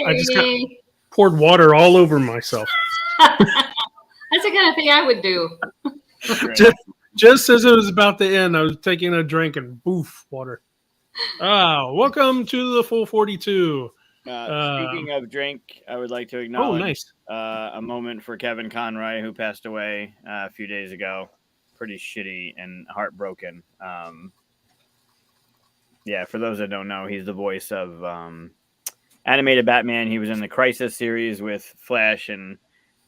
I just poured water all over myself. That's the kind of thing I would do. Just as it was about to end, I was taking a drink and boof, water. Welcome to the full 42. Speaking of drink, I would like to acknowledge a moment for Kevin Conroy, who passed away a few days ago. Pretty shitty and heartbroken. For those that don't know, he's the voice of animated Batman. He was in the Crisis series with Flash and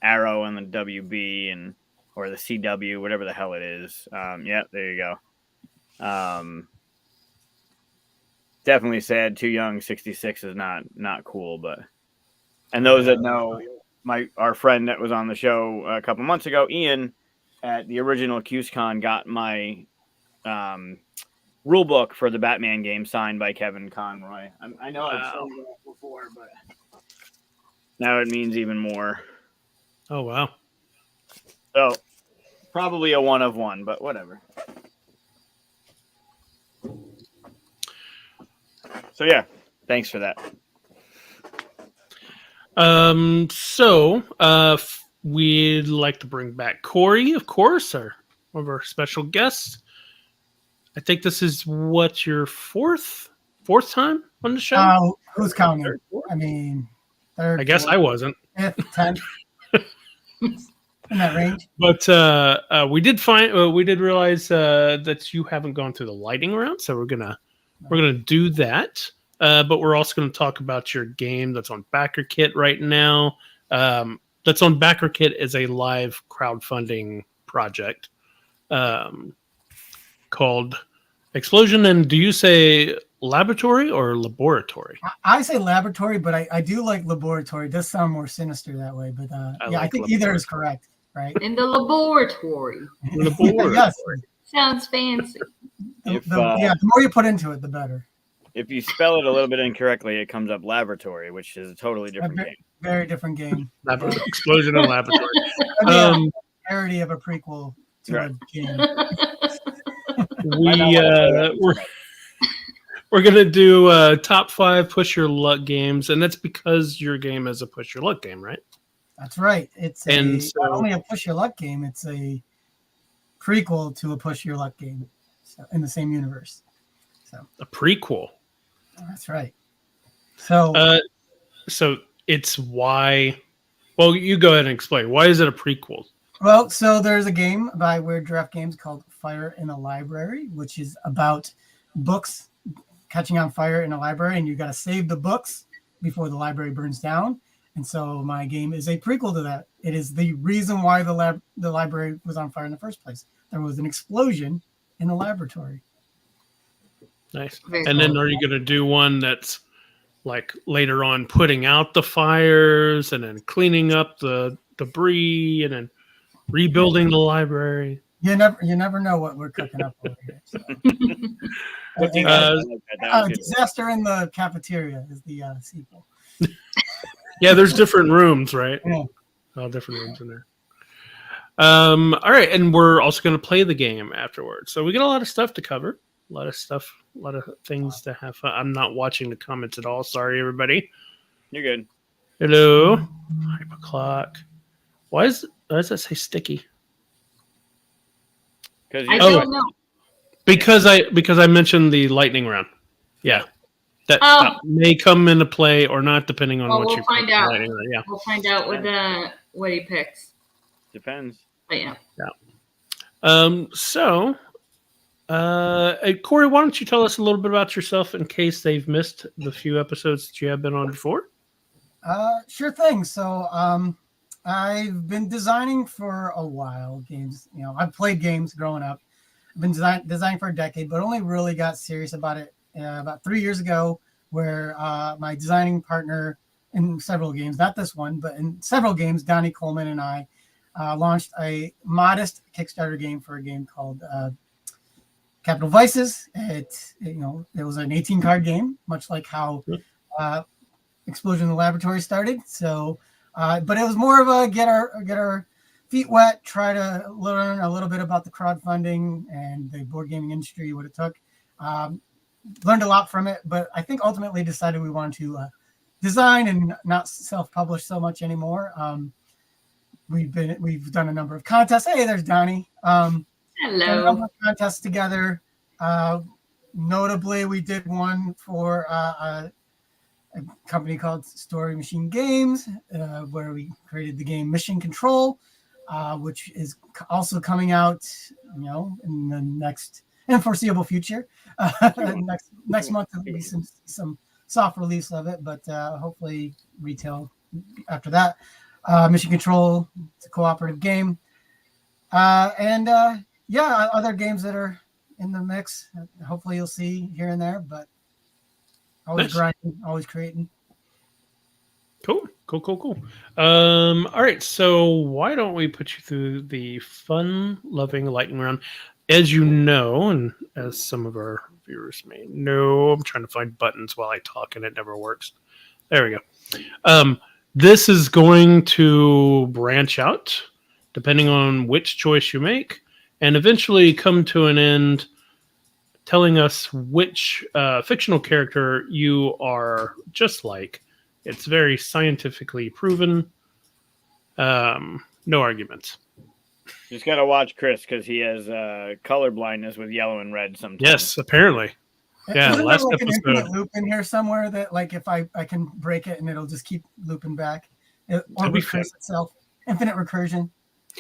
Arrow and the WB or the CW, whatever the hell it is. There you go. Definitely sad. Too young. 66 is not cool. And those that know, our friend that was on the show a couple months ago, Ian, at the original QSCon, got my rule book for the Batman game signed by Kevin Conroy. I know I've shown you that before, but now it means even more. Oh wow! So probably a one of one, but whatever. So yeah, thanks for that. We'd like to bring back Corey, of course, one of our special guests. I think this is your fourth time on the show. Who's counting? I mean, third. I guess I wasn't. 5th, 10th. In that range. But we did realize that you haven't gone through the lighting round, so we're gonna do that. But we're also going to talk about your game that's on Backerkit right now. That's on Backerkit is a live crowdfunding project called Explosion. And do you say laboratory or laboratory? I say laboratory, but I do like laboratory. It does sound more sinister that way. But I think either is correct, right? In the laboratory. Yes. Sounds fancy. The more you put into it, the better. If you spell it a little bit incorrectly, it comes up laboratory, which is a totally different game. Very different game. Explosion and laboratory. Parody of a prequel to a game. We're gonna do top 5 push your luck games, and that's because your game is a push your luck game, right? That's right. It's not only a push your luck game; it's a prequel to a push your luck game, so in the same universe. So a prequel. That's right. So it's why. Well, you go ahead and explain. Why is it a prequel? Well, so there's a game by Weird Giraffe Games called Fire in a Library, which is about books catching on fire in a library, and you got to save the books before the library burns down. And so my game is a prequel to that. It is the reason why the library was on fire in the first place. There was an explosion in the laboratory. Nice. And then are you going to do one that's like later on putting out the fires and then cleaning up the debris and then rebuilding the library? You never know what we're cooking up over here. So. Disaster in the Cafeteria is the sequel. Yeah, there's different rooms, right? Yeah. All different rooms in there. All right, and we're also going to play the game afterwards. So we got a lot of stuff to cover. A lot of things to have fun. I'm not watching the comments at all. Sorry, everybody. You're good. Hello. Hyper clock. Why does that say sticky? I don't know. Because I mentioned the lightning round. Yeah. That may come into play or not, depending on what you find out. Yeah. We'll find out what he picks. Depends. But yeah. Corey, why don't you tell us a little bit about yourself in case they've missed the few episodes that you have been on before? Sure thing. So I've been designing for a while. Games, I've played games growing up. I've been designing for a decade, but only really got serious about it about 3 years ago, where my designing partner in several games, not this one, but in several games, Donnie Coleman and I launched a modest Kickstarter game for a game called Capital Vices. It was an 18-card game, much like how Explosion in the Laboratory started. So, but it was more of a get our feet wet, try to learn a little bit about the crowdfunding and the board gaming industry, what it took. Learned a lot from it, but I think ultimately decided we wanted to design and not self-publish so much anymore. We've done a number of contests. Hey, there's Donnie. Done a number Hello. of contests together. Notably, we did one for a company called Story Machine Games, where we created the game Mission Control, which is also coming out, in the next and foreseeable future. Next month there'll be some soft release of it, but hopefully retail after that. Mission Control, it's a cooperative game, and other games that are in the mix. Hopefully you'll see here and there, but always grinding, always creating. Cool. All right, so why don't we put you through the fun-loving lightning round? As you know, and as some of our viewers may know, I'm trying to find buttons while I talk, and it never works. There we go. This is going to branch out depending on which choice you make, and eventually come to an end telling us which fictional character you are just like. It's very scientifically proven. No arguments. Just gotta watch Chris because he has color blindness with yellow and red sometimes. Yes, apparently. Yeah, Isn't last there like an episode. infinite loop in here somewhere that, like, if I can break it and it'll just keep looping back, or That'd be recurse itself? Infinite recursion.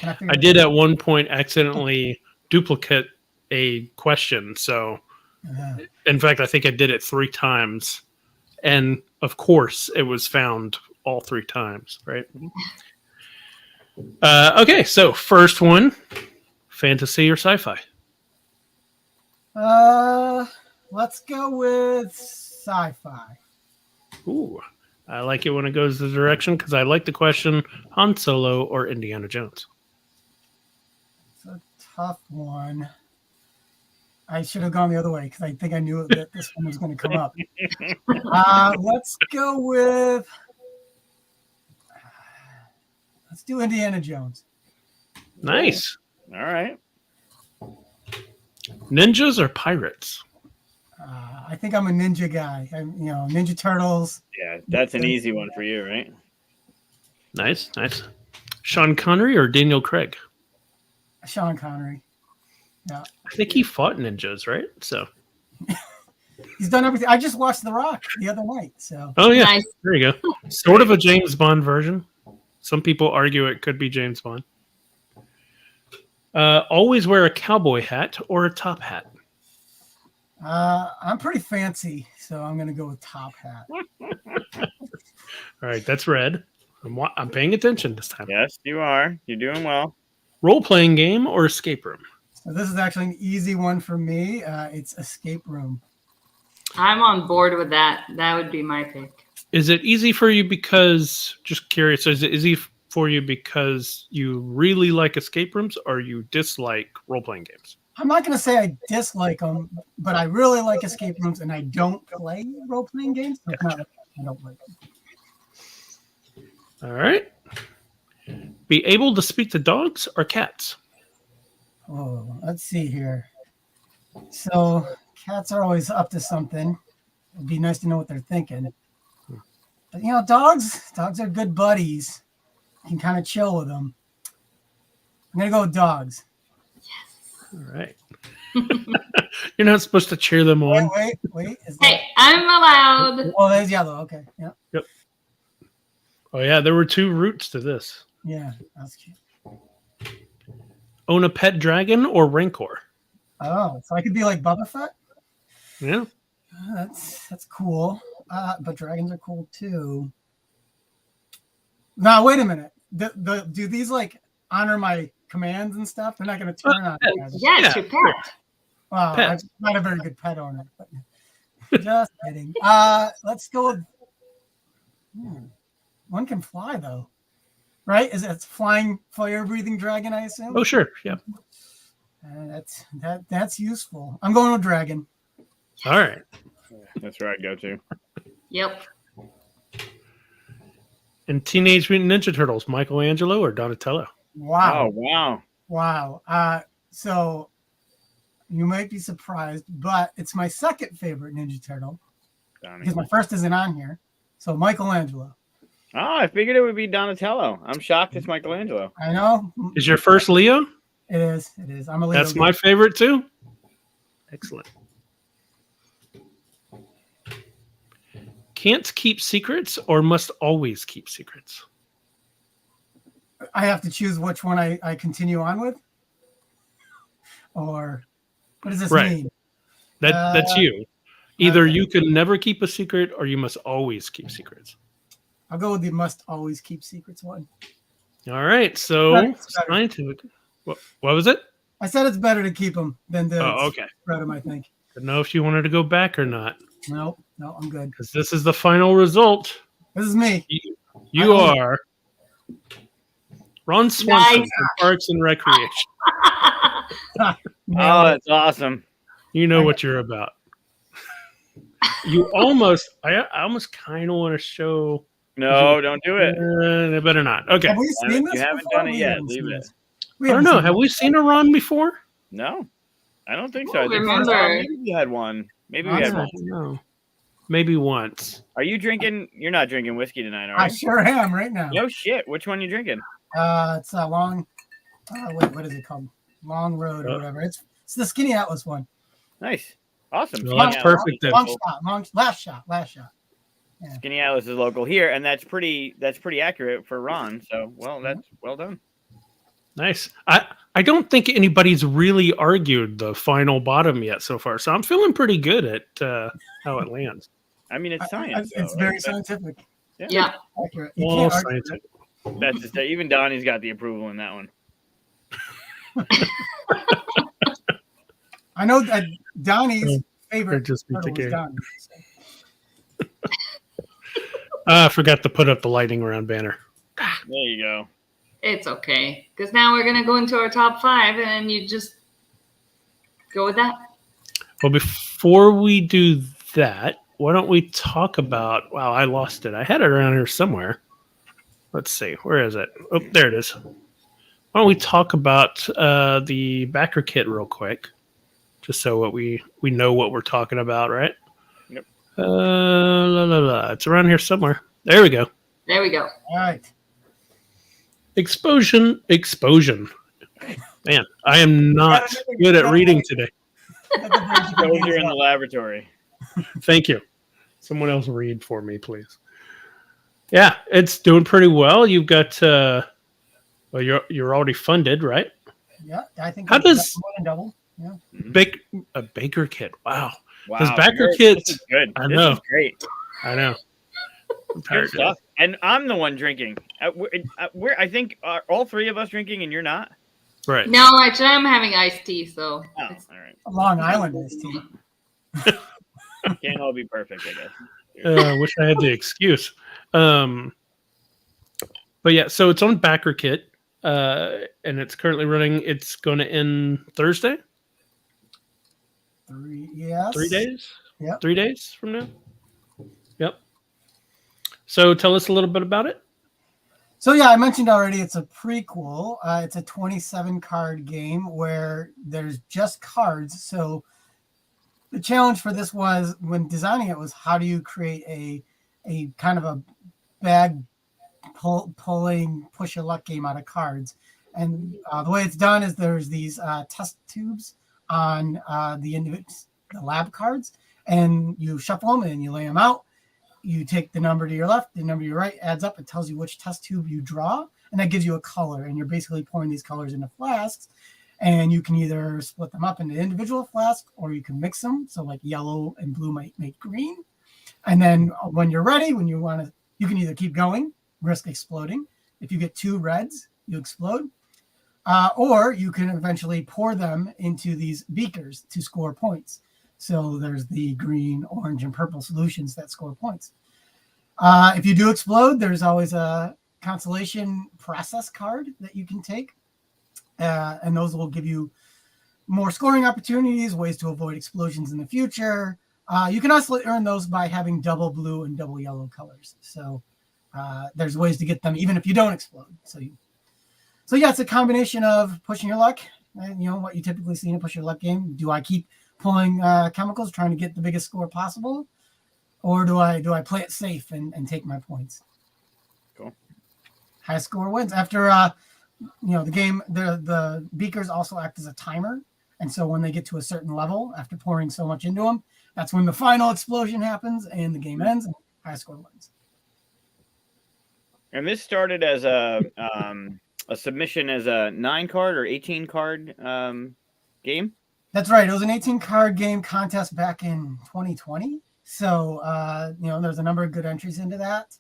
I did at one point accidentally duplicate a question. So, in fact, I think I did it 3 times. And of course, it was found all 3 times, right? Okay, so first one, fantasy or sci-fi? Let's go with sci-fi. Ooh, I like it when it goes the direction because I like the question: Han Solo or Indiana Jones? It's a tough one. I should have gone the other way because I think I knew that this one was going to come up. Let's go with. Let's do Indiana Jones. Nice. All right. Ninjas or pirates? I think I'm a ninja guy. Ninja Turtles. Yeah, that's an easy one for you, right? Nice. Sean Connery or Daniel Craig? Sean Connery. Yeah. I think he fought ninjas, right? So. He's done everything. I just watched The Rock the other night. So. Oh yeah, Nice. there you go. Sort of a James Bond version. Some people argue it could be James Bond. Always wear a cowboy hat or a top hat? I'm pretty fancy, so I'm going to go with top hat. All right, that's red. I'm paying attention this time. Yes, you are. You're doing well. Role-playing game or escape room? So this is actually an easy one for me. It's escape room. I'm on board with that. That would be my pick. Is it easy for you because, just curious, is it easy for you because you really like escape rooms or you dislike role-playing games? I'm not going to say I dislike them, but I really like escape rooms, and I don't play role-playing games. So it's not like I don't like them. All right. Be able to speak to dogs or cats? Oh, let's see here. So cats are always up to something. It'd be nice to know what they're thinking. But, dogs are good buddies. You can kind of chill with them. I'm going to go with dogs. All right. You're not supposed to cheer them on. Wait. Hey, I'm allowed. Oh, there's yellow. Okay. Yeah. Yep. Oh, yeah. There were 2 routes to this. Yeah. That's cute. Own a pet dragon or rancor? Oh, so I could be like Boba Fett? Yeah. That's cool. But dragons are cool too. Now, wait a minute. Do these like honor my commands and stuff? They're not going to turn on. Yes, your pet. Well, Pet. I'm not a very good pet owner. But just kidding. Let's go with. One can fly though, right? Is it flying fire-breathing dragon? I assume. Oh, sure. Yeah. That's useful. I'm going with dragon. All right. That's where I'd go to. Yep. And Teenage Mutant Ninja Turtles, Michelangelo or Donatello? Oh, Wow. wow. So you might be surprised, but it's my second favorite Ninja Turtle Donnie. because my first isn't on here. So Michelangelo. Oh, I figured it would be Donatello. I'm shocked it's Michelangelo. I know. Is your first Leo? It is. It is. I'm a Leo. That's my favorite too. Excellent. Can't keep secrets or must always keep secrets? I have to choose which one I continue on with? Or what does this Right. mean? That's you. Either you can never keep a secret or you must always keep secrets. I'll go with the must always keep secrets one. All right. So It's better. scientific. What was it? I said it's better to keep them than to Okay. spread them, I think. Didn't know if you wanted to go back or not, No, I'm good. because this is the final result. This is me. You I own are Ron Swanson Nice. from Parks and Recreation. Oh, Nailed it. that's awesome. You know what you're about. You almost, I almost kind of want to show. No, don't do it. They better not. Okay. Have we seen this You haven't before? done it We yet. haven't Leave seen it. this. I don't know. Have we seen a Ron before? No, I don't think so. I Oh, think remember. maybe we had one. Maybe we I had don't one. No. Maybe once. Are you drinking? You're not drinking whiskey tonight, are I you? sure am right now. No shit. Which one you drinking? It's a long. Wait, what is it called? Long Road or whatever. It's the Skinny Atlas one. Nice. Awesome. Well, that's Skinny perfect then. Long shot. Last shot. Skinny Atlas is local here, and that's pretty accurate for Ron. So, that's well done. Nice. I don't think anybody's really argued the final bottom yet so far, so I'm feeling pretty good at how it lands. I mean, it's science. It's though, very right? scientific. Yeah. Accurate. You All can't argue. scientific. That's just even Donnie's got the approval in that one. I know that Donnie's They're favorite just beat the turtle was game. Donnie. So. I forgot to put up the lightning round banner. There you go. It's okay. Because now we're going to go into our top 5 and you just go with that. Well, before we do that, why don't we talk about? Wow, I lost it. I had it around here somewhere. Let's see. Where is it? Oh, there it is. Why don't we talk about the Backerkit real quick, just so we know what we're talking about, right? Yep. It's around here somewhere. There we go. There we go. All right. Exposure. Man, I am not good at reading today. Exposure in the laboratory. Thank you. Someone else read for me, please. Yeah, it's doing pretty well. You've got well, you're already funded, right? Yeah, I think How that's does- more than double. Yeah. A Backerkit. Wow. Wow. Does Backerkit? This is good. I This know. is great. I know. I'm Good tired. stuff. And I'm the one drinking. I think all three of us drinking, and you're not. Right. No, actually, I'm having iced tea, so Oh, it's all right. Long Island is too. Can't all be perfect, I guess. I wish I had the excuse. But yeah, so it's on Backerkit, and it's currently running. It's going to end Thursday. 3 yes. 3 days. Yep. 3 days from now. Yep. So tell us a little bit about it. So yeah, I mentioned already it's a prequel. It's a 27 card game where there's just cards. So the challenge for this was when designing it was how do you create a kind of a bag pulling push your luck game out of cards. And the way it's done is there's these test tubes on the lab cards, and you shuffle them and you lay them out. You take the number to your left, the number to your right adds up. It tells you which test tube you draw, and that gives you a color. And you're basically pouring these colors into flasks, and you can either split them up into individual flasks or you can mix them. So like yellow and blue might make green. And then when you're ready, when you want to, you can either keep going, risk exploding. If you get 2 reds, you explode. Or you can eventually pour them into these beakers to score points. So there's the green, orange, and purple solutions that score points. If you do explode, there's always a consolation process card that you can take. And those will give you more scoring opportunities, ways to avoid explosions in the future. You can also earn those by having double blue and double yellow colors. So there's ways to get them even if you don't explode. So yeah, it's a combination of pushing your luck, what you typically see in a push your luck game. Do I keep pulling chemicals, trying to get the biggest score possible? or do I play it safe and take my points? Cool. High score wins. After the game, the beakers also act as a timer, and so when they get to a certain level, after pouring so much into them, that's when the final explosion happens and the game ends. And high score wins. And this started as a submission as a 9-card or 18-card game. That's right. It was an 18-card game contest back in 2020. So there's a number of good entries into that.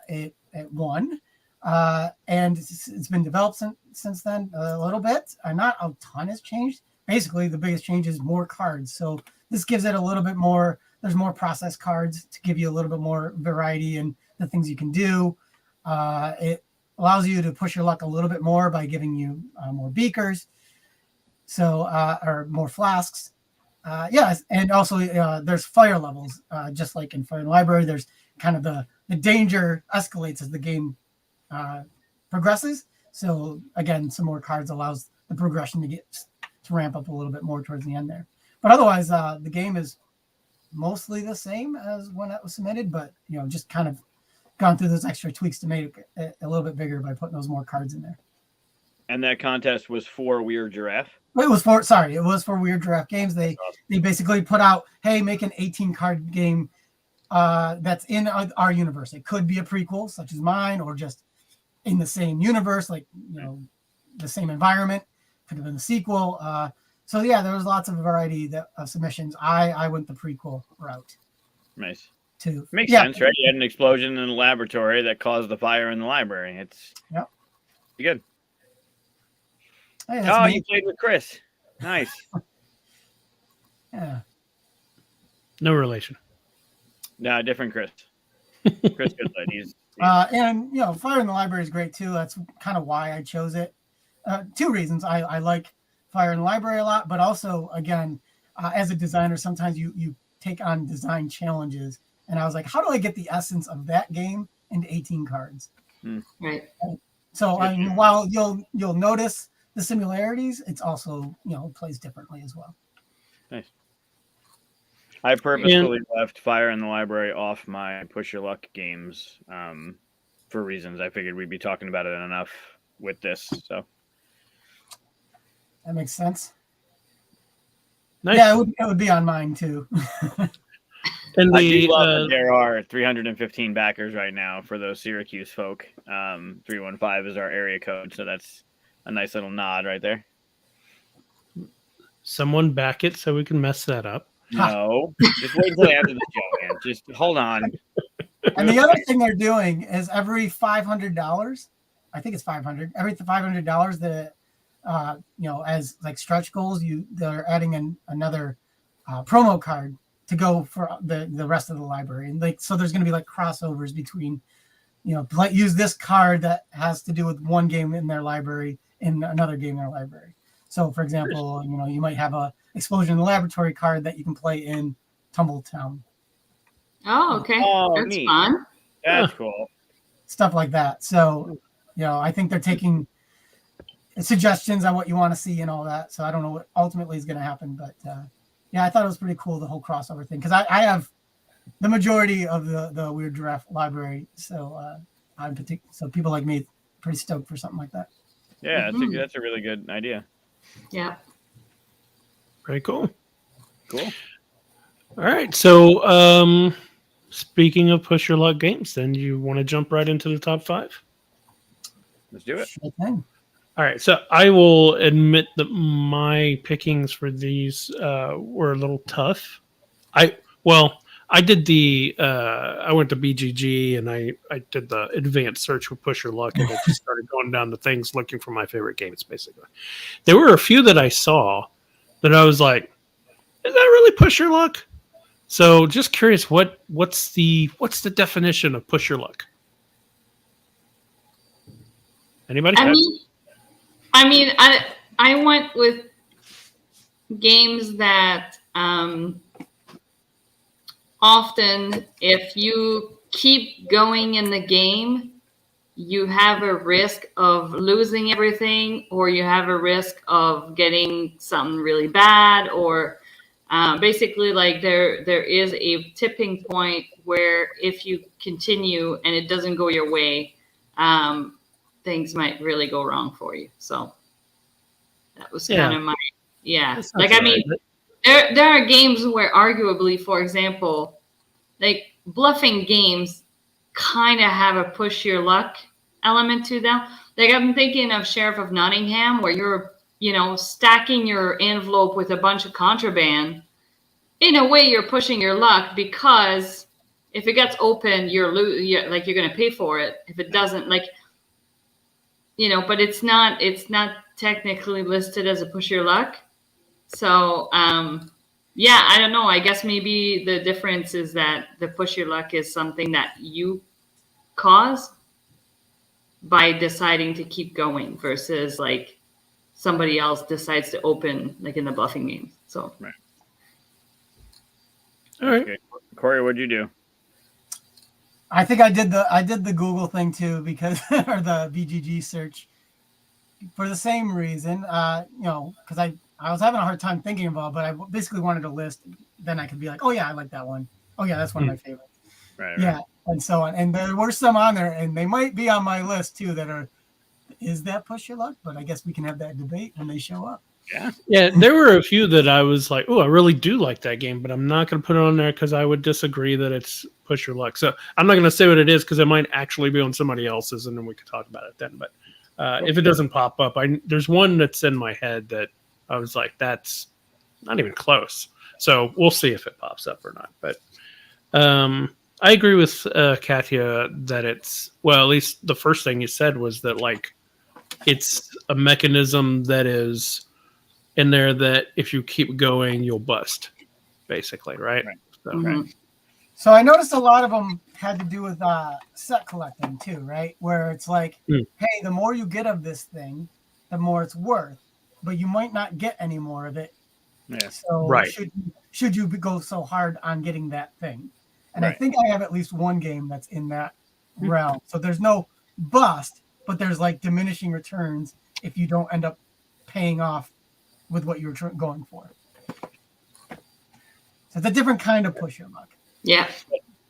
It won, and it's been developed since then a little bit. Not a ton has changed. Basically, the biggest change is more cards. So this gives it a little bit more. There's more process cards to give you a little bit more variety in the things you can do. It allows you to push your luck a little bit more by giving you more beakers, or more flasks. And also there's fire levels, just like in Fire in the Library. There's kind of the danger escalates as the game progresses. So again, some more cards allows the progression to ramp up a little bit more towards the end there. But otherwise, the game is mostly the same as when it was submitted, but just kind of gone through those extra tweaks to make it a little bit bigger by putting those more cards in there. And that contest was for Weird Giraffe. It was for Weird Giraffe Games. They basically put out, hey, make an 18-card game that's in our universe. It could be a prequel, such as mine, or just in the same universe, like the same environment. Could have been a sequel. There was lots of variety of submissions. I went the prequel route. Nice. Makes sense, right? You had an explosion in the laboratory that caused the fire in the library. It's good. Hey, you played with Chris. Nice. Yeah. No relation. No, different Chris. Chris Goodlett. He's and Fire in the Library is great too. That's kind of why I chose it. 2 reasons. I like Fire in the Library a lot, but also again, as a designer, sometimes you take on design challenges, and I was like, how do I get the essence of that game into 18 cards? Right. So while you'll notice the similarities, it's also plays differently as well. Nice. I purposefully left Fire in the Library off my Push Your Luck games for reasons. I figured we'd be talking about it enough with this. So that makes sense. Nice. Yeah, it would be on mine too. And I do love that there are 315 backers right now for those Syracuse folk. 315 is our area code, so that's a nice little nod right there. Someone back it so we can mess that up. No, just wait until after the show, man. Just hold on. And the other thing they're doing is every $500, I think it's 500. Every $500 that as like stretch goals, they're adding another promo card to go for the rest of the library, and so there's going to be like crossovers between, use this card that has to do with one game in their library in another game in their library. So, for example, you might have a Explosion in the Laboratory card that you can play in Tumbletown. Oh, okay. That's neat. fun. That's cool. Stuff like that. So, I think they're taking suggestions on what you want to see and all that. So I don't know what ultimately is going to happen, but I thought it was pretty cool, the whole crossover thing, because I have the majority of the Weird Giraffe library. So so people like me pretty stoked for something like that. Yeah, that's a really good idea. Yeah. Very cool. Cool. All right. So speaking of Push Your Luck games, then you want to jump right into the top 5? Let's do it. Sure thing. All right. So I will admit that my pickings for these were a little tough. I did I went to BGG and I did the advanced search for Push Your Luck, and I just started going down the things looking for my favorite games, basically. There were a few that I saw that I was like, is that really Push Your Luck? So just curious, what's the definition of Push Your Luck? Anybody? I went with games that often, if you keep going in the game, you have a risk of losing everything, or you have a risk of getting something really bad, or Basically, like there is a tipping point where if you continue and it doesn't go your way, things might really go wrong for you. So that was kind of my like I mean, there are games where arguably, for example, like bluffing games kind of have a push your luck element to them. Like I'm thinking of Sheriff of Nottingham, where you're, stacking your envelope with a bunch of contraband. In a way, you're pushing your luck because if it gets open, you're going to pay for it. If it doesn't, but it's not technically listed as a push your luck. So, I don't know. I guess maybe the difference is that the push your luck is something that you cause by deciding to keep going versus like somebody else decides to open, like in the bluffing game. So, right. All right, okay. Corey, what'd you do? I think I did the Google thing too, because or the BGG search for the same reason. Because I was having a hard time thinking about it, but I basically wanted a list. Then I could be like, oh yeah, I like that one. Oh yeah, that's one of my favorites. Right. Yeah, and so on. And there were some on there, and they might be on my list too that are. Is that push your luck? But I guess we can have that debate when they show up. Yeah. There were a few that I was like, oh, I really do like that game, but I'm not going to put it on there because I would disagree that it's push your luck. So I'm not going to say what it is because it might actually be on somebody else's, and then we could talk about it then. But if it doesn't pop up, there's one that's in my head that I was like, that's not even close. So we'll see if it pops up or not. But I agree with Katia that it's, well, at least the first thing you said was that like it's a mechanism that is in there that if you keep going, you'll bust, basically, right? So, mm-hmm. So I noticed a lot of them had to do with set collecting too, right? Where it's like, hey, the more you get of this thing, the more it's worth, but you might not get any more of it. Yeah. So should you go so hard on getting that thing? And I think I have at least one game that's in that realm. So there's no bust, but there's like diminishing returns if you don't end up paying off with what you were going for. So it's a different kind of push your luck. Yeah.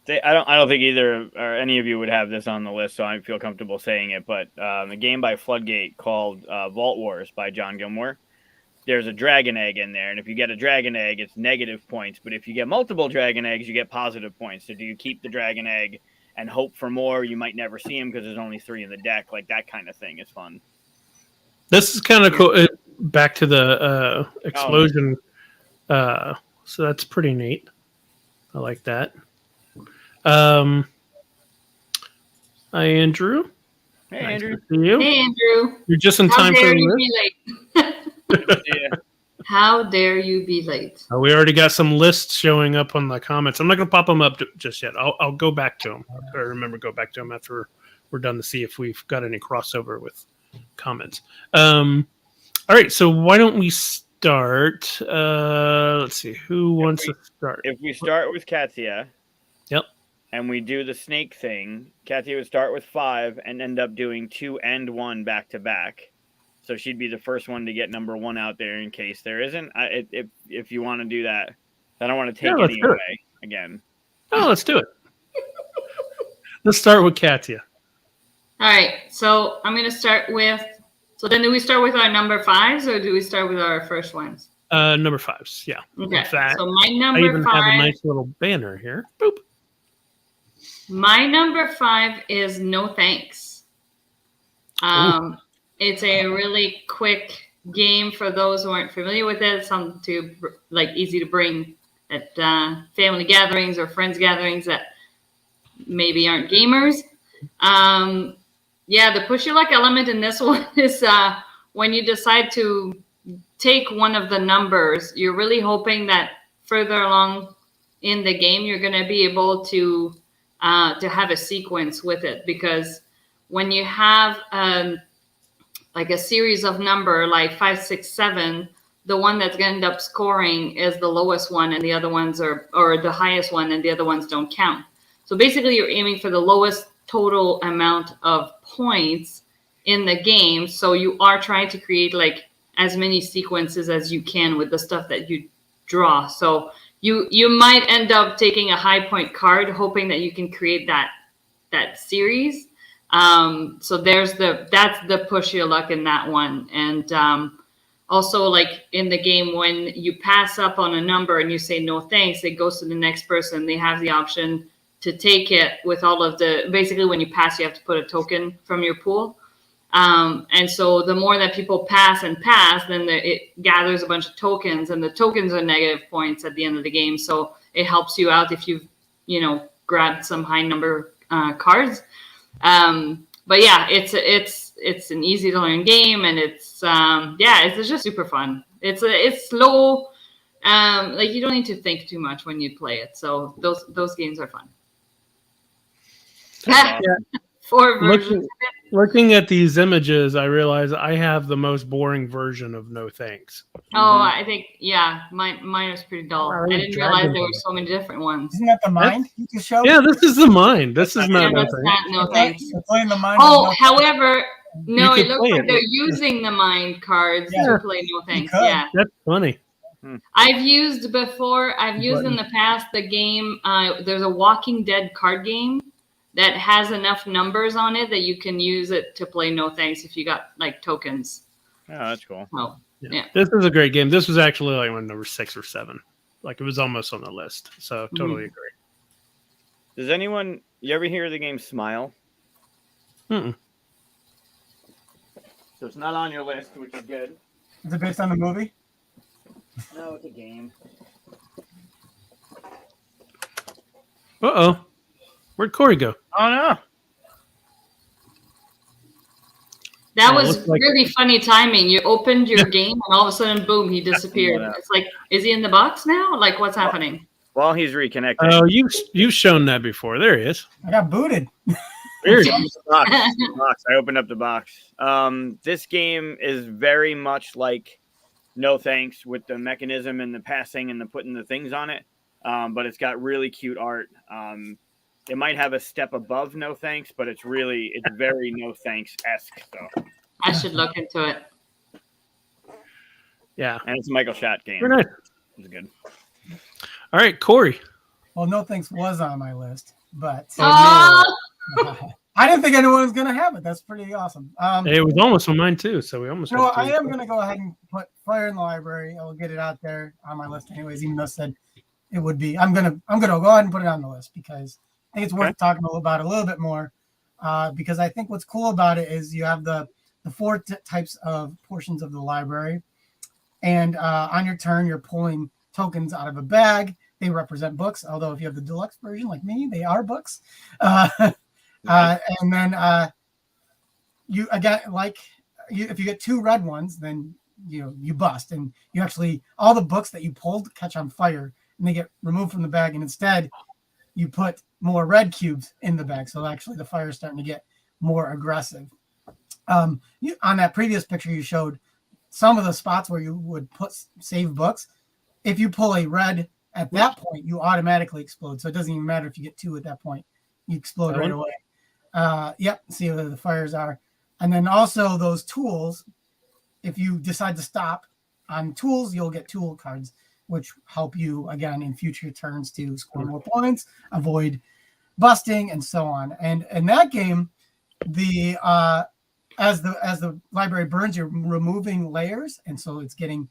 I don't think either or any of you would have this on the list, so I feel comfortable saying it. But a game by Floodgate called Vault Wars by John Gilmore. There's a dragon egg in there, and if you get a dragon egg, it's negative points. But if you get multiple dragon eggs, you get positive points. So do you keep the dragon egg and hope for more? You might never see them because there's only 3 in the deck. Like that kind of thing is fun. This is kind of cool. Back to the explosion. So that's pretty neat. I like that. Hi, Andrew. Hey, nice Andrew. to see you. Hey, Andrew. You're just in time for the list. Yeah. How dare you be late? We already got some lists showing up on the comments. I'm not going to pop them up just yet. I'll go back to them. I remember go back to them after we're done to see if we've got any crossover with comments. All right, so why don't we start? Let's see, who wants to start? If we start with Katia. Yep. And we do the snake thing, Katia would start with 5 and end up doing 2 and 1 back to back. So she'd be the first one to get number 1 out there in case there isn't. If you want to do that, I don't want to take any away again. Oh, let's do it. Let's start with Katia. All right. So I'm going to start with. So then, do we start with our number 5s or do we start with our first ones? Number 5s. Yeah. Okay. In fact, so my number I even 5. have a nice little banner here. Boop. My number 5 is No Thanks. It's a really quick game for those who aren't familiar with it. It's something to easy to bring at family gatherings or friends gatherings that maybe aren't gamers. The push your luck element in this one is when you decide to take one of the numbers, you're really hoping that further along in the game, you're going to be able to have a sequence with it, because when you have like a series of number like 5, 6, 7, the one that's going to end up scoring is the lowest one, and the other ones or the highest one, and the other ones don't count. So basically, you're aiming for the lowest total amount of points in the game. So you are trying to create like as many sequences as you can with the stuff that you draw. So you might end up taking a high point card, hoping that you can create that series. So that's the push your luck in that one. And also, like in the game, when you pass up on a number and you say no thanks, it goes to the next person. They have the option to take it with all of basically when you pass, you have to put a token from your pool. And so the more that people pass, then it gathers a bunch of tokens, and the tokens are negative points at the end of the game. So it helps you out if you've, grabbed some high number cards. But yeah, it's an easy to learn game, and it's just super fun. It's slow. Like you don't need to think too much when you play it. So those games are fun. Yeah. 4 versions. Looking at these images, I realize I have the most boring version of No Thanks. Oh, I think mine was pretty dull. Oh, I didn't realize there were so many different ones. Isn't that the mind you just showed? Yeah, this is the mind. This is not No that's Thanks. not No Thanks. You're playing the mind. Oh, however, no, You it could looks play like it. they're using the mind cards to play No Thanks. could. Yeah. That's funny. I've used in the past the game. There's a Walking Dead card game that has enough numbers on it that you can use it to play No Thanks if you got like tokens. Oh, that's cool. Oh, yeah. This is a great game. This was actually like one number 6 or 7. Like it was almost on the list. So totally agree. Does anyone you ever hear the game Smile? Mm-mm. So it's not on your list, which is good. Is it based on the movie? No, it's a game. Uh-oh. Where'd Corey go? Oh no. That Oh, was looks like- really funny timing. You opened your game and all of a sudden, boom, he disappeared. Yeah. It's like, is he in the box now? Like, what's happening? While he's reconnecting. Oh, you've shown that before. There he is. I got booted. There he is. Box. I opened up the box. This game is very much like No Thanks with the mechanism and the passing and the putting the things on it. But it's got really cute art. It might have a step above No Thanks, but it's very No Thanks-esque. So. I should look into it. Yeah. And it's a Michael Schatt game. Very nice. It's good. All right, Corey. Well, No Thanks was on my list, but Oh, I didn't think anyone was going to have it. That's pretty awesome. It was almost on mine too, so we almost. So had I three. am going to go ahead and put Fire in the Library. I will get it out there on my list anyways, even though I said it would be. I'm gonna go ahead and put it on the list because I think it's worth talking about it a little bit more. Because I think what's cool about it is you have the 4 types of portions of the library, and on your turn you're pulling tokens out of a bag. They represent books, although if you have the deluxe version like me, they are books. And then you again, if you get 2 red ones, then you bust, and you actually all the books that you pulled catch on fire and they get removed from the bag, and instead you put more red cubes in the bag. So actually the fire is starting to get more aggressive. On that previous picture you showed some of the spots where you would save books. If you pull a red at that point, you automatically explode. So it doesn't even matter if you get 2 at that point. You explode right away. Yep. See where the fires are. And then also those tools, if you decide to stop on tools, you'll get tool cards, which help you again in future turns to score more points, avoid busting, and so on. And in that game, as the library burns, you're removing layers, and so it's getting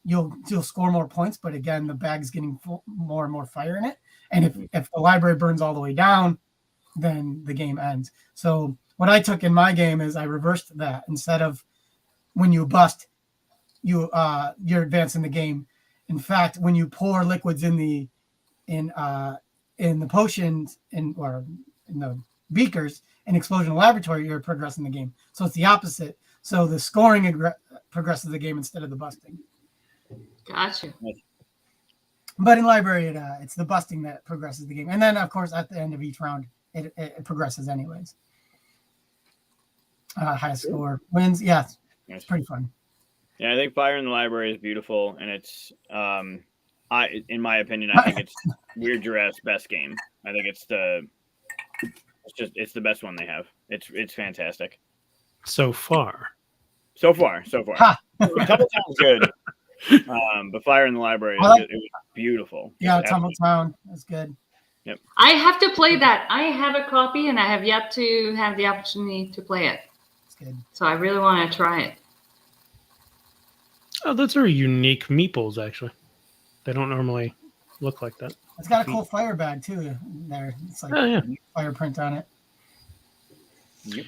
you'll score more points, but again, the bag's getting more and more fire in it. And if the library burns all the way down, then the game ends. So what I took in my game is I reversed that. Instead of when you bust, you're advancing the game. In fact, when you pour liquids in the potions or in the beakers in Explosion Laboratory, you're progressing the game. So it's the opposite. So the scoring progresses the game instead of the busting. gotcha. But in Library, it's the busting that progresses the game. And then, of course, at the end of each round, it progresses anyways. Highest score wins. Yeah, it's pretty fun. Yeah, I think Fire in the Library is beautiful, and it's in my opinion, I think it's Weird Giraffe's best game. I think it's the best one they have. It's fantastic. So far. So far. Ha! A couple times good. But Fire in the Library, it was beautiful. Yeah, Just Tumble Town. That's good. I have to play that. I have a copy, and I have yet to have the opportunity to play it. That's good. So I really want to try it. Oh, those are unique meeples, actually. They don't normally look like that. It's got a cool fire bag too. There, it's like Oh, yeah. fire print on it. Yep.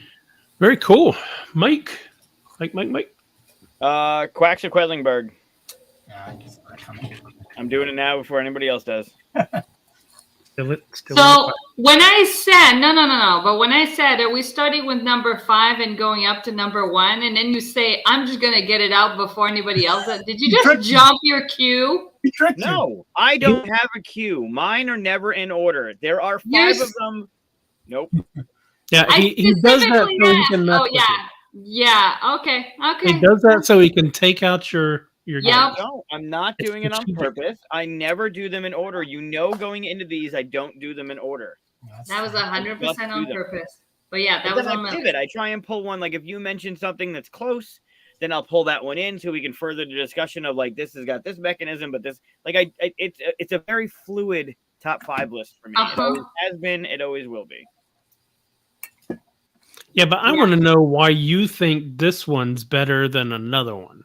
Very cool. Mike. Quacks of Quedlingberg. Yeah, I just coming. I'm doing it now before anybody else does. Still So when I said no, but when I said are we starting with number 5 and going up to number 1, and then you say I'm just gonna get it out before anybody else does, did you just jump your queue? No, I don't have a queue. Mine are never in order. There are 5 of them. Nope. Yeah, he does that so he can mess Oh with you. yeah. Okay. He does that so he can take out your Yep. game. No, I'm not doing it on purpose. I never do them in order. Going into these, I don't do them in order. That was 100% on purpose. But yeah, that was on my pivot. I try and pull one. Like if you mention something that's close, then I'll pull that one in so we can further the discussion of like this has got this mechanism, but this like it's a very fluid top 5 list for me. It always has been. It always will be. Yeah, but I want to know why you think this one's better than another one.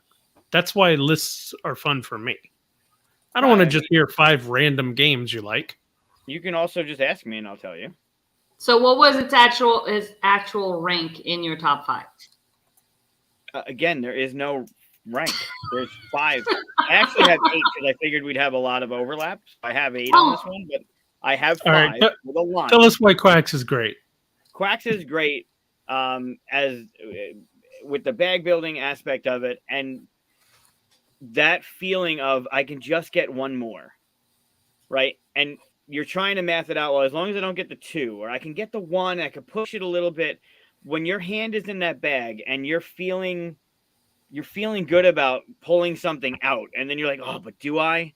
That's why lists are fun for me. I don't want to just hear 5 random games you like. You can also just ask me and I'll tell you. So what was its actual rank in your top 5? Again, there is no rank. There's 5. I actually have 8 because I figured we'd have a lot of overlap. I have 8 on this one, but I have 5 right, with a line. Tell us why Quacks is great. Quacks is great as with the bag building aspect of it, and that feeling of I can just get one more, right? And you're trying to math it out. Well, as long as I don't get the 2, or I can get the 1, I can push it a little bit. When your hand is in that bag and you're feeling good about pulling something out, and then you're like, oh, but do I?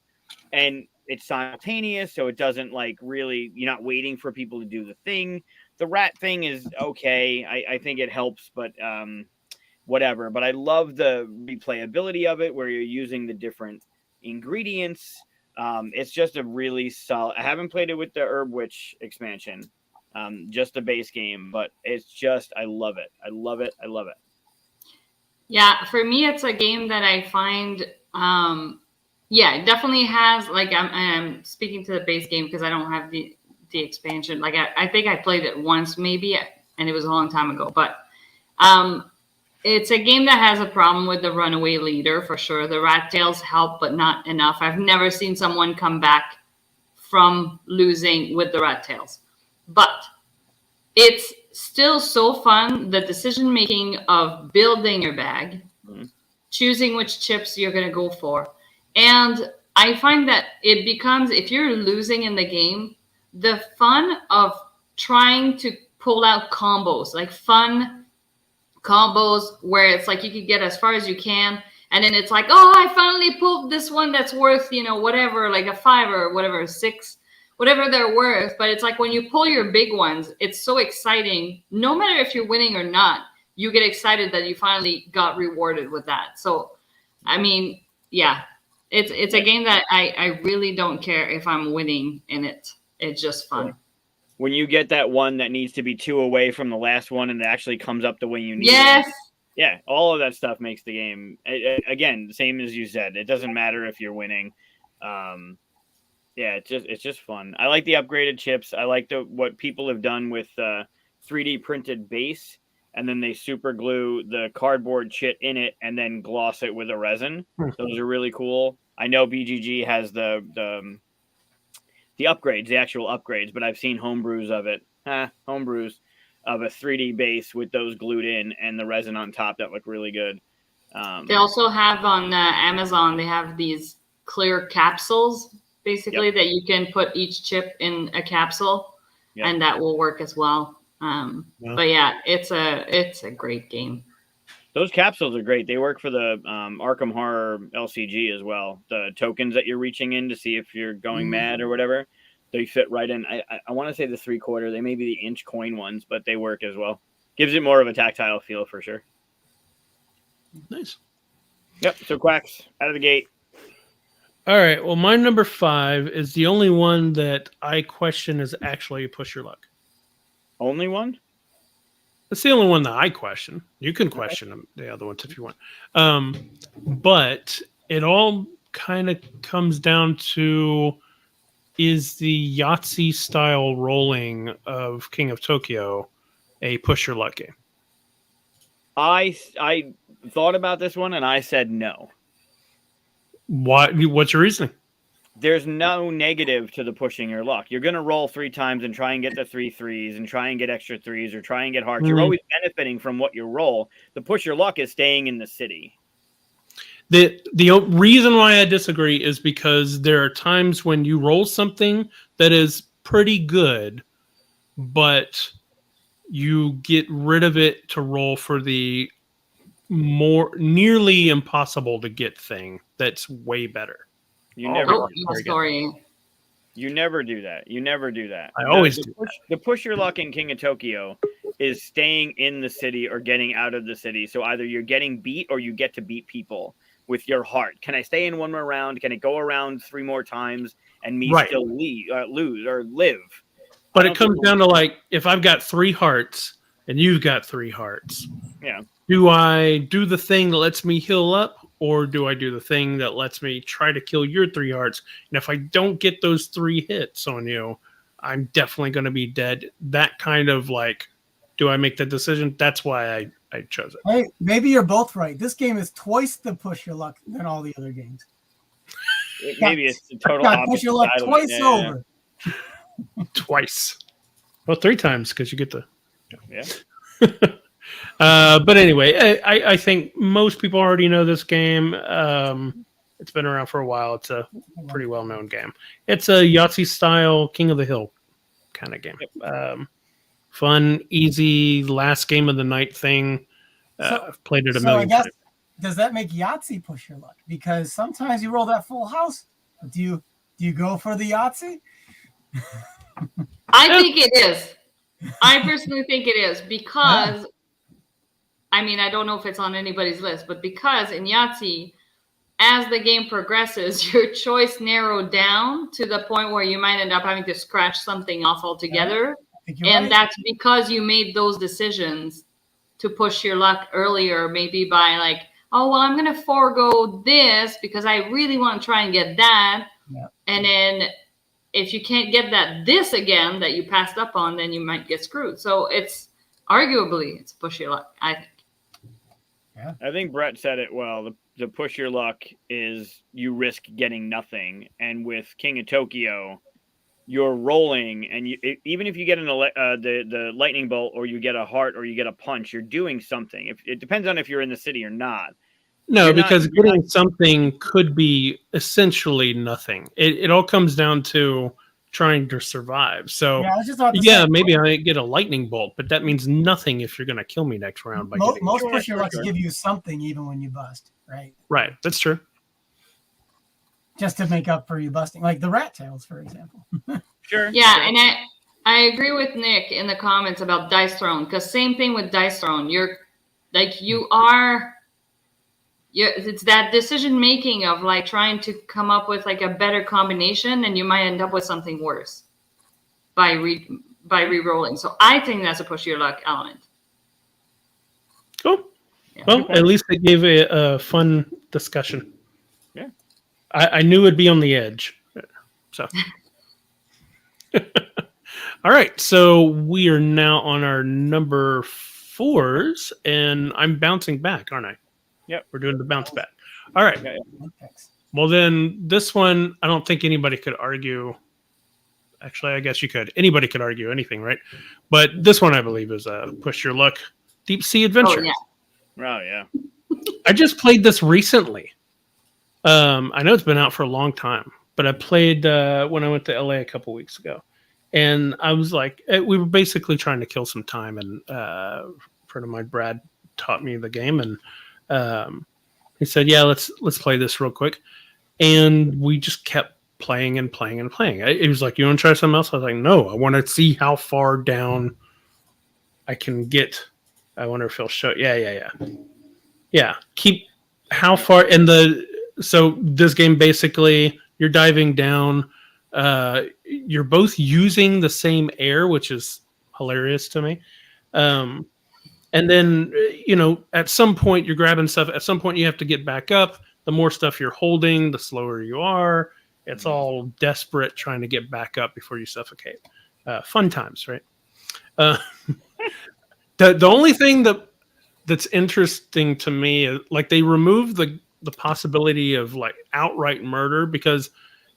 And it's simultaneous, so it doesn't like really. You're not waiting for people to do the thing. The rat thing is okay. I think it helps, but whatever. But I love the replayability of it, where you're using the different ingredients. It's just a really solid. I haven't played it with the Herb Witch expansion, just the base game, but it's just I love it. I love it. Yeah, for me, it's a game that I find. It definitely has like I'm speaking to the base game because I don't have the expansion. Like I think I played it once maybe, and it was a long time ago. But it's a game that has a problem with the runaway leader for sure. The rat tails help, but not enough. I've never seen someone come back from losing with the rat tails. But it's still so fun. The decision making of building your bag, choosing which chips you're going to go for. And I find that it becomes, if you're losing in the game, the fun of trying to pull out combos, like fun combos where it's like you could get as far as you can. And then it's like, oh, I finally pulled this one that's worth, whatever, like a 5 or whatever, 6, whatever they're worth. But it's like when you pull your big ones, it's so exciting. No matter if you're winning or not, you get excited that you finally got rewarded with that. So, I mean, yeah, it's a game that I really don't care if I'm winning in it. It's just fun. When you get that one that needs to be 2 away from the last one and it actually comes up the way you need yes. it. Yeah, all of that stuff makes the game, again, the same as you said. It doesn't matter if you're winning. It's just fun. I like the upgraded chips. I like what people have done with 3D printed base, and then they super glue the cardboard chit in it and then gloss it with a resin. Those are really cool. I know BGG has the upgrades, the actual upgrades, but I've seen homebrews of it. Homebrews of a 3D base with those glued in and the resin on top that look really good. They also have on Amazon, they have these clear capsules, basically, that you can put each chip in a capsule, and that will work as well. But yeah, it's a great game. Those capsules are great. They work for the Arkham Horror LCG as well. The tokens that you're reaching in to see if you're going mad or whatever, they fit right in. I want to say the 3/4. They may be the inch coin ones, but they work as well. Gives it more of a tactile feel for sure. Nice. Yep. So Quacks out of the gate. All right. Well, my number 5 is the only one that I question is actually push your luck. Only one? It's the only one that I question. You can question them, the other ones if you want. But it all kind of comes down to, is the Yahtzee style rolling of King of Tokyo a push your luck game? I thought about this one and I said no. Why? What's your reasoning? There's no negative to the pushing your luck. You're going to roll 3 times and try and get the 3 threes and try and get extra threes or try and get hearts. You're always benefiting from what you roll. The push your luck is staying in the city. The reason why I disagree is because there are times when you roll something that is pretty good, but you get rid of it to roll for the more nearly impossible to get thing that's way better. You never story. You never do that. You never do that. I always do that. The push your luck in King of Tokyo is staying in the city or getting out of the city. So either you're getting beat or you get to beat people with your heart. Can I stay in one more round? Can it go around 3 more times and me still lose or live? But it comes down to, like, if I've got 3 hearts and you've got 3 hearts. Yeah. Do I do the thing that lets me heal up, or do I do the thing that lets me try to kill your 3 hearts? And if I don't get those 3 hits on you, I'm definitely going to be dead. That kind of, like, do I make that decision? That's why I chose it. Hey, maybe you're both right. This game is twice the push your luck than all the other games. Maybe it's the total opposite. Push your luck twice over. Twice. Well, 3 times because you get the... Yeah. But anyway, I think most people already know this game. It's been around for a while. It's a pretty well-known game. It's a Yahtzee-style King of the Hill kind of game. Fun, easy, last game of the night thing. I've played it a million times. Does that make Yahtzee push your luck? Because sometimes you roll that full house. Do you go for the Yahtzee? I think it is. I personally think it is because, I mean, I don't know if it's on anybody's list, but because in Yahtzee, as the game progresses, your choice narrowed down to the point where you might end up having to scratch something off altogether. And that's because you made those decisions to push your luck earlier, maybe by like, oh, well, I'm going to forego this because I really want to try and get that. Yeah. And then if you can't get this again that you passed up on, then you might get screwed. So it's arguably push your luck, I think. Yeah. I think Brett said it well. The push your luck is you risk getting nothing. And with King of Tokyo, you're rolling, and even if you get the lightning bolt or you get a heart or you get a punch, you're doing something. It depends on if you're in the city or not. No, because getting something could be essentially nothing. It all comes down to trying to survive. So maybe I get a lightning bolt, but that means nothing if you're going to kill me next round. Most push your luck give you something even when you bust, right? Right, that's true. Just to make up for you busting, like the rat tails, for example. Sure. Yeah, and I agree with Nick in the comments about dice thrown, because same thing with dice thrown. It's that decision making of like trying to come up with like a better combination, and you might end up with something worse by re-rolling. So I think that's a push your luck element. Cool. Yeah. Well, at least it gave a fun discussion. Yeah. I knew it'd be on the edge. So. All right. So we are now on our number 4s, and I'm bouncing back, aren't I? Yep. We're doing the bounce back. All right. Okay. Well, then this one, I don't think anybody could argue. Actually, I guess you could. Anybody could argue anything, right? But this one, I believe, is a push your luck deep sea adventure. Oh, yeah. I just played this recently. I know it's been out for a long time, but I played when I went to LA a couple weeks ago. And I was like, we were basically trying to kill some time. And a friend of mine, Brad, taught me the game. And he said, yeah, let's play this real quick. And we just kept playing and playing and playing. It was like, you want to try something else? I was like, no, I want to see how far down I can get. I wonder if he'll show. Yeah. Keep how far. And So this game basically, you're diving down. You're both using the same air, which is hilarious to me. And then, at some point you're grabbing stuff. At some point you have to get back up. The more stuff you're holding, the slower you are. It's all desperate trying to get back up before you suffocate. Fun times, right? The only thing that's interesting to me is like they remove the possibility of like outright murder, because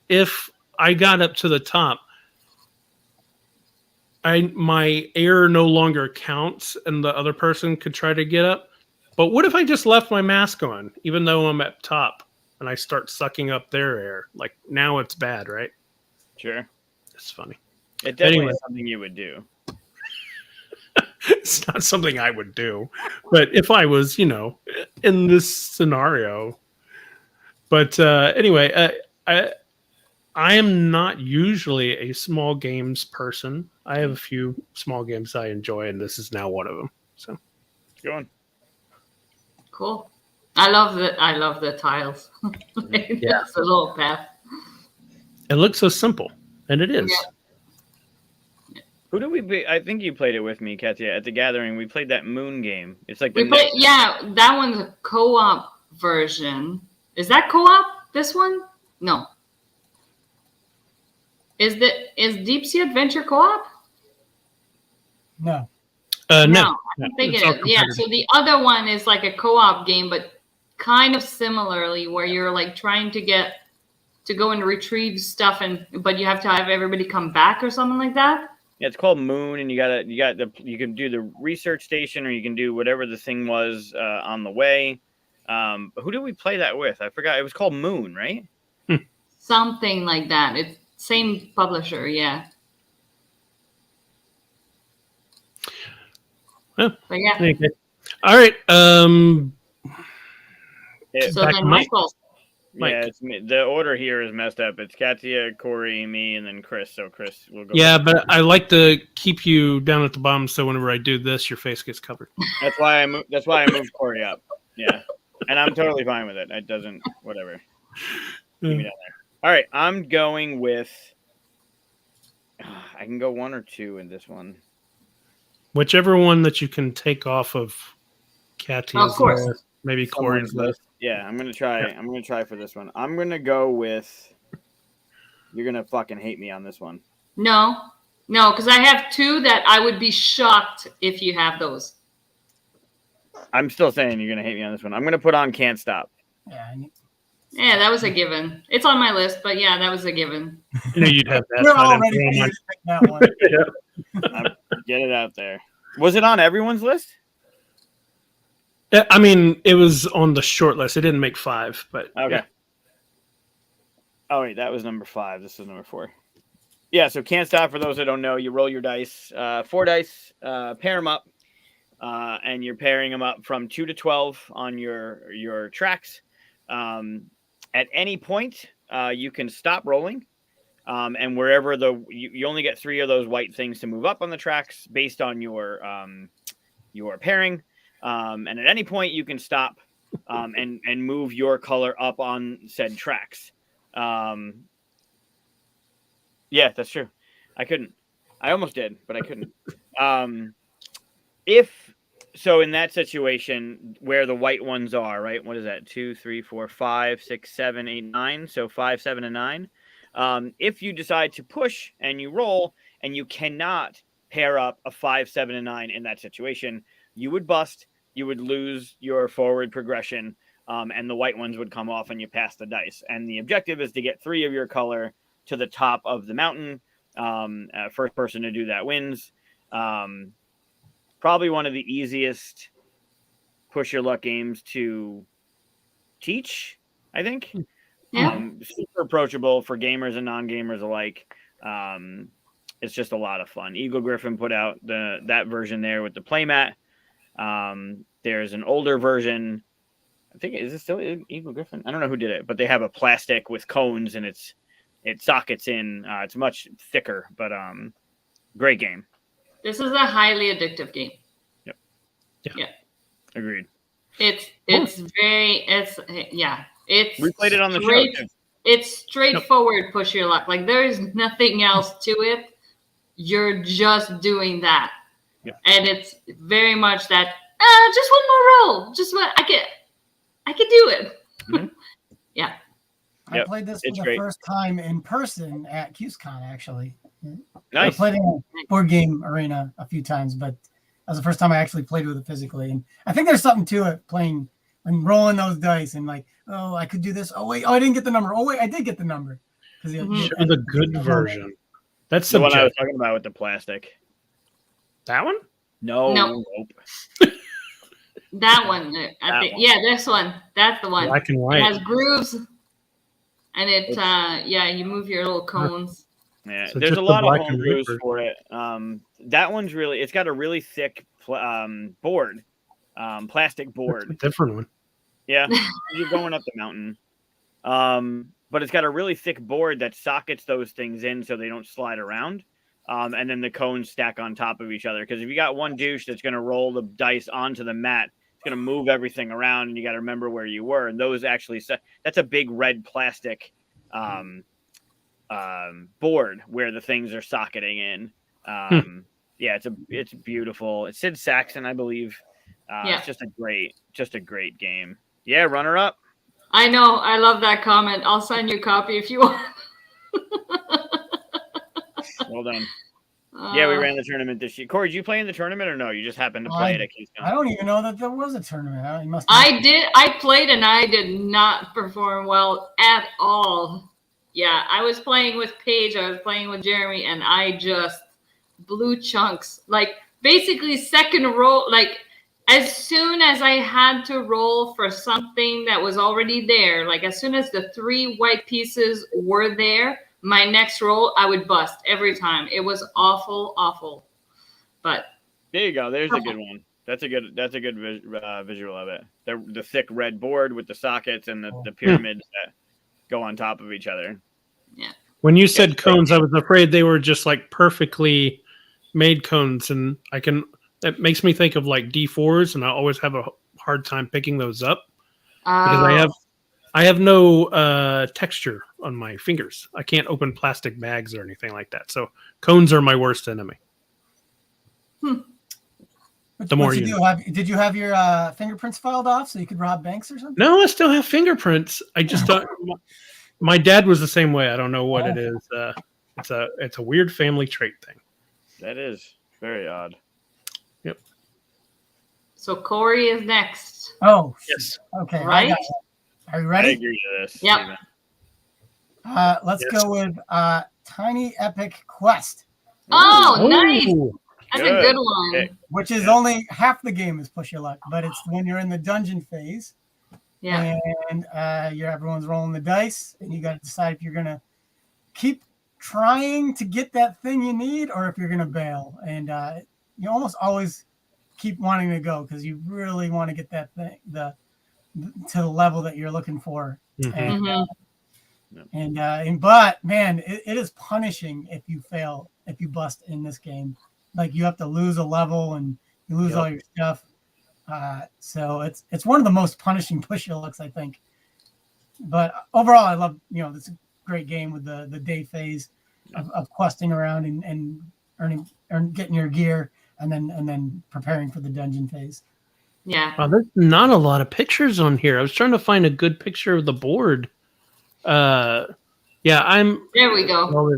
if I got up to the top, my air no longer counts and the other person could try to get up. But what if I just left my mask on, even though I'm at top, and I start sucking up their air? Like, now it's bad, right? Sure. It's funny. It definitely is something you would do. It's not something I would do. But if I was, in this scenario. But anyway, I am not usually a small games person. I have a few small games I enjoy, and this is now one of them. So, go on. Cool. I love the tiles. That's a little path. It looks so simple, and it is. Yeah. Who did we play? I think you played it with me, Katia, at the gathering. We played that Moon game. It's like that one's a co-op version. Is that co-op? This one? No. Is Deep Sea Adventure co-op? No. No. I think it is. Yeah. So the other one is like a co-op game, but kind of similarly, where you're like trying to go and retrieve stuff, but you have to have everybody come back or something like that. Yeah, it's called Moon, and you can do the research station, or you can do whatever the thing was on the way. Who did we play that with? I forgot. It was called Moon, right? Something like that. It's same publisher, yeah. Well, but yeah. Okay. All right. So then Michael. Yeah, it's me. The order here is messed up. It's Katia, Corey, me, and then Chris. So Chris will go. Yeah, but I like to keep you down at the bottom, so whenever I do this, your face gets covered. That's why I moved Corey up. Yeah, and I'm totally fine with it. It doesn't. Whatever. Keep me down there. All right, I'm going with. I can go 1 or 2 in this one. Whichever one that you can take off of Katia's list, maybe Corey's list. Yeah, I'm gonna try. Yeah. I'm gonna try for this one. I'm gonna go with. You're gonna fucking hate me on this one. No, because I have 2 that I would be shocked if you have those. I'm still saying you're gonna hate me on this one. I'm gonna put on Can't Stop. Yeah, that was a given. It's on my list, but yeah, that was a given. You'd have that. We're already going to pick that one. Get it out there. Was it on everyone's list? I mean, it was on the short list. It didn't make 5, but okay. Yeah. Oh wait, that was number 5. This is number 4. Yeah, so Can't Stop. For those that don't know, you roll your dice, 4 dice, pair them up, and you're pairing them up from 2 to 12 on your tracks. At any point, you can stop rolling, and wherever you only get 3 of those white things to move up on the tracks based on your pairing. And at any point, you can stop and move your color up on said tracks. Yeah, that's true. I couldn't. I almost did, but I couldn't. So in that situation where the white ones are, right? What is that? 2, 3, 4, 5, 6, 7, 8, 9. So 5, 7, and 9. If you decide to push and you roll and you cannot pair up a 5, 7, and 9 in that situation, you would bust. You would lose your forward progression, and the white ones would come off and you pass the dice. And the objective is to get 3 of your color to the top of the mountain. First person to do that wins. Probably one of the easiest push your luck games to teach, I think. Yeah. Super approachable for gamers and non-gamers alike. It's just a lot of fun. Eagle Griffin put out that version there with the playmat. There's an older version. I think, is it still Eagle Griffin? I don't know who did it, but they have a plastic with cones and it sockets in. It's much thicker, but great game. This is a highly addictive game. Yep. Yeah. Agreed. It's It's We played it on the show. straight- Too. It's straightforward. Push your luck. Like there is nothing else to it. You're just doing that, and it's very much that. Just one more roll. Just what I can do it. Mhm. Yeah. I Yep, played this for it's the great. first time in person at QSCon, actually. I Nice. played in a board game arena a few times, but that was the first time I actually played with it physically. And I think there's something to it, playing and rolling those dice and like, oh, I could do this. Oh, wait. Oh, I didn't get the number. Oh, wait, I did get the number. Mhm. Sure, the good version. That's The one I was subjective. talking about with the plastic. That one? No. Nope. That one. I think. one. Yeah, this one. That's the one. Black and It white. has grooves, and it. You move your little cones. Yeah, So there's just a the lot of black and white homebrews version. for it. That one's really. It's got a really thick board, plastic That's board. a different one. Yeah, you're going up the mountain. But it's got a really thick board that sockets those things in so they don't slide around. And then the cones stack on top of each other. Because if you got one douche that's going to roll the dice onto the mat, it's going to move everything around, and you got to remember where you were. And those actually, that's a big red plastic board where the things are socketing in. Yeah, it's beautiful. It's Sid Saxon, I believe. It's just a great game. Yeah, runner up. I know. I love that comment. I'll send you a copy if you want. Well done. Yeah, we ran the tournament this year. Corey, did you play in the tournament or no? You just happened to play it at I Keystone. don't even know that there was a tournament. You must I did. I played and I did not perform well at all. Yeah, I was playing with Paige. I was playing with Jeremy, and I just blew chunks. Like basically second roll. Like as soon as I had to roll for something that was already there, like as soon as the 3 white pieces were there, my next roll I would bust every time. It was awful. But There you go. There's a good one. That's a good visual of it. The thick red board with the sockets and the pyramids that go on top of each other. yeah. When you said cones, I was afraid they were just like perfectly made cones, and that makes me think of like D4s, and I always have a hard time picking those up because I have no texture on my fingers. I can't open plastic bags or anything like that. So cones are my worst enemy. The more you know. Did you have your fingerprints filed off so you could rob banks or something? No, I still have fingerprints. I just don't. My dad was the same way. I don't know what it is. It's a weird family trait thing. That is very odd. Yep. So Corey is next. Oh, Yes. okay. I Right? got it. Are you I ready? agree to this. Yep. Steven. Let's Yes. go with Tiny Epic Quest, Oh, nice. Ooh. That's a good one. Okay. which is only half the game is push your luck, but it's when you're in the dungeon phase Yeah. and everyone's rolling the dice, and you got to decide if you're gonna keep trying to get that thing you need or if you're gonna bail. And you almost always keep wanting to go because you really want to get that thing to the level that you're looking for. Mhm. But man, it is punishing if you fail, if you bust in this game. Like you have to lose a level and you lose all your stuff. So it's one of the most punishing push your lucks, I think. But overall, I love, it's a great game with the day phase of questing around and getting your gear and then preparing for the dungeon phase. Yeah. There's not a lot of pictures on here. I was trying to find a good picture of the board. There we go.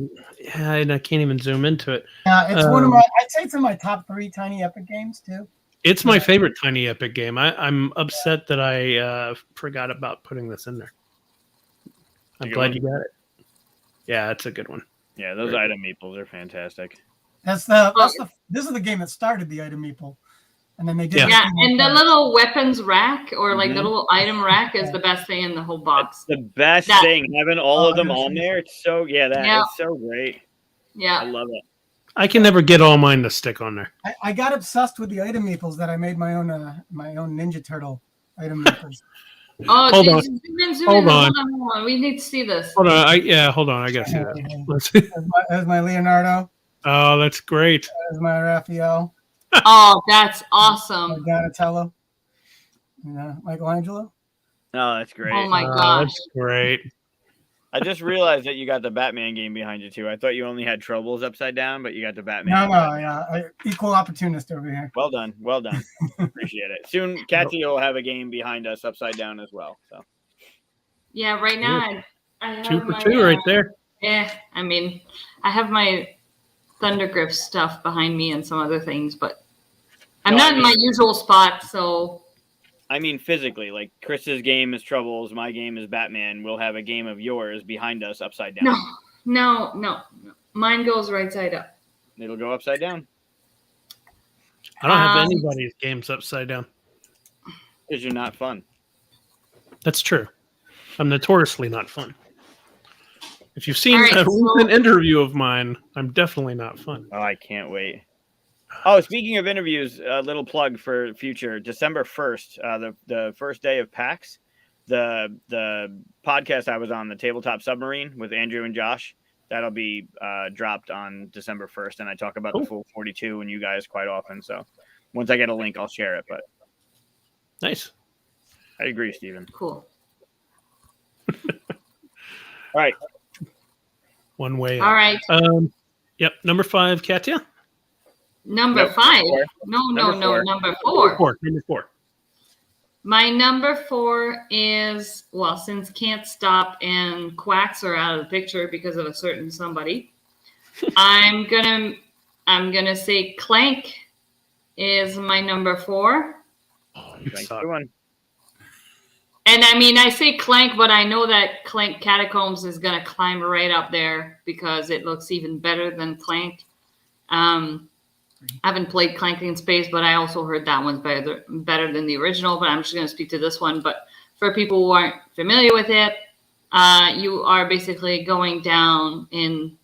And I can't even zoom into it. It's one of I'd say it's in my top 3 Tiny Epic games too. It's my favorite Tiny Epic game. I'm upset that I forgot about putting this in there. I'm glad you got it. Yeah, it's a good one. Yeah, those item meeples are fantastic. This is the game that started the item meeple. And then they did. Yeah, and the little weapons rack or like the Mhm. little item rack is the best thing in the whole box. The best thing, having all of them on there. It's so it's so great. Yeah. I love it. I can never get all mine to stick on there. I got obsessed with the item meeples that I made my own Ninja Turtle item meeples. Oh, Hold on. Hold on. We need to see this. Hold on. Hold on. I gotta see that. Let's see. There's my Leonardo. Oh, that's great. There's my Raphael. Oh, that's My awesome. Donatello. Michelangelo. Oh, that's great. Oh my gosh. That's great. I just realized that you got the Batman game behind you too. I thought you only had Troubles upside down, but you got the Batman. No, yeah, equal opportunist over here. Well done. Appreciate it. Soon, Katia will have a game behind us upside down as well. So Yeah, right now I have 2 for my, 2 right there. Yeah, I mean, I have my Thundergriff stuff behind me and some other things, but I'm not in my usual spot, so. I mean, physically, like Chris's game is Troubles, my game is Batman. We'll have a game of yours behind us upside down. No. Mine goes right side up. It'll go upside down. I don't have anybody's games upside down. Because you're not fun. That's true. I'm notoriously not fun. If you've seen Right, a recent interview of mine, I'm definitely not fun. Oh, I can't wait. Oh, speaking of interviews, a little plug for future. December 1st, the first day of PAX, the podcast I was on, the Tabletop Submarine with Andrew and Josh, that'll be dropped on December 1st. And I talk about the full 42 and you guys quite often. So once I get a link, I'll share it. But Nice. I agree, Steven. Cool. All right. One way. All right. Yep. Number 5, Katia. Number 5. No. Number 4. Number 4. My number 4 is, well, since Can't Stop and Quacks are out of the picture because of a certain somebody, I'm gonna say Clank is my number 4. Oh, you Thanks, suck. everyone. And I mean, I say Clank, but I know that Clank Catacombs is gonna climb right up there because it looks even better than Clank. I haven't played Clank in Space, but I also heard that one's better than the original, but I'm just going to speak to this one. But for people who aren't familiar with it, you are basically going down in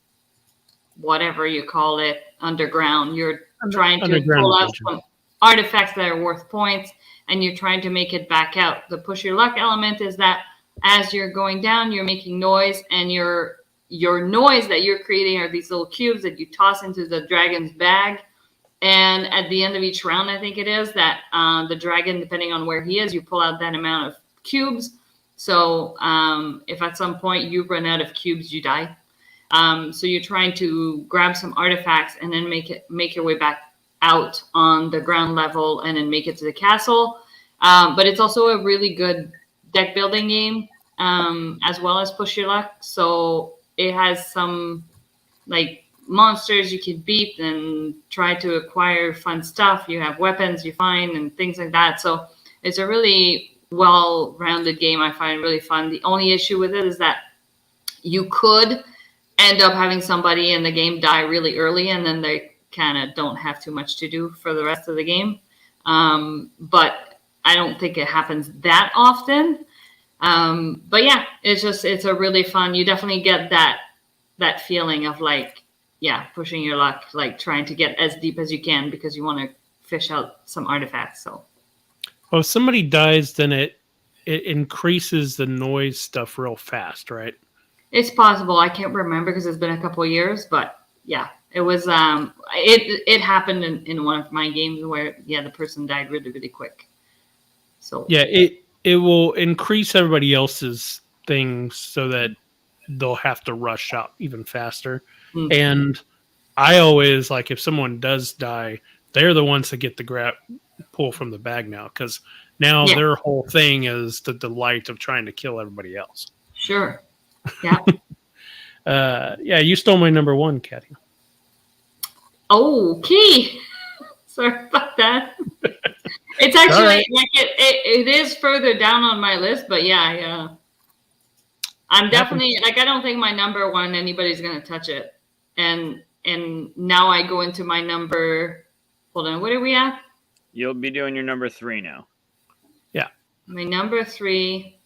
whatever you call it, underground. You're trying to pull out some artifacts that are worth points, and you're trying to make it back out. The push your luck element is that as you're going down, you're making noise, and your noise that you're creating are these little cubes that you toss into the dragon's bag. And at the end of each round, I think it is, that the dragon, depending on where he is, you pull out that amount of cubes. So if at some point you run out of cubes, you die. So you're trying to grab some artifacts and then make your way back out on the ground level and then make it to the castle. But it's also a really good deck building game, as well as push your luck. So it has some like monsters you can beat and try to acquire fun stuff. You have weapons you find and things like that. So it's a really well-rounded game. I find it really fun. The only issue with it is that you could end up having somebody in the game die really early, and then they kind of don't have too much to do for the rest of the game. But I don't think it happens that often. But yeah, it's a really fun, you definitely get that feeling of like, yeah, pushing your luck, like trying to get as deep as you can because you want to fish out some artifacts. So, well, if somebody dies, then it increases the noise stuff real fast, right? it's possible. I can't remember because it's been a couple of years, but yeah, it was. It happened in one of my games where the person died really, really quick. So yeah, it will increase everybody else's things so that they'll have to rush up even faster. Mm-hmm. And I always like if someone does die, they're the ones that get the pull from the bag now, because now their whole thing is the delight of trying to kill everybody else. Sure. Yeah. You stole my number one, Katia. Okay. Sorry about that. It's actually like it is further down on my list, but yeah. I'm definitely like, I don't think my number one, anybody's going to touch it. And now I go into my number. Hold on. What are we at? You'll be doing your number 3 now. Yeah. My number 3.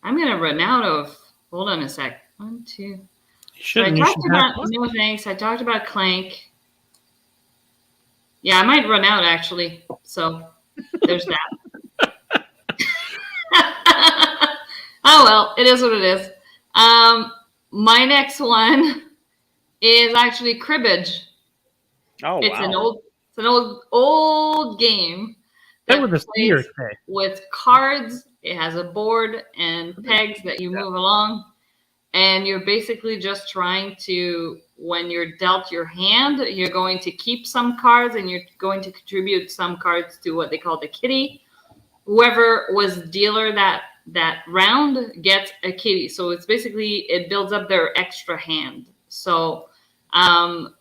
I'm going to run out of, hold on a sec. 1, 2. I talked about, no thanks. I talked about Clank. Yeah, I might run out actually. So there's that. Oh, well, it is what it is. My next one is actually cribbage. Oh, it's wow. It's an old game that with a with cards It has a board and pegs that you move along. And you're basically just trying to, when you're dealt your hand, you're going to keep some cards and you're going to contribute some cards to what they call the kitty. Whoever was dealer that round gets a kitty. So it's basically, it builds up their extra hand. So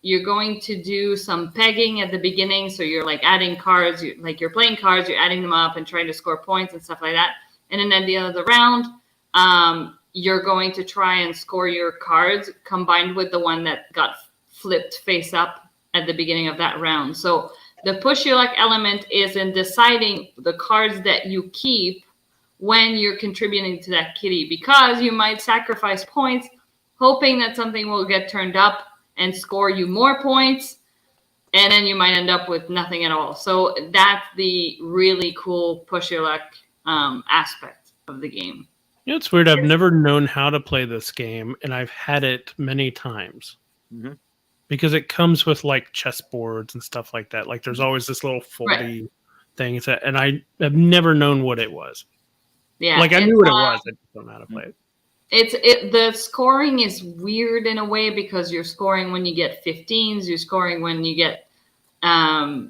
you're going to do some pegging at the beginning. So you're like adding cards, you're playing cards, you're adding them up and trying to score points and stuff like that. And then at the end of the round, you're going to try and score your cards combined with the one that got flipped face up at the beginning of that round. So the push your luck element is in deciding the cards that you keep when you're contributing to that kitty, because you might sacrifice points hoping that something will get turned up and score you more points, and then you might end up with nothing at all. So that's the really cool push your luck aspect of the game. You know, it's weird. I've never known how to play this game, and I've had it many times. Mm-hmm. Because it comes with like chessboards and stuff like that. Like there's always this little foldy thing, and I have never known what it was. Yeah, like I knew what it was. I just don't know how to play it. The scoring is weird in a way because you're scoring when you get 15s, you're scoring when you get to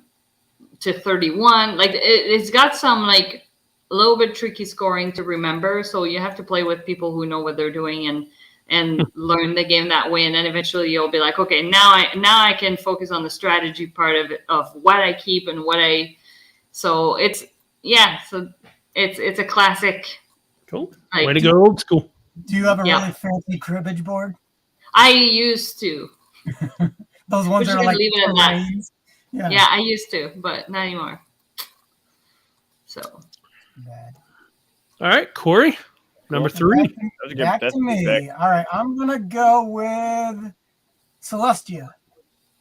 31. Like it's got some like a little bit tricky scoring to remember. So you have to play with people who know what they're doing and learn the game that way. And then eventually you'll be like, okay, now I can focus on the strategy part of what I keep and what so it's a classic. Cool. Like, way to go old school. Do you have a really fancy cribbage board? I used to. Those ones are like leave it at that. Yeah, I used to, but not anymore. So bad. All right, Corey, number 3. Back to me. All right, I'm gonna go with Celestia.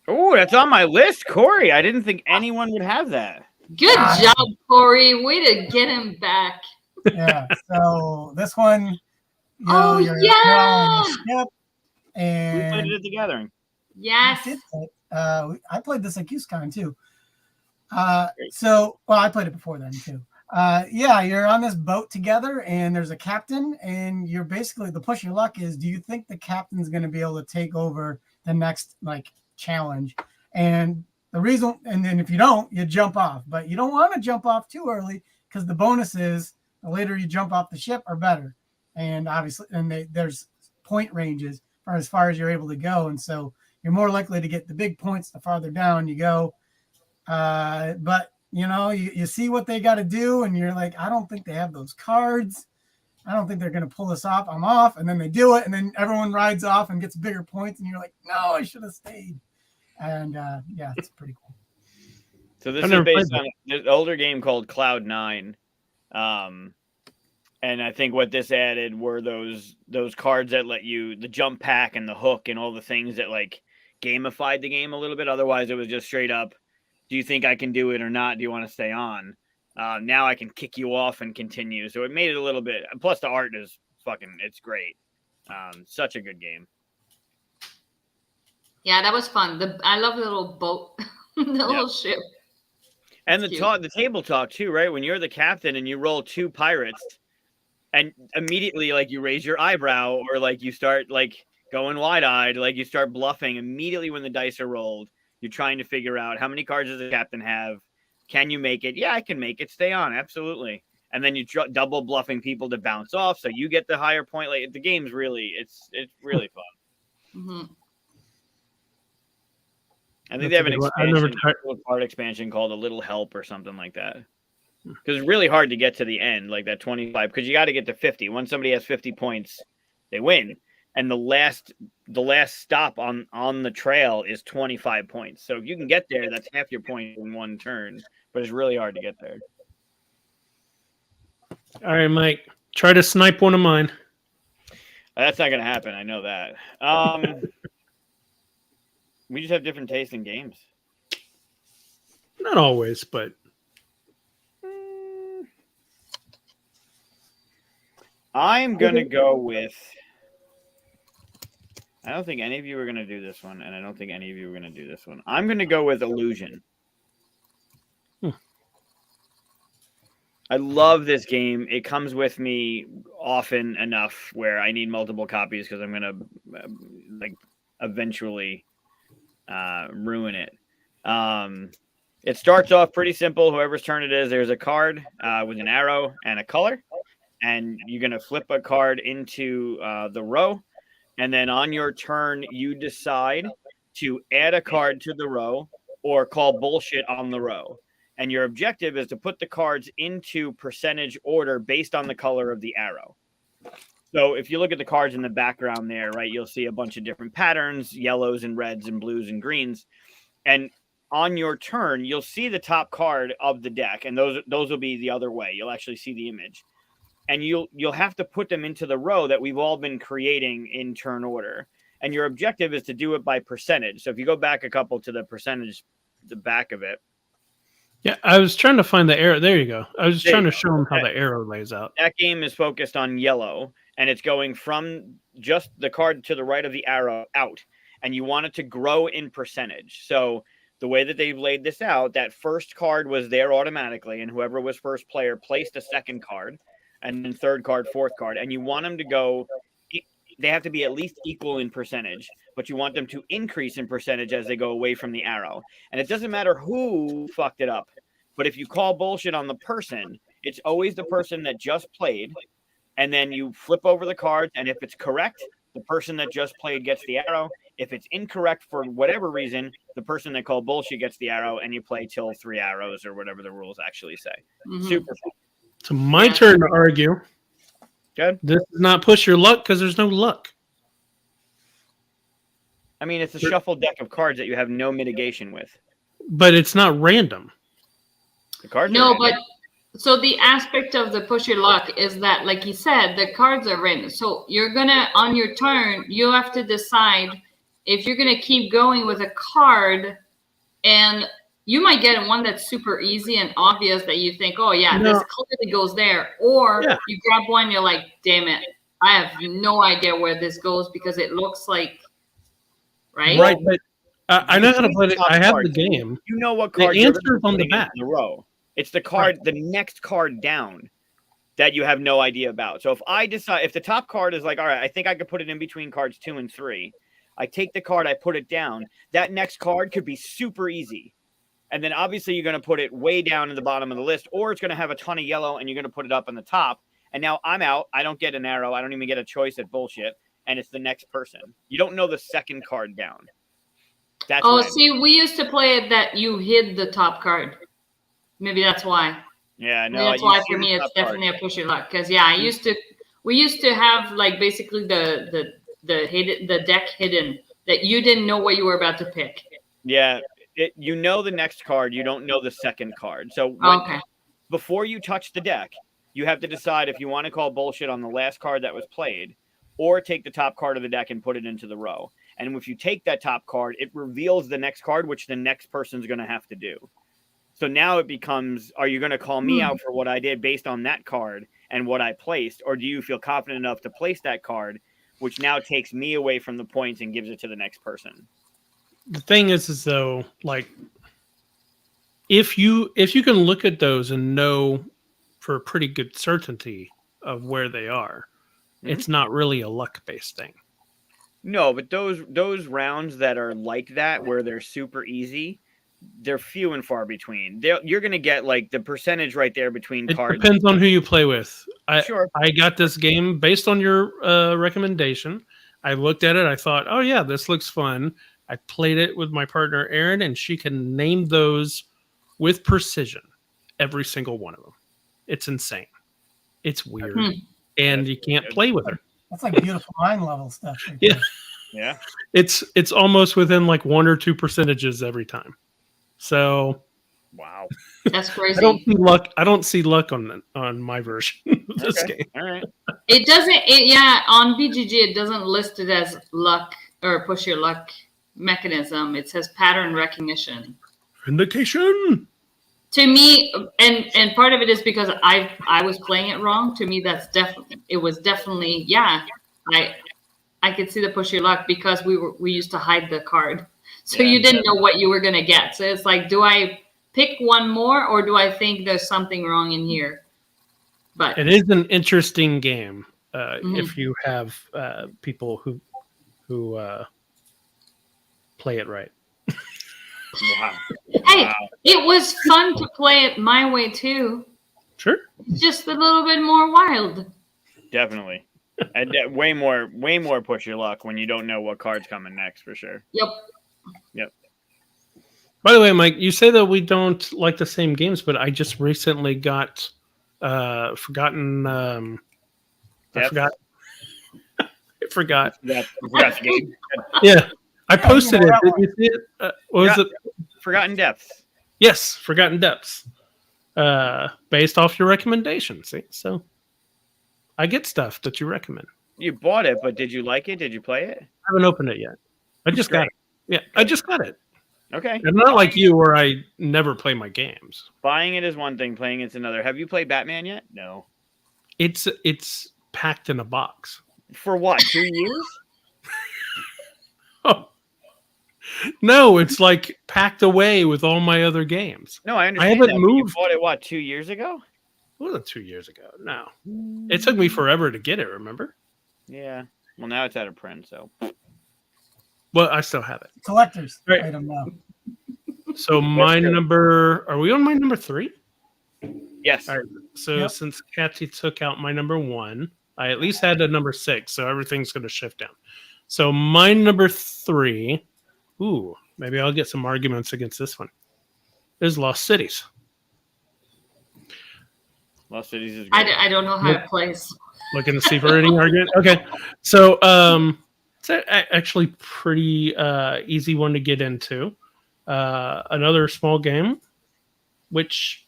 Oh, that's on my list, Corey. I didn't think anyone would have that. Good job, Corey. Way to get him back. Yeah. So this one, you're on a ship, and we played it at the gathering. Yes. I played this at QSCon too. I played it before then too. You're on this boat together, and there's a captain, and you're basically, the push your luck is, do you think the captain's going to be able to take over the next like challenge? And the reason, and then if you don't, you jump off, but you don't want to jump off too early because the bonus is the later you jump off the ship are better. And obviously, there's point ranges for as far as you're able to go, and so you're more likely to get the big points the farther down you go. But you see what they got to do, and you're like, I don't think they have those cards. I don't think they're going to pull this off. I'm off. And then they do it, and then everyone rides off and gets bigger points, and you're like, no, I should have stayed. And it's pretty cool. So this is based on an older game called Cloud 9. And I think what this added were those cards that let you, the jump pack and the hook and all the things that like gamified the game a little bit. Otherwise, it was just straight up, do you think I can do it or not? Do you want to stay on? Now I can kick you off and continue. So it made it a little bit. Plus the art is it's great. Such a good game. Yeah, that was fun. I love the little boat, the little ship. And the table talk too, right? When you're the captain and you roll 2 pirates, and immediately like you raise your eyebrow or like you start like going wide-eyed, like you start bluffing immediately when the dice are rolled. You're trying to figure out how many cards does the captain have? Can you make it? Yeah, I can make it. Stay on. Absolutely. And then you double bluffing people to bounce off. So you get the higher point. Like the game's really, it's really fun. Mm-hmm. I think they have an expansion called A Little Help or something like that. Because it's really hard to get to the end, like that 25, because you got to get to 50. Once somebody has 50 points, they win. And the last stop on the trail is 25 points. So if you can get there, that's half your point in one turn. But it's really hard to get there. All right, Mike. Try to snipe one of mine. That's not going to happen. I know that. We just have different tastes in games. Not always, but... I'm going to go with... I don't think any of you are going to do this one, and I don't think any of you are going to do this one. I'm going to go with Illusion. I love this game. It comes with me often enough where I need multiple copies because I'm gonna eventually ruin it. It starts off pretty simple. Whoever's turn it is, there's a card with an arrow and a color, and you're gonna flip a card into the row, and then on your turn you decide to add a card to the row or call bullshit on the row. And your objective is to put the cards into percentage order based on the color of the arrow. So if you look at the cards in the background there, right, you'll see a bunch of different patterns, yellows and reds and blues and greens. And on your turn, you'll see the top card of the deck, and those will be the other way. You'll actually see the image. And you'll have to put them into the row that we've all been creating in turn order. And your objective is to do it by percentage. So if you go back a couple to the percentage, the back of it. Yeah, I was trying to find the arrow. There you go. I was trying to show them how the arrow lays out. That game is focused on yellow, and it's going from just the card to the right of the arrow out, and you want it to grow in percentage. So the way that they've laid this out, that first card was there automatically, and whoever was first player placed a second card, and then third card, fourth card, and you want them to go. They have to be at least equal in percentage, but you want them to increase in percentage as they go away from the arrow. And it doesn't matter who fucked it up, but if you call bullshit on the person, it's always the person that just played, and then you flip over the cards, and if it's correct, the person that just played gets the arrow. If it's incorrect for whatever reason, the person that called bullshit gets the arrow, and you play till 3 arrows or whatever the rules actually say. Mm-hmm. Super fun. So my turn to argue. Good. This does not push your luck because there's no luck. I mean, it's a shuffled deck of cards that you have no mitigation with. But it's not random. The cards No, are but so the aspect of the push your luck is that, like you said, the cards are random. So you're gonna, on your turn, you have to decide if you're gonna keep going with a card, and you might get one that's super easy and obvious that you think, oh yeah, this clearly goes there. Or you grab one, you're like, damn it, I have no idea where this goes because it looks like, right? Right, but I know how to play it. I have the game. You know what card the answer is on the back. In the row. It's the card, the next card down that you have no idea about. So if I decide, if the top card is like, all right, I think I could put it in between cards 2 and 3. I take the card, I put it down. That next card could be super easy. And then obviously you're going to put it way down in the bottom of the list, or it's going to have a ton of yellow and you're going to put it up on the top. And now I'm out. I don't get an arrow. I don't even get a choice at bullshit. And it's the next person. You don't know the second card down. That's see, we used to play it that you hid the top card. Maybe that's why. Yeah, no. That's why for me it's definitely a push your luck. Because we used to have like basically the deck hidden that you didn't know what you were about to pick. Yeah. You know the next card, you don't know the second card. So before you touch the deck, you have to decide if you want to call bullshit on the last card that was played, or take the top card of the deck and put it into the row. And if you take that top card, it reveals the next card, which the next person's going to have to do. So now it becomes, are you going to call me out for what I did based on that card and what I placed? Or do you feel confident enough to place that card, which now takes me away from the points and gives it to the next person? The thing is though, like, if you can look at those and know for a pretty good certainty of where they are, it's not really a luck-based thing. No, but those rounds that are like that, where they're super easy, they're few and far between. You're going to get like the percentage right there between cards. It depends on who you play with. Sure. I got this game based on your recommendation. I looked at it. I thought, oh yeah, this looks fun. I played it with my partner, Erin, and she can name those with precision, every single one of them. It's insane. It's weird. And you can't play with her. That's like beautiful mind level stuff. Yeah. It's almost within like 1 or 2 percentages every time. So wow. That's crazy. I don't see luck on my version of this game. All right. It doesn't on BGG it doesn't list it as luck or push your luck mechanism. It says pattern recognition. Vindication. To me, and part of it is because I was playing it wrong. To me, it was definitely I could see the push your luck because we used to hide the card, so you didn't know what you were gonna get. So it's like, do I pick one more or do I think there's something wrong in here? But It is an interesting game Mhm. if you have people who play it right. Wow. hey, Wow. it was fun to play it my way too. Sure. Just a little bit more wild. Definitely. And way more push your luck when you don't know what card's coming next for sure. Yep. By the way, Mike, you say that we don't like the same games, but I just recently got forgotten. I Depth? forgot. I forgot. You forgot the game. Yeah, I Yeah, posted you know it. that Did one. you see it? What was it? Forgotten Depths. Yes, Forgotten Depths. Based off your recommendation. See, so I get stuff that you recommend. You bought it, but did you like it? Did you play it? I haven't opened it yet. I just got it. Yeah, I just got it. Okay. I'm not like you, where I never play my games. Buying it is one thing, playing it's another. Have you played Batman yet? No. It's packed in a box. For what? 2 years? Oh. No, it's like packed away with all my other games. No, I understand. haven't that, but moved. You bought it what? 2 years ago? It wasn't 2 years ago. No, it took me forever to get it. Remember? Yeah. Well, now it's out of print, so. Well, I still have it. Collectors Right. item now. So my good. number. Are we on my number 3? Yes. All right. So Yep. since Katia took out my number 1, I at least had a number 6. So everything's going to shift down. So my number 3. Ooh, maybe I'll get some arguments against this one. Is Lost Cities. Lost Cities is good. I don't know how it plays. Looking to see for any argument. Okay, so it's actually pretty easy one to get into. Another small game, which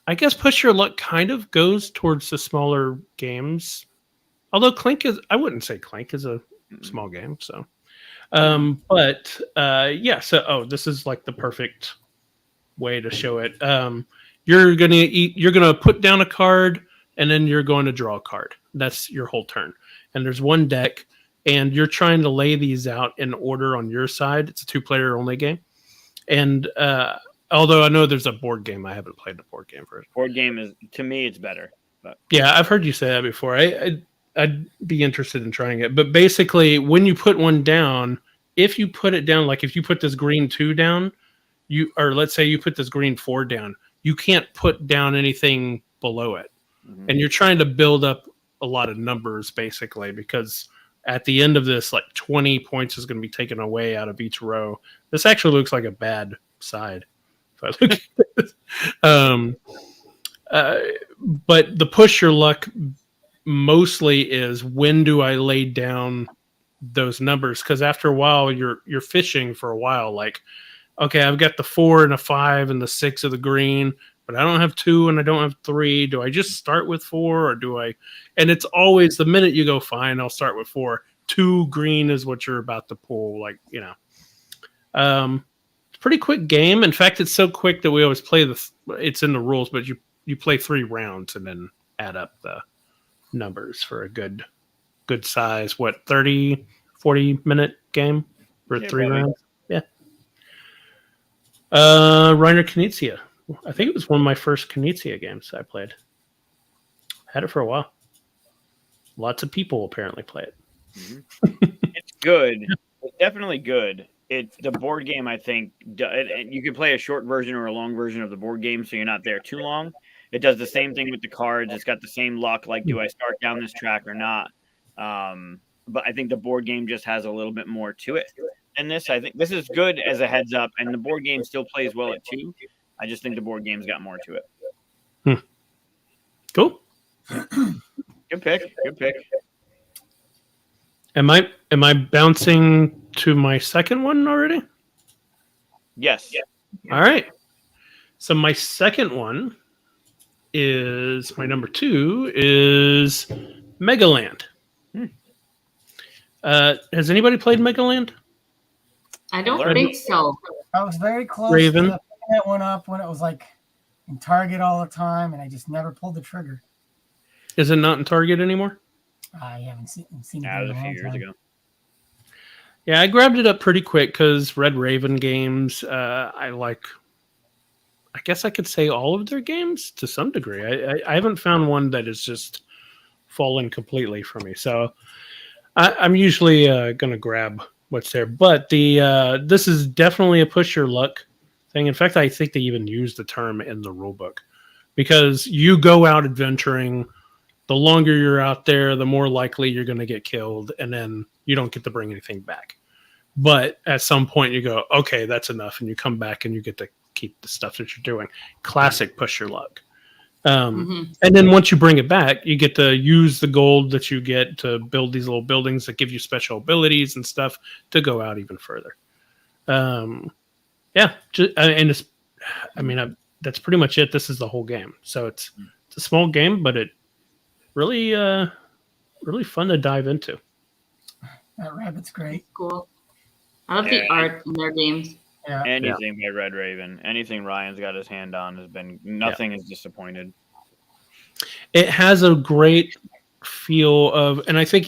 I guess Push Your Luck kind of goes towards the smaller games. Although Clink is, I wouldn't say Clink is a small game. So, but yeah. So, this is like the perfect way to show it. You're gonna put down a card, and then you're going to draw a card. That's your whole turn. And there's one deck, and you're trying to lay these out in order on your side. It's a 2-player only game. And although I know there's a board game, I haven't played the board game for it. Board game is, to me, it's better. But Yeah, I've heard you say that before. I'd be interested in trying it. But basically, when you put one down, if you put it down, like if you put this green 2 down, or let's say you put this green 4 down, you can't put down anything below it. Mhm. And you're trying to build up a lot of numbers, basically, because at the end of this, like 20 points is going to be taken away out of each row. This actually looks like a bad side. If I look at this. But the Push Your Luck mostly is, when do I lay down those numbers? Because after a while, you're fishing for a while. Like, okay, I've got the 4 and a 5 and the 6 of the green, but I don't have 2 and I don't have 3. Do I just start with 4, or do I? And it's always the minute you go, fine, I'll start with 4. 2 green is what you're about to pull. Like, it's a pretty quick game. In fact, it's so quick that we always play it's in the rules, but you play 3 rounds and then add up the numbers for a good size. 30, 40-minute game for 3 probably. rounds. Yeah. Reiner Knizia. I think it was one of my first Knizia games I played. Had it for a while. Lots of people apparently play it. It's good. It's definitely good. It's the board game, I think. You can play a short version or a long version of the board game, so you're not there too long. It does the same thing with the cards. It's got the same luck. Like, do I start down this track or not? But I think the board game just has a little bit more to it. And this, I think, this is good as a heads up. And the board game still plays well at 2. I just think the board game's got more to it. Cool. Good pick. Good pick. Am I bouncing to my second one already? Yes. All right. So my second one is, my number 2 is Megaland. Has anybody played Megaland? I don't Learn. think so. I was very close Raven. to picking that one up when it was like in Target all the time, and I just never pulled the trigger. Is it not in Target anymore? I haven't seen it That was in a a few long years time. ago. Yeah, I grabbed it up pretty quick because Red Raven games, I I guess I could say all of their games to some degree. I haven't found one that has just fallen completely for me. So I'm usually going to grab what's there. But this is definitely a push your luck thing. In fact, I think they even use the term in the rulebook because you go out adventuring. The longer you're out there, the more likely you're going to get killed, and then you don't get to bring anything back. But at some point, you go, okay, that's enough, and you come back and you get to keep the stuff that you're doing. Classic push your luck. And then once you bring it back, you get to use the gold that you get to build these little buildings that give you special abilities and stuff to go out even further. And it's, I mean, that's pretty much it. This is the whole game. So it's a small game, but it really, really fun to dive into. That rabbit's great. Cool. I love the art in their games. Yeah. Anything by Red Raven, anything Ryan's got his hand on has been nothing is disappointed. It has a great feel of, and I think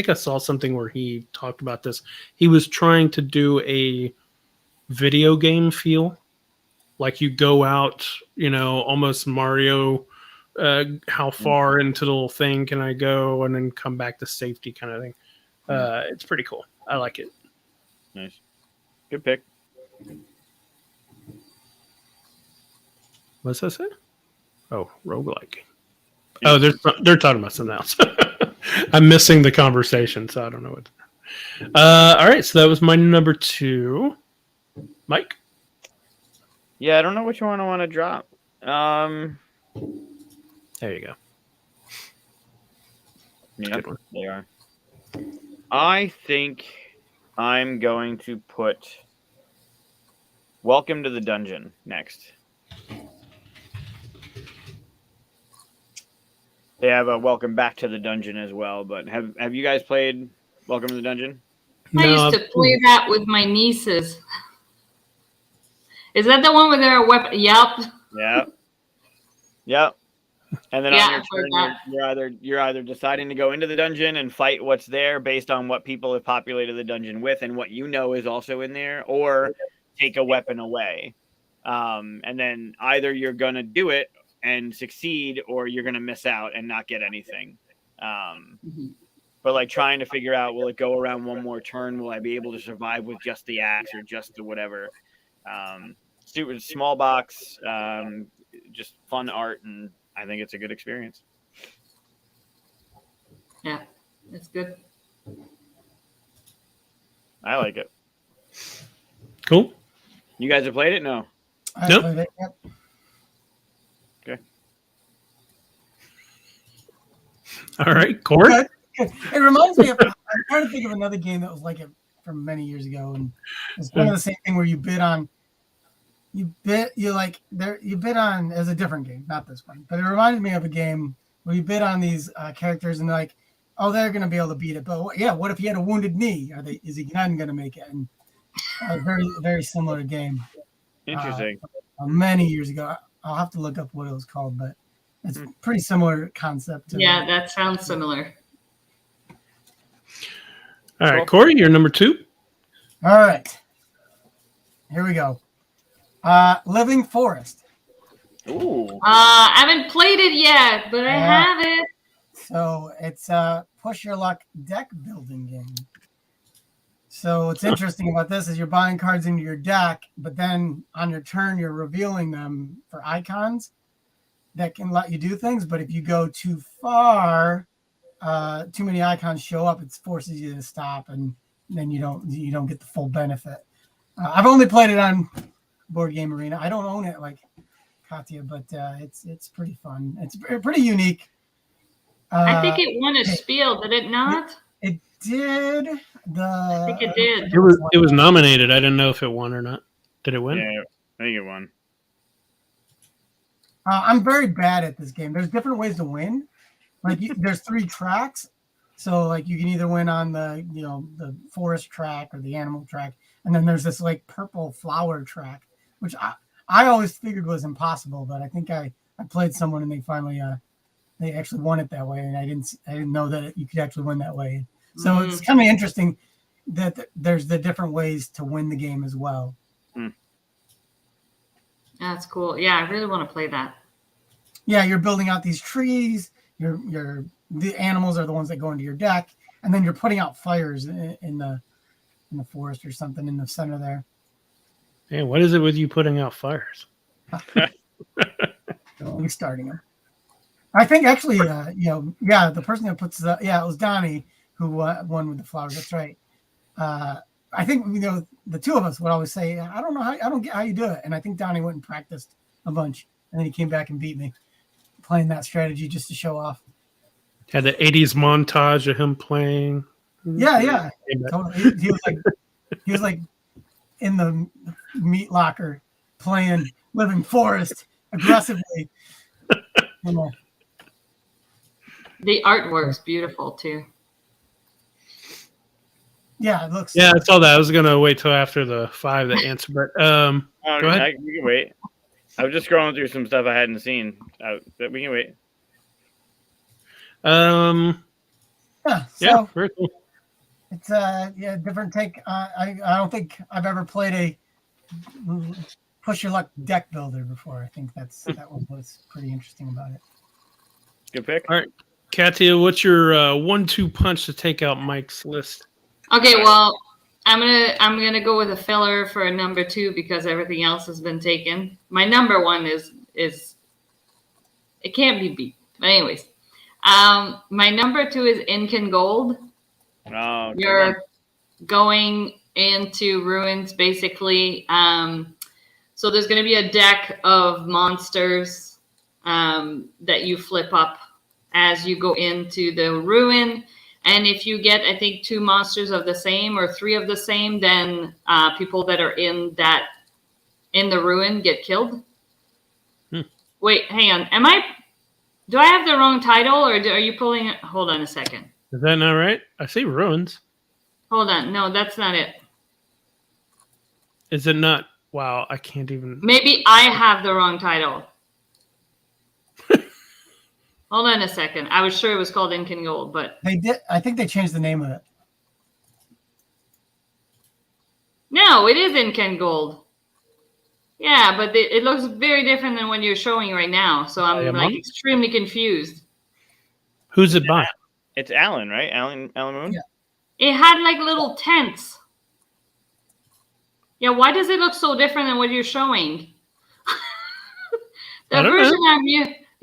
I saw something where he talked about this. He was trying to do a video game feel, like you go out, almost Mario. How far into the little thing can I go, and then come back to safety, kind of thing. It's pretty cool. I like it. Nice, good pick. What's that say? Oh, roguelike. Oh, they're talking about something else. I'm missing the conversation, so I don't know what. All right, so that was my number 2. Mike? Yeah, I don't know which one I want to drop. There you go. Yeah, they are. I think I'm going to put Welcome to the Dungeon next. They have a Welcome Back to the Dungeon as well, but have you guys played Welcome to the Dungeon? I used to play that with my nieces. Is that the one where there are weapons? Yep. Yep. And then on your turn, you're either deciding to go into the dungeon and fight what's there based on what people have populated the dungeon with and what is also in there, or take a weapon away. And then either you're gonna do it and succeed, or you're gonna miss out and not get anything. But like trying to figure out, will it go around one more turn? Will I be able to survive with just the axe or just the whatever? Super small box, just fun art, and I think it's a good experience. Yeah, it's good. I like it. Cool. You guys have played it? No. Nope. Played it, yep. Okay. All right, Corey. Good. It reminds me of. I'm trying to think of another game that was like it from many years ago, and it's kind of the same thing where you bid on. You bid on as a different game, not this one, but it reminded me of a game where you bid on these characters and they're like, oh, they're going to be able to beat it, but what if he had a wounded knee? Is he not going to make it? And a very, very similar game. Interesting. Many years ago, I'll have to look up what it was called, but it's a pretty similar concept. That sounds similar. All right, Corey, you're number 2. All right, here we go. Living Forest. Ooh. I haven't played it yet, but I have it. So it's a push your luck deck building game. So what's interesting about this is you're buying cards into your deck, but then on your turn you're revealing them for icons that can let you do things. But if you go too far, too many icons show up, it forces you to stop, and then you don't get the full benefit. I've only played it on Board Game Arena. I don't own it like Katia, but it's pretty fun. It's pretty unique. I think it won a spiel, did it not? It did. I think it did. It was nominated. I didn't know if it won or not. Did it win? Yeah, I think it won. I'm very bad at this game. There's different ways to win. Like there's 3 tracks, so like you can either win on the the forest track or the animal track, and then there's this like purple flower track, which I always figured was impossible, but I think I played someone and they finally they actually won it that way, and I didn't know that you could actually win that way. So it's kind of interesting that there's the different ways to win the game as well. That's cool. Yeah, I really want to play that. Yeah, you're building out these trees. The animals are the ones that go into your deck, and then you're putting out fires in the forest or something in the center there. Man, what is it with you putting out fires? You're starting them. I think actually, the person that puts it was Donnie who won with the flowers. That's right. I think the two of us would always say, I don't get how you do it, and I think Donnie went and practiced a bunch, and then he came back and beat me playing that strategy just to show off. Had the 80s montage of him playing. Yeah. Totally. He was like in the meat locker playing Living Forest aggressively. The artwork's beautiful too. Yeah, it looks. Yeah, I saw that. I was gonna wait till after the 5 to answer, but go ahead. We can wait. I was just scrolling through some stuff I hadn't seen. But we can wait. So very cool. it's different take. I don't think I've ever played a push your luck deck builder before. I think that was what's pretty interesting about it. Good pick. All right, Katia, what's your 1-2 punch to take out Mike's list? Okay, well, I'm gonna go with a filler for number 2 because everything else has been taken. My number 1 is it can't be beat. But anyways, my number 2 is Incan Gold. Oh, you're going into ruins basically. So there's going to be a deck of monsters that you flip up as you go into the ruin. And if you get, I think, 2 monsters of the same or 3 of the same, then people that are in the ruin get killed. Wait, hang on. Do I have the wrong title or are you pulling it? Hold on a second. Is that not right? I see ruins. Hold on. No, that's not it. Is it not? Wow, I can't even. Maybe I have the wrong title. Hold on a second. I was sure it was called Incan Gold, but they did. I think they changed the name of it. No, it is Incan Gold. Yeah, but it looks very different than what you're showing right now. So I'm extremely confused. Who's it by? It's Alan, right? Alan Moon? Yeah. It had like little tents. Yeah, why does it look so different than what you're showing? The version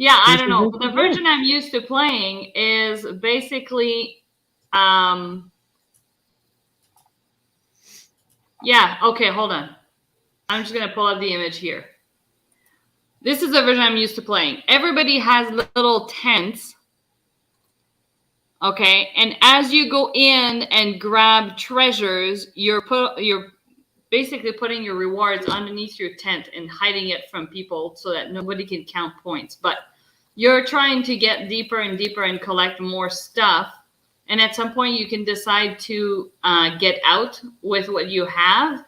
I don't know. The version I'm used to playing is basically okay, hold on. I'm just going to pull up the image here. This is the version I'm used to playing. Everybody has little tents. Okay, and as you go in and grab treasures, you're basically putting your rewards underneath your tent and hiding it from people so that nobody can count points. But you're trying to get deeper and deeper and collect more stuff. And at some point, you can decide to get out with what you have,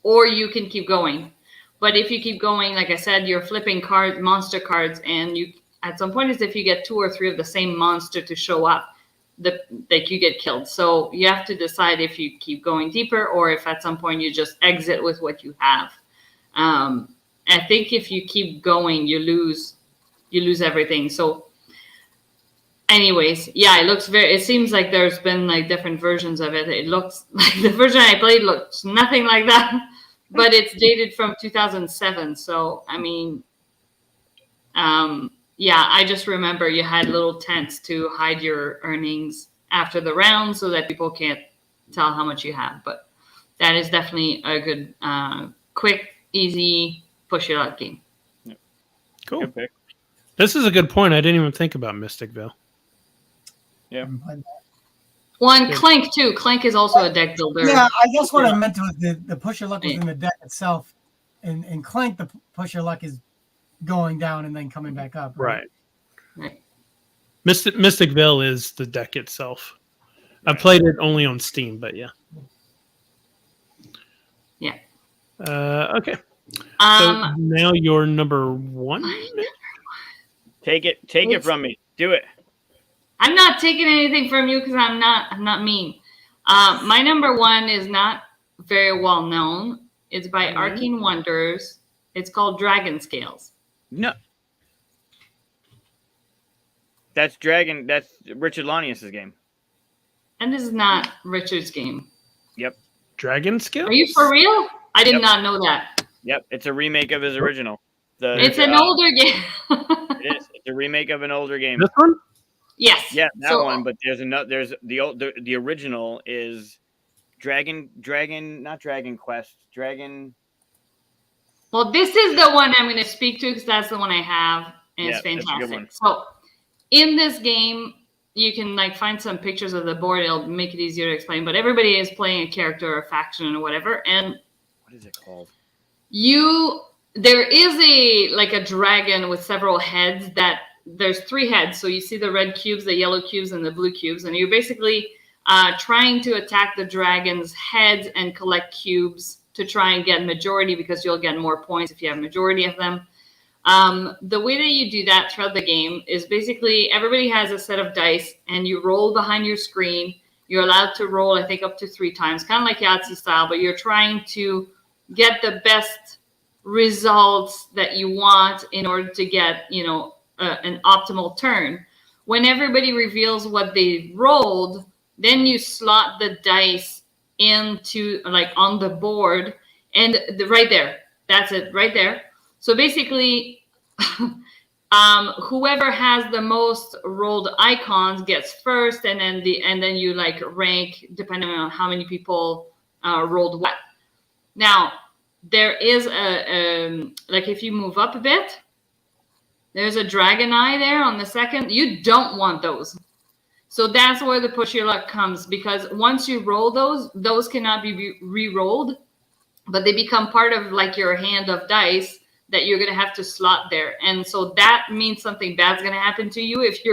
or you can keep going. But if you keep going, like I said, you're flipping cards, monster cards, and you at some point, if you get 2 or 3 of the same monster to show up, you get killed. So you have to decide if you keep going deeper or if at some point you just exit with what you have. I think if you keep going, you lose everything. So anyways, yeah, it seems like there's been like different versions of it. It looks like the version I played looks nothing like that, but it's dated from 2007. So, I mean, yeah, I just remember you had little tents to hide your earnings after the round so that people can't tell how much you have. But that is definitely a good, quick, easy, push your luck game. Yep. Cool. Good pick. This is a good point. I didn't even think about Mysticville. Yeah. Well, and Clank, too. Clank is also a deck builder. Yeah, I guess what I meant was the push your luck was in the deck itself. In Clank, the push your luck is going down and then coming back up. Right. Right. Mysticville is the deck itself. I played it only on Steam, but yeah. Yeah. Okay. So now you're number 1. Take it from me. Do it. I'm not taking anything from you because I'm not mean. My number 1 is not very well known. It's by Arcane Wonders. It's called Dragon Scales. No. That's Richard Lanius's game. And this is not Richard's game. Yep. Dragon Scale? Are you for real? I did Yep. not know that. Yep. It's a remake of his original. It's an older game. It is. It's a remake of an older game. This one? Yes. Yeah, that one. But there's another. There's the original is Dragon, not Dragon Quest, Dragon. Well, this is the one I'm going to speak to because that's the one I have, and it's fantastic. So, in this game, you can like find some pictures of the board. It'll make it easier to explain. But everybody is playing a character or a faction or whatever. And what is it called? There is a dragon with several heads. There's 3 heads. So you see the red cubes, the yellow cubes, and the blue cubes, and you're basically trying to attack the dragon's heads and collect cubes to try and get majority, because you'll get more points if you have majority of them. The way that you do that throughout the game is basically everybody has a set of dice, and you roll behind your screen. You're allowed to roll, I think, up to 3 times, kind of like Yahtzee style, but you're trying to get the best results that you want in order to get, an optimal turn. When everybody reveals what they rolled, then you slot the dice into like on the board, and right there, that's it right there. So basically, whoever has the most rolled icons gets first, and then you like rank depending on how many people rolled what. Now there is like if you move up a bit, there's a dragon eye there on the second. You don't want those. So that's where the push your luck comes, because once you roll those cannot be re-rolled, but they become part of like your hand of dice that you're going to have to slot there. And so that means something bad's going to happen to you if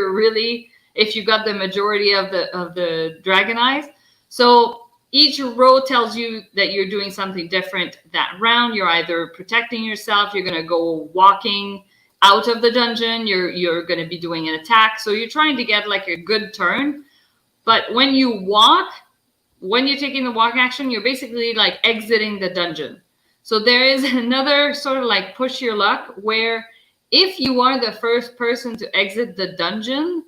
you got the majority of the dragon eyes. So each row tells you that you're doing something different that round. You're either protecting yourself, you're going to go walking out of the dungeon, you're going to be doing an attack. So you're trying to get like a good turn. But when you're taking the walk action, you're basically like exiting the dungeon. So there is another sort of like push your luck, where if you are the first person to exit the dungeon,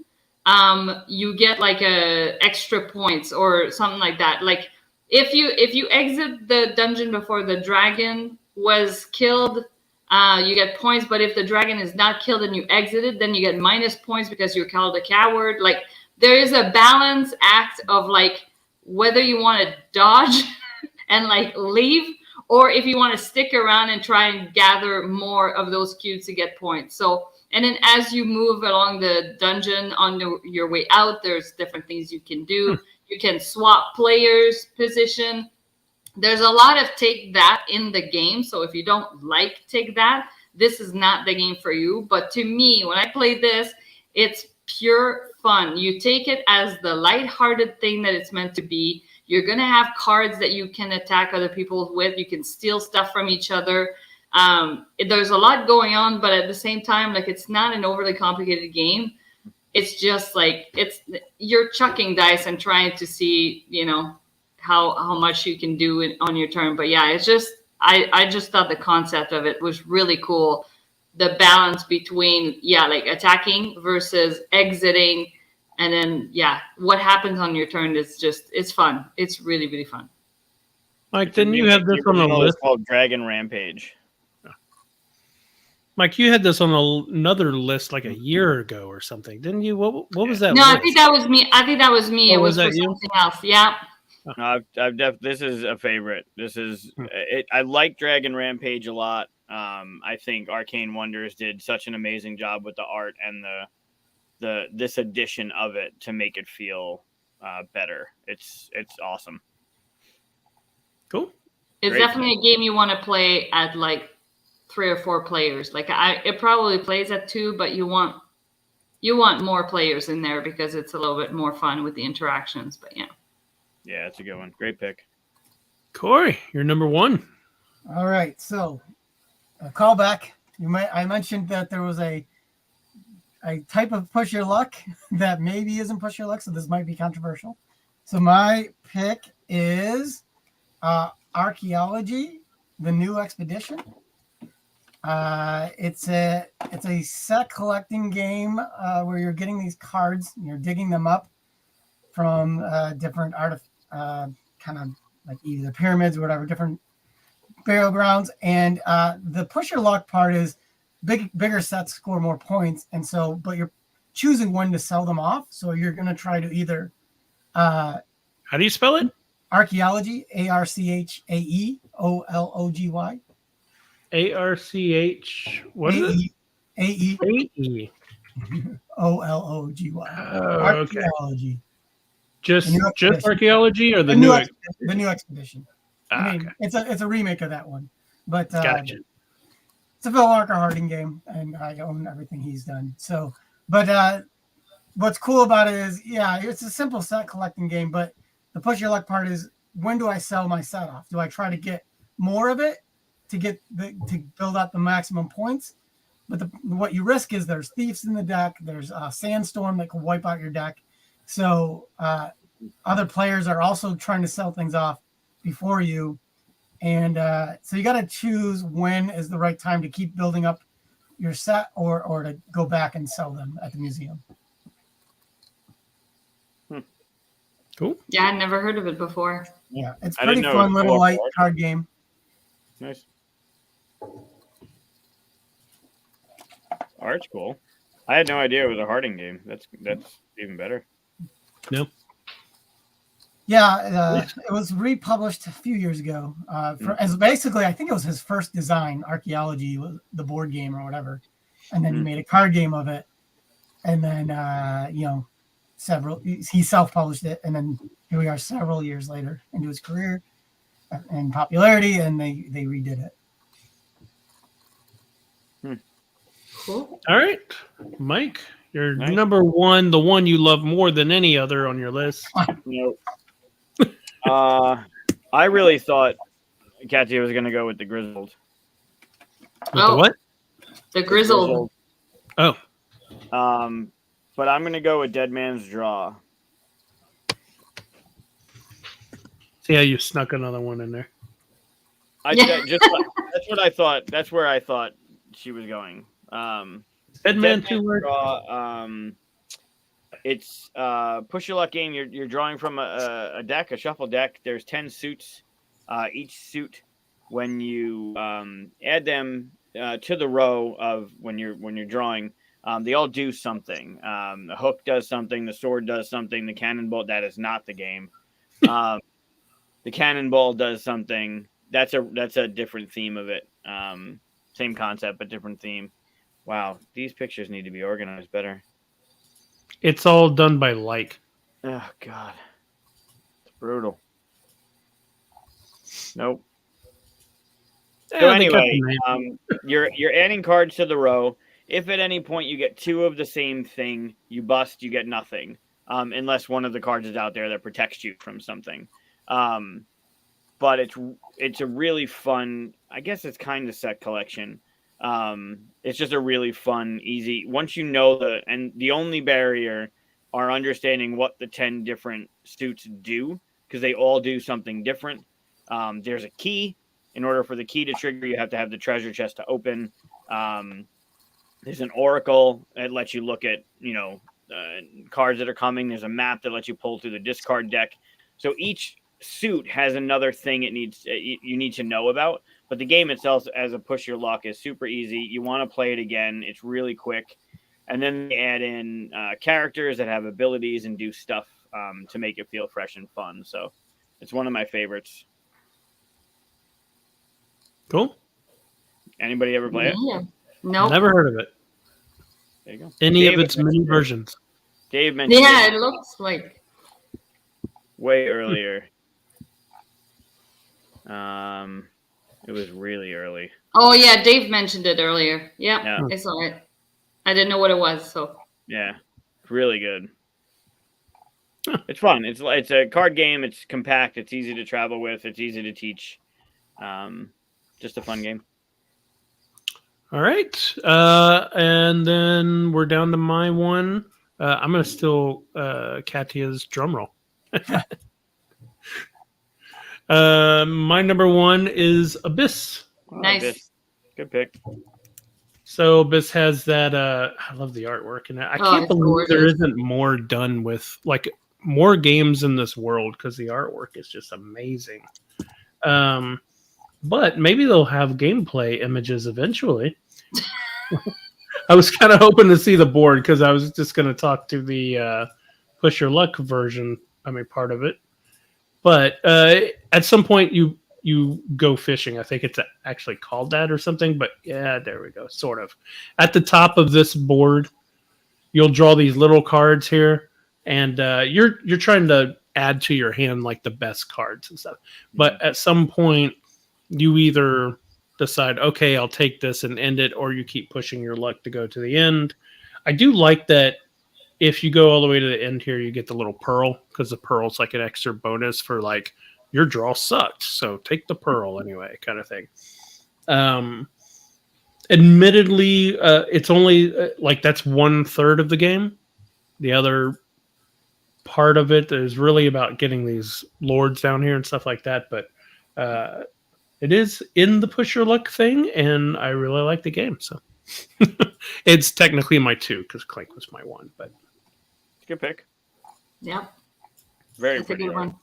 you get like extra points or something like that. Like if you exit the dungeon before the dragon was killed, you get points. But if the dragon is not killed and you exited, then you get minus points because you're called a coward. Like there is a balance act of like whether you want to dodge and like leave, or if you want to stick around and try and gather more of those cubes to get points. So, and then as you move along the dungeon on your way out, there's different things you can do. You can swap players' position. There's a lot of take that in the game. So if you don't like take that, this is not the game for you. But to me, when I play this, it's pure fun. You take it as the lighthearted thing that it's meant to be. You're going to have cards that you can attack other people with. You can steal stuff from each other. There's a lot going on, but at the same time, like it's not an overly complicated game. It's just like you're chucking dice and trying to see, how much you can do on your turn. But yeah, it's just I just thought the concept of it was really cool. The balance between like attacking versus exiting. And then, what happens on your turn is it's fun. It's really, really fun. Mike, didn't you have this on the list? It's called Dragon Rampage. Mike, you had this on another list like a year ago or something, didn't you? What was that? No, list? I think that was me. Oh, it was that for you? something else. Yeah. No, this is a favorite. This is it. I like Dragon Rampage a lot. I think Arcane Wonders did such an amazing job with the art and this edition of it to make it feel better. It's awesome. Cool. It's Great. definitely a game you want to play at like 3 or 4 players. Like it probably plays at 2, but you want more players in there because it's a little bit more fun with the interactions. But yeah. Yeah, it's a good one. Great pick. Corey, you're number 1. All right. So a callback. I mentioned that there was a type of push your luck that maybe isn't push your luck, so this might be controversial. So my pick is archaeology the new expedition. It's a set collecting game where you're getting these cards, you're digging them up from different kind of like either pyramids or whatever, different burial grounds. And the push your luck part is bigger sets score more points, and so but you're choosing when to sell them off. So you're going to try to either How do you spell it? archaeology, ARCHAEOLOGY. ARCH. What is it? AE AE. OLOGY. Oh, okay. Archaeology. Just The new expedition. archaeology or the The new? new expedition. I mean, Okay. it's a remake of that one, but Gotcha. it's a Phil Walker Harding game, and I own everything he's done. So, but what's cool about it is, yeah, it's a simple set collecting game, but the push your luck part is when do I sell my set off? Do I try to get more of it to build up the maximum points? But what you risk is there's thieves in the deck. There's a sandstorm that can wipe out your deck. So other players are also trying to sell things off before you. And so you got to choose when is the right time to keep building up your set or to go back and sell them at the museum. Cool. Yeah, I'd never heard of it before. Yeah, it's I didn't pretty know it fun was little light co-op. card game. Nice. Art's cool. I had no idea it was a Harding game. That's even better. No. Yeah, it was republished a few years ago. As basically, I think it was his first design, Archaeology, the board game or whatever, and then he made a card game of it, and then he self-published it, and then here we are several years later into his career and popularity, and they redid it. Cool. All right, Mike, your Nice. number one, the one you love more than any other on your list. Nope. I really thought Katia was going to go with the Grizzled. With the what? The Grizzled. Oh, But I'm going to go with Dead Man's Draw. see how you snuck another one in there. That's what I thought. That's where I thought she was going. Dead Man, 2 word. Draw. It's push your luck game. You're drawing from a deck, a shuffle deck. There's 10 suits. Each suit, when you add them to the row of when you're drawing, they all do something. The hook does something. The sword does something. The cannonball, that is not the game. The cannonball does something. That's a different theme of it. Same concept, but different theme. Wow, these pictures need to be organized better. It's all done by like. Oh God, it's brutal. Nope. So They cut anyway, the name. you're adding cards to the row. If at any point you get 2 of the same thing, you bust, you get nothing. Unless one of the cards is out there that protects you from something. But it's a really fun, I guess it's kind of set collection. It's just a really fun, easy, once you know the only barrier are understanding what the 10 different suits do, because they all do something different. There's a key. In order for the key to trigger, you have to have the treasure chest to open. There's an oracle that lets you look at, cards that are coming. There's a map that lets you pull through the discard deck. So each suit has another thing you need to know about. But the game itself, as a push your luck, is super easy. You want to play it again. It's really quick. And then they add in characters that have abilities and do stuff to make it feel fresh and fun. So it's one of my favorites. Cool. Anybody ever play it? Yeah. Nope. Never heard of it. There you go. Any of its many versions. Dave mentioned Yeah, it it looks like. way earlier. It was really early. Oh yeah, Dave mentioned it earlier. Yep, Yeah. I saw it. I didn't know what it was, so. Yeah, really good. It's fun. It's a card game. It's compact. It's easy to travel with. It's easy to teach. Just a fun game. All right. And then we're down to my one. I'm going to steal Katia's drum roll. My number one is Abyss. Oh, Nice. good pick. So Abyss has that. I love the artwork, and I can't it's believe there gorgeous. isn't more done with like more games in this world because the artwork is just amazing. But maybe they'll have gameplay images eventually. I was kind of hoping to see the board because I was just going to talk to the push your luck version. I mean, part of it. But at some point, you go fishing. I think it's actually called that or something. But yeah, there we go. Sort of. At the top of this board, you'll draw these little cards here, and you're trying to add to your hand like the best cards and stuff. But at some point, you either decide, okay, I'll take this and end it, or you keep pushing your luck to go to the end. I do like that if you go all the way to the end here, you get the little pearl because the pearl's like an extra bonus for like your draw sucked, so take the pearl anyway, kind of thing. Admittedly, it's only like that's 1/3 of the game. The other part of it is really about getting these lords down here and stuff like that. But it is in the push your luck thing, and I really like the game. So it's technically my 2 because Clank was my 1. But good pick. Yep. Very That's a pretty good art. one.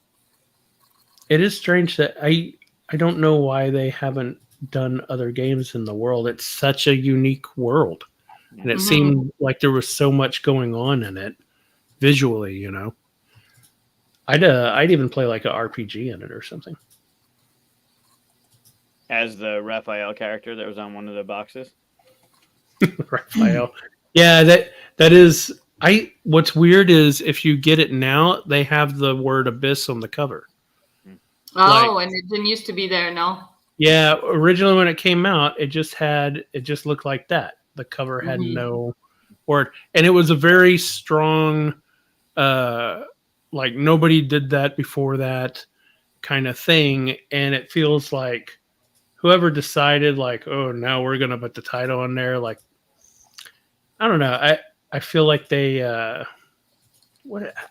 it is strange that I don't know why they haven't done other games in the world. It's such a unique world, and it seemed like there was so much going on in it visually. You know, I'd even play like an RPG in it or something. As the Raphael character that was on one of the boxes. Raphael. Yeah, that is. What's weird is if you get it now, they have the word abyss on the cover. Oh, and it didn't used to be there, no? Yeah, originally when it came out, it just looked like that. The cover had no word, and it was a very strong, like nobody did that before that kind of thing, and it feels like whoever decided, like, oh, now we're gonna put the title on there, like, I don't know, I feel like they, I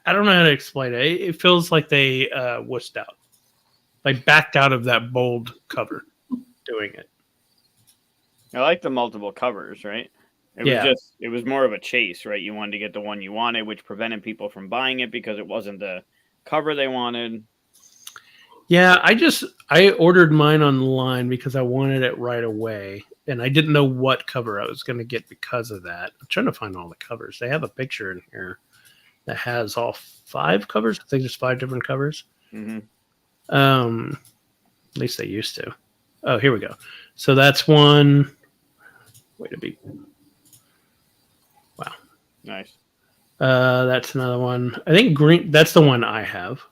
don't know how to explain it. It feels like they wussed out, like backed out of that bold cover, doing it. I like the multiple covers, right? It was more of a chase, right? You wanted to get the one you wanted, which prevented people from buying it because it wasn't the cover they wanted. Yeah, I ordered mine online because I wanted it right away, and I didn't know what cover I was going to get because of that. I'm trying to find all the covers. They have a picture in here that has all 5 covers. I think there's 5 different covers. At least they used to. Oh, here we go. So that's one. Way to be. Wow. Nice. That's another one. I think green. That's the one I have,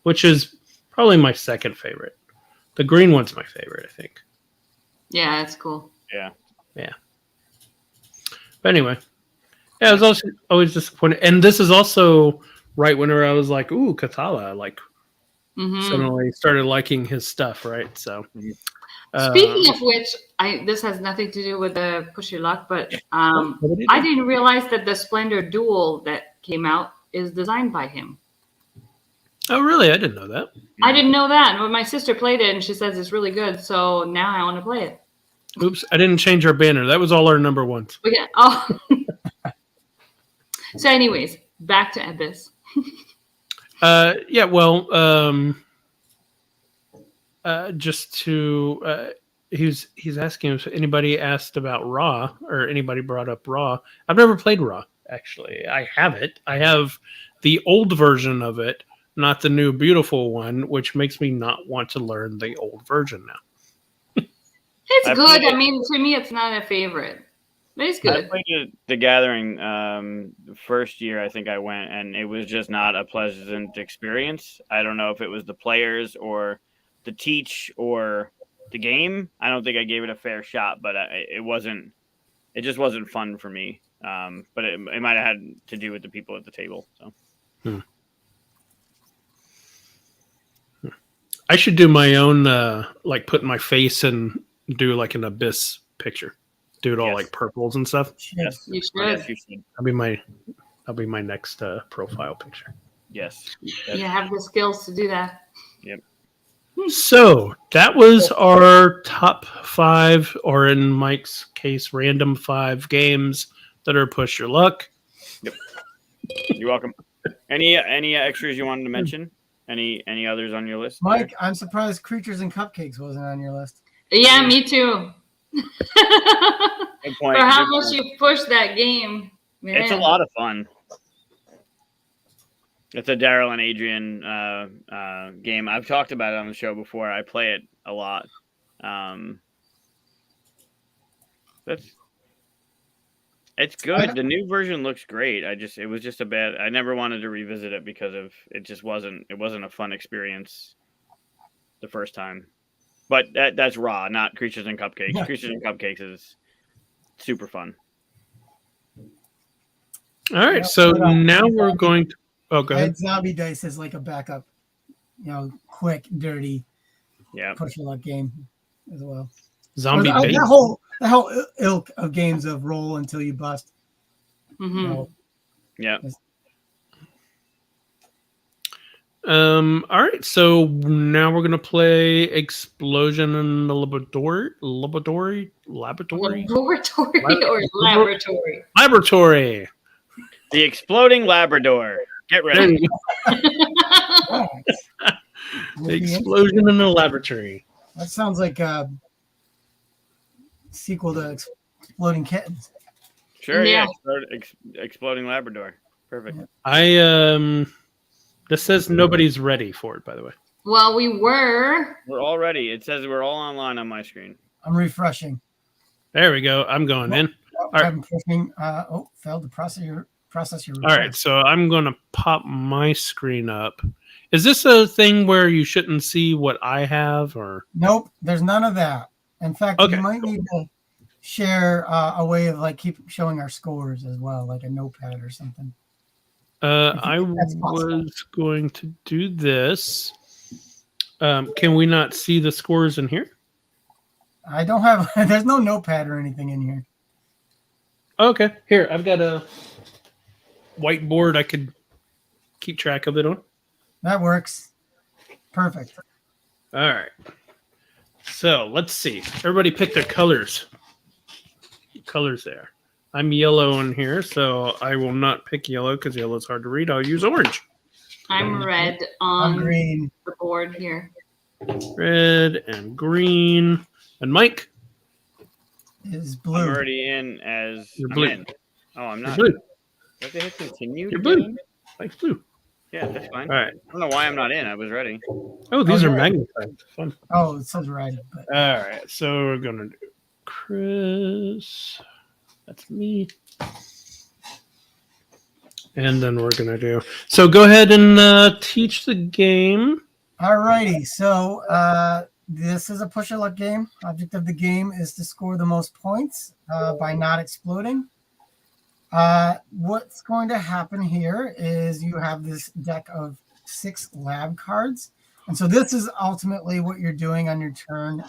which is probably my second favorite. The green one's my favorite, I think. Yeah, that's cool. Yeah. But anyway, yeah, I was also always disappointed. And this is also right whenever I was like, ooh, Katala, like suddenly started liking his stuff, right? So speaking of which, this has nothing to do with the Push Your Luck, but I didn't realize that the Splendor Duel that came out is designed by him. Oh, really? I didn't know that. I didn't know that. But my sister played it, and she says it's really good. So now I want to play it. Oops, I didn't change our banner. That was all our number ones. Okay. Oh. So anyways, back to Abyss. Yeah, well, just to he's asking if anybody asked about Raw or anybody brought up Raw. I've never played Raw, actually. I have it. I have the old version of it, not the new beautiful one, which makes me not want to learn the old version now. It's good. I mean, to me, it's not a favorite. But it's good. I played the Gathering the first year I think I went, and it was just not a pleasant experience. I don't know if it was the players or the teach or the game. I don't think I gave it a fair shot, but it just wasn't fun for me. But it might have had to do with the people at the table. So I should do my own, like put my face and do like an Abyss picture. Do it all like purples and stuff. Yes, you should. Yes, you should. That'll be my next profile picture. Yes. You have the skills to do that. Yep. So that was our top 5, or in Mike's case, random 5 games that are push your luck. You're welcome. Any extras you wanted to mention? Any others on your list? Mike, I'm surprised Creatures and Cupcakes wasn't on your list. Yeah, me too. Good point. For how Good much point. you push that game, man. It's a lot of fun. It's a Daryl and Adrian game. I've talked about it on the show before. I play it a lot. It's good. The new version looks great. It was just a bad. I never wanted to revisit it because of it. Just wasn't. It wasn't a fun experience the first time. But that's raw, not Creatures and Cupcakes. Yeah. Creatures and Cupcakes is super fun. All right, so now we're going to. Oh, go ahead. Zombie Dice is like a backup, quick, dirty, push your luck game as well. Zombie Dice. The whole ilk of games of roll until you bust. Mm-hmm. Yeah. All right, so now we're gonna play Explosion in the Laboratory Laboratory. Laboratory. The Exploding Labrador. Get ready. The Explosion in the Laboratory. That sounds like a sequel to Exploding Kittens. Sure, Yeah. Exploding Labrador. Perfect. This says nobody's ready for it, by the way. Well, we were. We're all ready. It says we're all online on my screen. I'm refreshing. There we go. I'm going in. right. I'm pushing. Failed to process your All right, so I'm going to pop my screen up. Is this a thing where you shouldn't see what I have, or? Nope, there's none of that. In fact, Okay. you might need to share a way of keep showing our scores as well, like a notepad or something. I was going to do this. Can we not see the scores in here? I don't have. There's no notepad or anything in here. Okay, here I've got a whiteboard I could keep track of it on. That works. Perfect. All right. So let's see. Everybody pick their colors. Colors there. I'm yellow in here, so I will not pick yellow because yellow is hard to read. I'll use orange. I'm red I'm on green. the board here. Red and green. And Mike? Is blue. I'm already in as You're I'm blue. in. Oh, I'm You're not. blue. Do I have to hit continue? You're to get blue. in? Mike's blue. Yeah, that's fine. All right. I don't know why I'm not in. I was ready. Oh, these are you're right. magnified. Fun. Oh, it says red. But All right. So we're going to do Chris. That's me. And then we're going to do. So go ahead and teach the game. alrighty. So this is a push your luck game. Object of the game is to score the most points by not exploding. What's going to happen here is you have this deck of 6 lab cards. And so this is ultimately what you're doing on your turn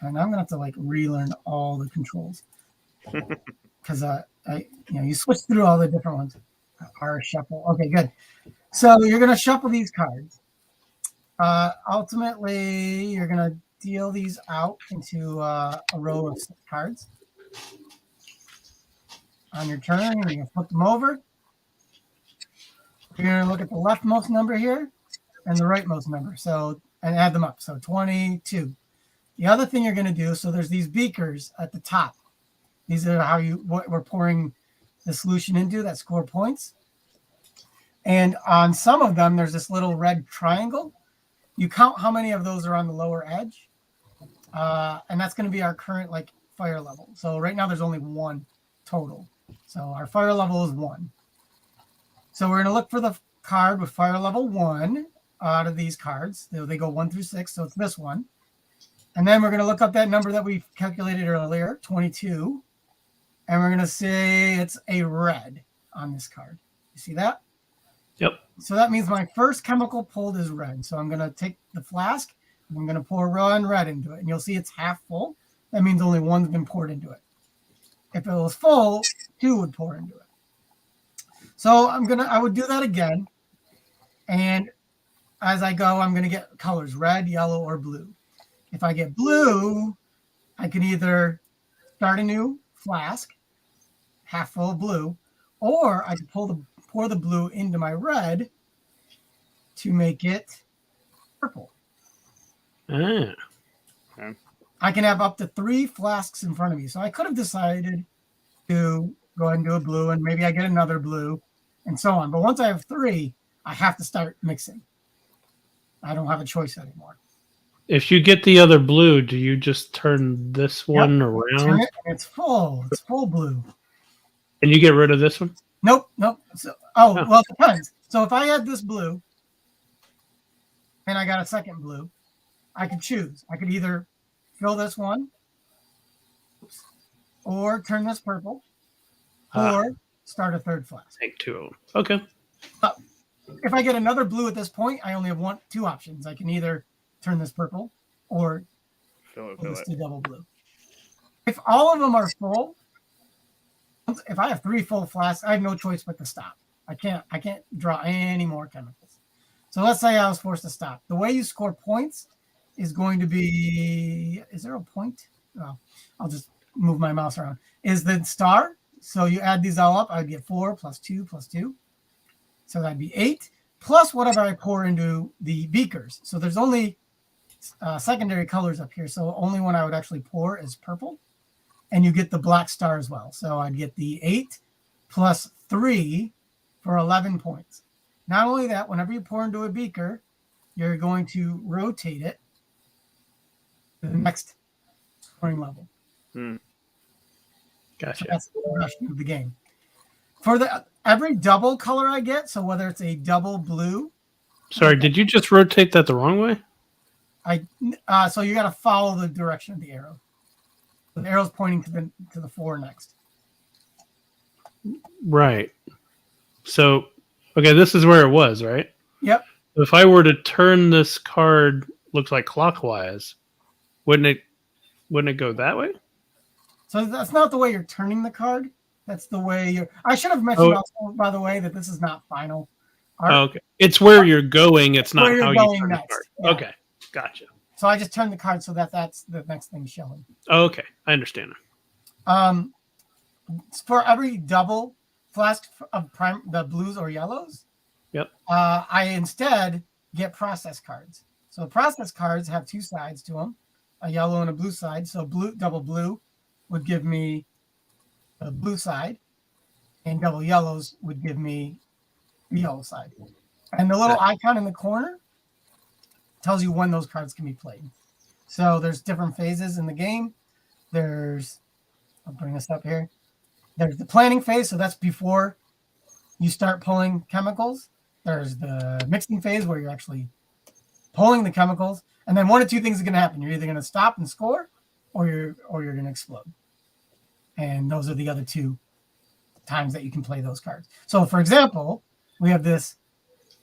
and I'm gonna have to relearn all the controls because you switch through all the different ones. R shuffle. Okay, good. So you're gonna shuffle these cards. Ultimately, you're gonna deal these out into a row of 6 cards. On your turn, you're going to flip them over. You're going to look at the leftmost number here and the rightmost number. And add them up. So 22. The other thing you're going to do, so there's these beakers at the top. These are what we're pouring the solution into that score points. And on some of them, there's this little red triangle. You count how many of those are on the lower edge. And that's going to be our current fire level. So right now there's only 1 total. So our fire level is 1. So we're going to look for the card with fire level 1 out of these cards. They go 1 through 6, so it's this one. And then we're going to look up that number that we calculated earlier, 22. And we're going to say it's a red on this card. You see that? Yep. So that means my first chemical pulled is red. So I'm going to take the flask, and I'm going to pour one red into it. And you'll see it's half full. That means only 1's been poured into it. If it was full, 2 would pour into it. So I would do that again. And as I go, I'm going to get colors red, yellow, or blue. If I get blue, I can either start a new flask, half full of blue, or I can pour the blue into my red to make it purple. Ah. I can have up to 3 flasks in front of me. So I could have decided to go ahead and do a blue, and maybe I get another blue, and so on. But once I have 3, I have to start mixing. I don't have a choice anymore. If you get the other blue, do you just turn this one Turn around it, and it's full. It's full blue. and you get rid of this one? Nope. So, well, it depends. So if I had this blue and I got a second blue, I could choose. I could either fill this one or turn this purple or start a third flask. Take 2 of them. Okay. If I get another blue at this point, I only have 2 options. I can either turn this purple or Fill this it. to double blue. If all of them are full, if I have 3 full flasks, I have no choice but to stop. I can't draw any more chemicals. So let's say I was forced to stop. The way you score points is going to be, is there a point? Well, I'll just move my mouse around. Is the star. So you add these all up, I'd get 4 plus 2 plus 2. So that'd be 8, plus whatever I pour into the beakers. So there's only secondary colors up here. So only one I would actually pour is purple. And you get the black star as well. So I'd get the 8 plus 3 for 11 points. Not only that, whenever you pour into a beaker, you're going to rotate it to the next scoring level. Gotcha. So that's the progression of the game. For every double color I get, so whether it's a double blue. Sorry, did you just rotate that the wrong way? So you got to follow the direction of the arrow. The arrow's pointing to the 4 next. Right. So, okay, this is where it was, right? Yep. If I were to turn this card, looks like clockwise, wouldn't it go that way? So that's not the way you're turning the card. That's the way you're. I should have mentioned also, by the way, that this is not final art. Oh, okay. It's where you're going. It's not Where how you're you going turn next. the card. Yeah. Okay. Gotcha. So I just turned the card so that's the next thing showing. Oh, okay. I understand. For every double flask of the blues or yellows, Yep. I instead get process cards. So process cards have 2 sides to them, a yellow and a blue side. So double blue would give me the blue side, and double yellows would give me the yellow side. And the little icon in the corner tells you when those cards can be played. So there's different phases in the game. I'll bring this up here. There's the planning phase, so that's before you start pulling chemicals. There's the mixing phase where you're actually pulling the chemicals, and then 1 of 2 things are going to happen. You're either going to stop and score, or you're going to explode. And those are the other 2 times that you can play those cards. So, for example, we have this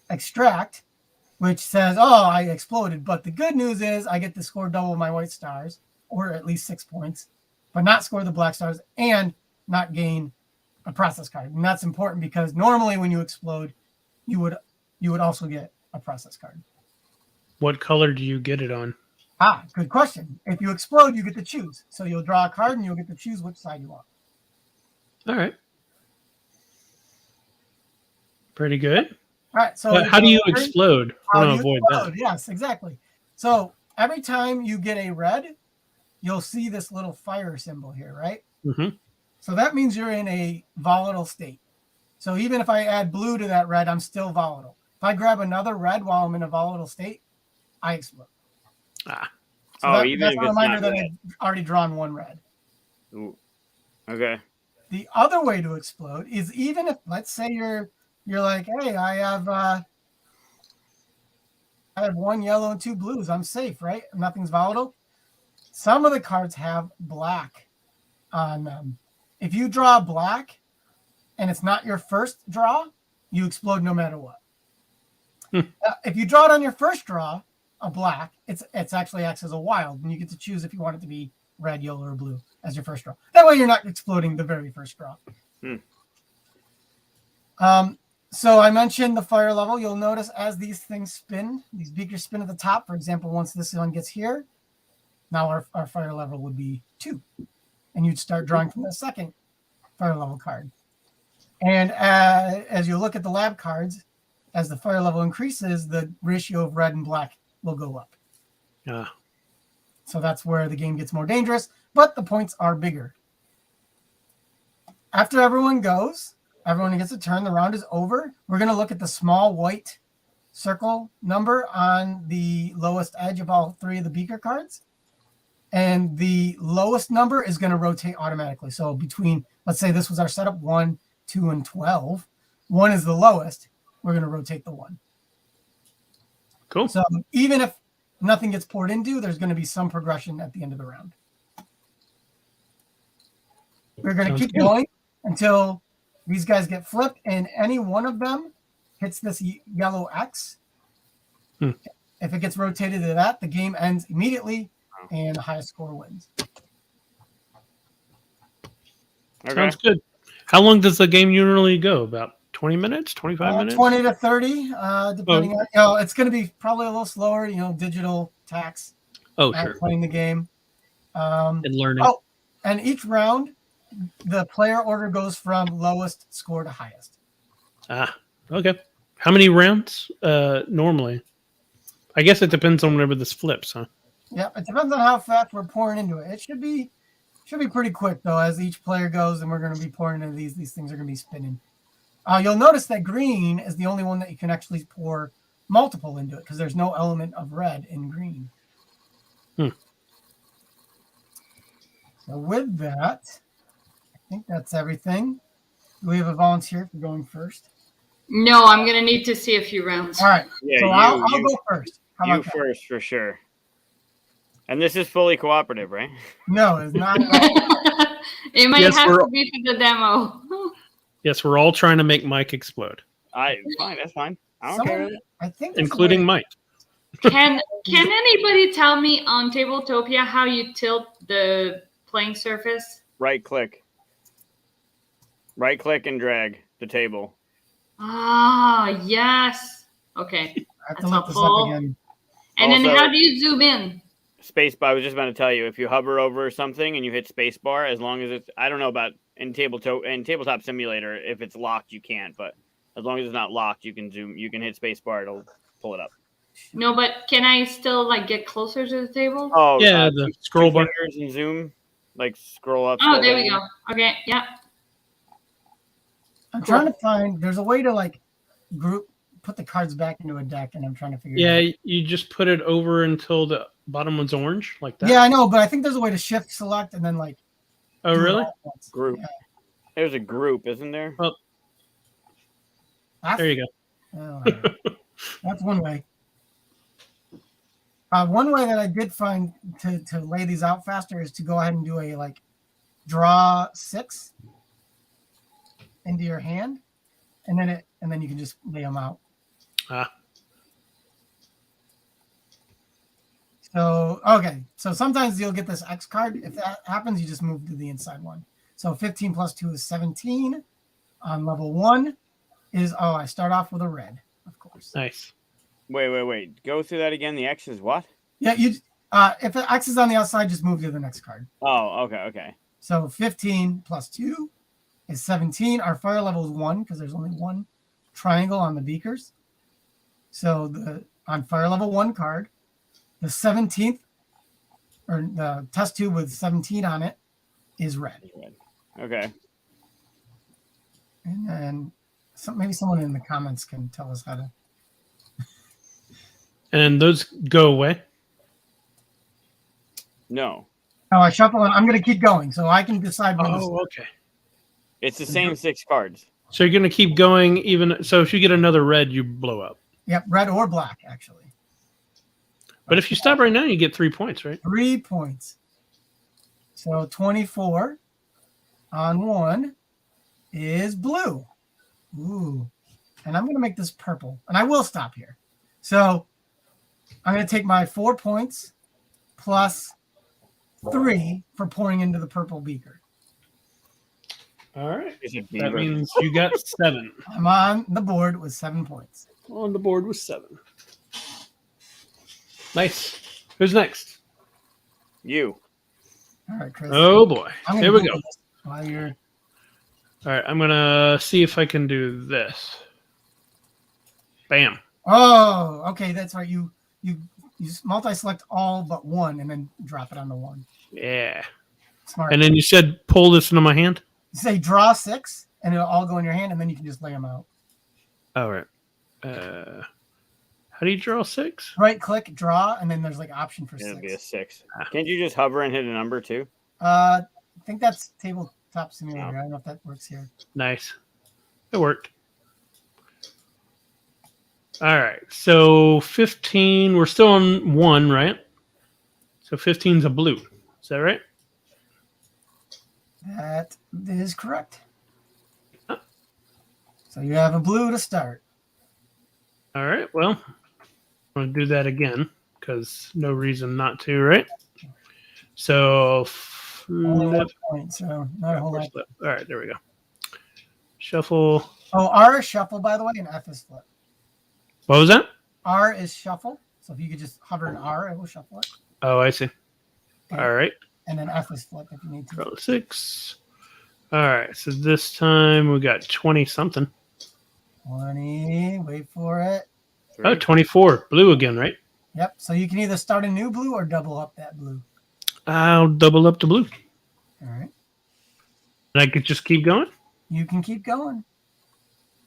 extract, which says, "Oh, I exploded," but the good news is I get to score double my white stars, or at least 6 points, but not score the black stars and not gain a process card. And that's important because normally when you explode, you would also get a process card. What color do you get it on? Good question. If you explode, you get to choose. So you'll draw a card and you'll get to choose which side you want. All right. Pretty good. All right. So How do you explode? I want to avoid that. Yes, exactly. So every time you get a red, you'll see this little fire symbol here, right? Mm-hmm. So that means you're in a volatile state. So even if I add blue to that red, I'm still volatile. If I grab another red while I'm in a volatile state, I explode. So that's a reminder that I've already drawn 1 red. Ooh. Okay. The other way to explode is even if, let's say you're like, hey, I have 1 yellow and 2 blues. I'm safe, right? Nothing's volatile. Some of the cards have black on them. If you draw black and it's not your first draw, you explode no matter what. If you draw it on your first draw, a black, it's actually acts as a wild, and you get to choose if you want it to be red, yellow, or blue as your first draw. That way you're not exploding the very first draw. So I mentioned the fire level. You'll notice as these things spin, these beakers spin at the top. For example, once this one gets here, now our fire level would be 2. And you'd start drawing from the second fire level card. And as you look at the lab cards, as the fire level increases, the ratio of red and black will go up. So that's where the game gets more dangerous, but the points are bigger. After everyone goes, everyone gets a turn, the round is over. We're going to look at the small white circle number on the lowest edge of all 3 of the beaker cards. And the lowest number is going to rotate automatically. So between, let's say this was our setup, 1, 2, and 12. 1 is the lowest. We're going to rotate the 1. Cool. So even if nothing gets poured into, there's going to be some progression at the end of the round. We're going to keep going until these guys get flipped, and any one of them hits this yellow X. If it gets rotated to that, the game ends immediately, and the highest score wins. Sounds good. How long does the game usually go? About 20 minutes, 25 minutes? 20 to 30, depending on, it's going to be probably a little slower, digital tax. Sure. Playing the game. And learning. And each round, the player order goes from lowest score to highest. Okay. How many rounds normally? I guess it depends on whenever this flips, huh? Yeah, it depends on how fast we're pouring into it. It should be pretty quick, though, as each player goes, and we're going to be pouring into these. These things are going to be spinning. You'll notice that green is the only one that you can actually pour multiple into it because there's no element of red in green. So with that, I think that's everything. Do we have a volunteer for going first? No, I'm going to need to see a few rounds. All right. Yeah, so I'll go first. How You about that? first, for sure. And this is fully cooperative, right? No, it's not. It might have to be for the demo. Yes, we're all trying to make Mike explode. Fine, that's fine. I don't care. I think including Mike. Can anybody tell me on Tabletopia how you tilt the playing surface? Right click and drag the table. Yes. Okay. I have to look this up again. And then how do you zoom in? Spacebar. I was just about to tell you, if you hover over something and you hit spacebar, as long as it's, I don't know about in Tabletop Simulator, if it's locked, you can't. But as long as it's not locked, you can zoom. You can hit spacebar; it'll pull it up. No, but can I still get closer to the table? Oh yeah, the scroll bar and zoom, scroll up. Oh, there we go. Okay, yeah. I'm trying to find. There's a way to put the cards back into a deck, and I'm trying to figure. Yeah, it out. you just put it over until the bottom one's orange, like that. Yeah, I know, but I think there's a way to shift select and then Oh, really? Group. Yeah. There's a group, isn't there? Oh, there you go. Oh, that's one way. One way that I did find to lay these out faster is to go ahead and do a draw 6 into your hand, and then you can just lay them out. So so sometimes you'll get this X card. If that happens, you just move to the inside one. So 15 plus 2 is 17. On level 1 is I start off with a red, of course. Nice. Wait. Go through that again. The X is what? Yeah, if the X is on the outside, just move to the next card. Oh, okay. So 15 plus 2 is 17. Our fire level is 1 because there's only one triangle on the beakers. So on fire level 1 card, the 17th, or the test tube with 17 on it, is red. Okay. And then maybe someone in the comments can tell us how to. And those go away? No. Oh, I shuffle and I'm going to keep going, so I can decide when. Okay. It's the same 6 cards. So you're going to keep going even. So if you get another red, you blow up. Yep, red or black, actually. But if you stop right now, you get 3 points, right? 3 points. So 24 on 1 is blue. Ooh. And I'm going to make this purple. And I will stop here. So I'm going to take my 4 points plus 3 for pouring into the purple beaker. All right. Is it That beaver? means you got 7. I'm on the board with 7 points. On the board with 7. Nice. Who's next? You. All right, Chris. Oh boy. I'm Here gonna we go. Google this while you're. All right. I'm gonna see if I can do this. Bam. Oh, okay, that's right. You multi-select all but one and then drop it on the one. Yeah. Smart. And then you said pull this into my hand. You say draw 6, and it'll all go in your hand, and then you can just lay them out. All right. How do you draw 6? Right click, draw, and then there's like option for It'll be a 6. 6. Can't you just hover and hit a number too? I think that's tabletop simulator. Oh. I don't know if that works here. Nice. It worked. All right. So 15. We're still on 1, right? So 15's a blue. Is that right? That is correct. Huh. So you have a blue to start. All right. Well, I'm going to do that again because no reason not to, right? So Only flip. 1 point, so not a whole lot. Flip. All right. There we go. Shuffle. Oh, R is shuffle, by the way, and F is flip. What was that? R is shuffle. So if you could just hover an R, it will shuffle it. Oh, I see. Okay. All right. And then F is flip if you need to. Roll 6. All right. So this time we got 20 something. 20. Wait for it. Oh, 24. Blue again, right? Yep. So you can either start a new blue or double up that blue. I'll double up the blue. All right. And I could just keep going? You can keep going.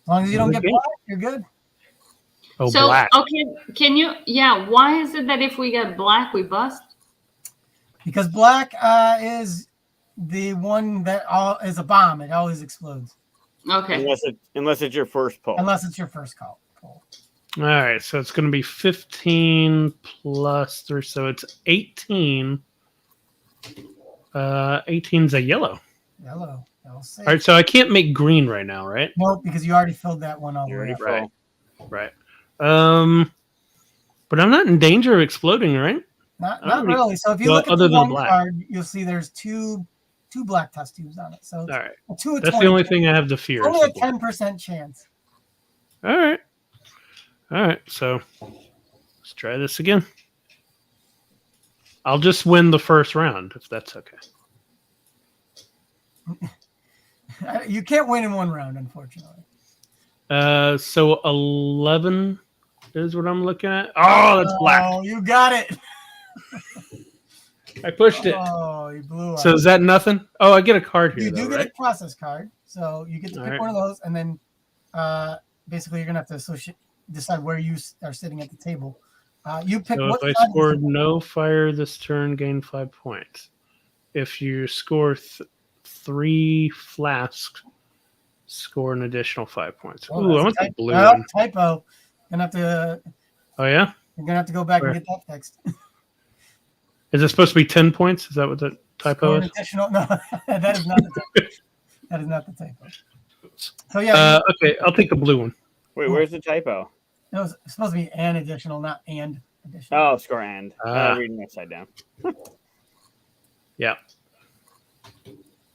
As long as you don't get Okay. blocked, you're good. Oh, So black. okay, can you? Yeah, why is it that if we get black we bust? Because black is the one that is a bomb. It always explodes. Okay. Unless it's your first pull. Unless it's your first call. Pull. All right. So it's going to be 15 plus 3. So it's 18. 18's a yellow. Yellow. I'll say. All right. So I can't make green right now, right? Nope, because you already filled that one all the You way already up. full. Right. But I'm not in danger of exploding, right? Not Alright. really. So if you Well, look at other the than one black. card, you'll see there's two black test tubes on it. So All right. it's a 2 of That's 20. the only thing I have to fear. Only is a the black. 10% chance. All right. All right. So let's try this again. I'll just win the first round if that's okay. You can't win in one round, unfortunately. So 11 is what I'm looking at. Oh, that's black. Oh, you got it. I pushed it. Oh, you blew up. So is that nothing? Oh, I get a card here, You do though, get right? a process card. So you get to pick Alright. one of those, and then basically you're going to have to decide where you are sitting at the table. You pick So what if I side scored no fire this turn, gain 5 points. If you score 3 flasks, score an additional 5 points. Oh, Ooh, I that's want a the blue oh, one. typo. You're gonna Oh, yeah? have to go back Where? and get that fixed. Is it supposed to be 10 points? Is that what the typo Score an is? additional, no, that is not the typo. That is not the typo. So yeah, Okay, I'll take the blue one. Wait, where's the typo? it was supposed to be an additional, not and additional. Oh, score and. Ah. Reading upside down. Yeah.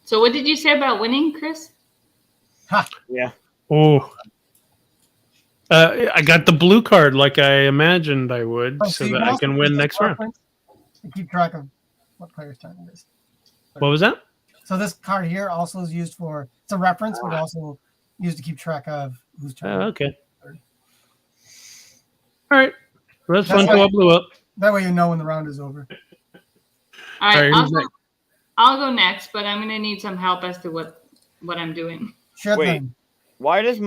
So what did you say about winning, Chris? Yeah. Oh. I got the blue card like I imagined I would, Oh, so you that I also can use win this next round. reference to keep track of what player's turn it is. What was that? So this card here also is used for, it's a reference, but also used to keep track of whose turn. Oh, it is. okay. All right. Well, that's fun That's till I right. blew up. That way you know when the round is over. All right, Alright, who's next? I'll go next, but I'm gonna need some help as to what I'm doing. Sure Wait. thing. Why does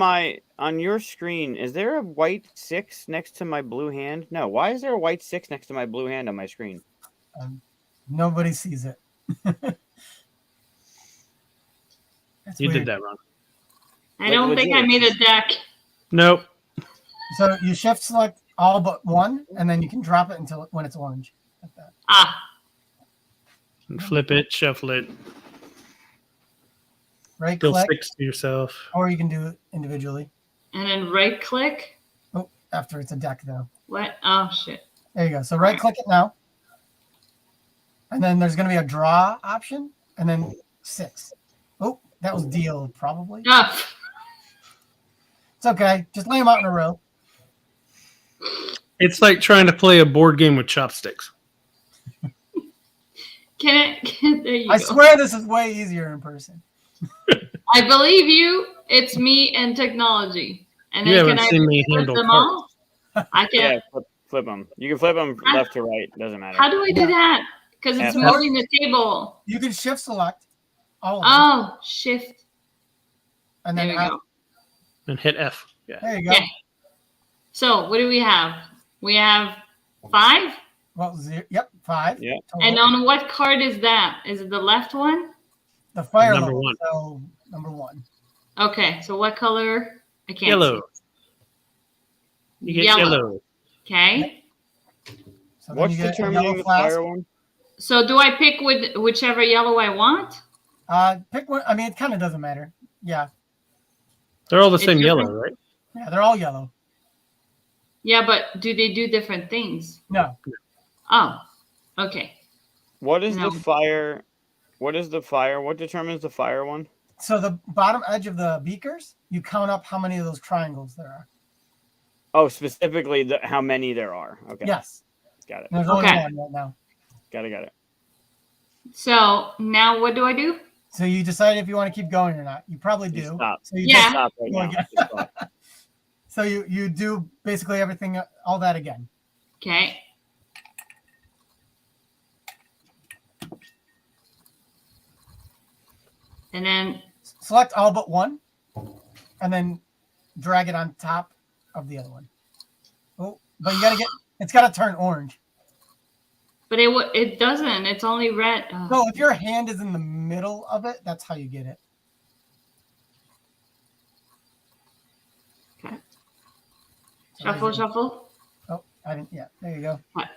on your screen, is there a white 6 next to my blue hand? No. Why is there a white 6 next to my blue hand on my screen? Nobody sees it. That's You weird. did that wrong. I don't think I legit. made a deck. Nope. So you shift select all but one, and then you can drop it until when it's orange. Like that. Ah, And flip it, shuffle it, Right deal click, 6 to yourself. or you can do it individually. and then right click. Oh, after it's a deck though. What? Oh shit. There you go. So right click it now. And then there's going to be a draw option and then 6. Oh, That was deal, probably. Oh, It's okay. Just lay them out in a row. It's like trying to play a board game with chopsticks. there you I go. swear this is way easier in person. I believe you. It's me and technology. And You then haven't can I seen me flip handle them cards. all? I can. Yeah, flip them. You can flip them left to right. Doesn't matter. How do I do that? Because it's F. moving the table. You can shift select all of them. Oh, shift. And There then we go. And hit F. Yeah. There you go. Okay. So what do we have? We have 5. Well, yep, 5. Yeah. Total. And on what card is that? Is it the left one? The fire Number level. 1. So number 1. Okay. So what color? I can't Yellow. see. You get Yellow. yellow. Okay. So then What's you get a determining yellow the flask. fire one? So do I pick with whichever yellow I want? Pick one. I mean, it kind of doesn't matter. Yeah. They're all the It's same yellow, different. right? Yeah, they're all yellow. Yeah, but do they do different things? No. Oh, okay. What is No. the fire? What is the fire? What determines the fire one? So the bottom edge of the beakers, you count up how many of those triangles there are. Oh, specifically how many there are. Okay. Yes. Got it. There's only Okay. one right now. Got it. So now what do I do? So you decide if you want to keep going or not. You probably do. You stop. So you Yeah. just- Stop right Go now. again. Just stop. so you do basically everything, all that again. Okay. And then, Select all but one, and then drag it on top of the other one. Oh, but you gotta it's gotta turn orange. but it doesn't. It's only red. Oh. So if your hand is in the middle of it, that's how you get it. Okay. So Shuffle, there's your- shuffle. Oh, I didn't. Yeah, there you go. What?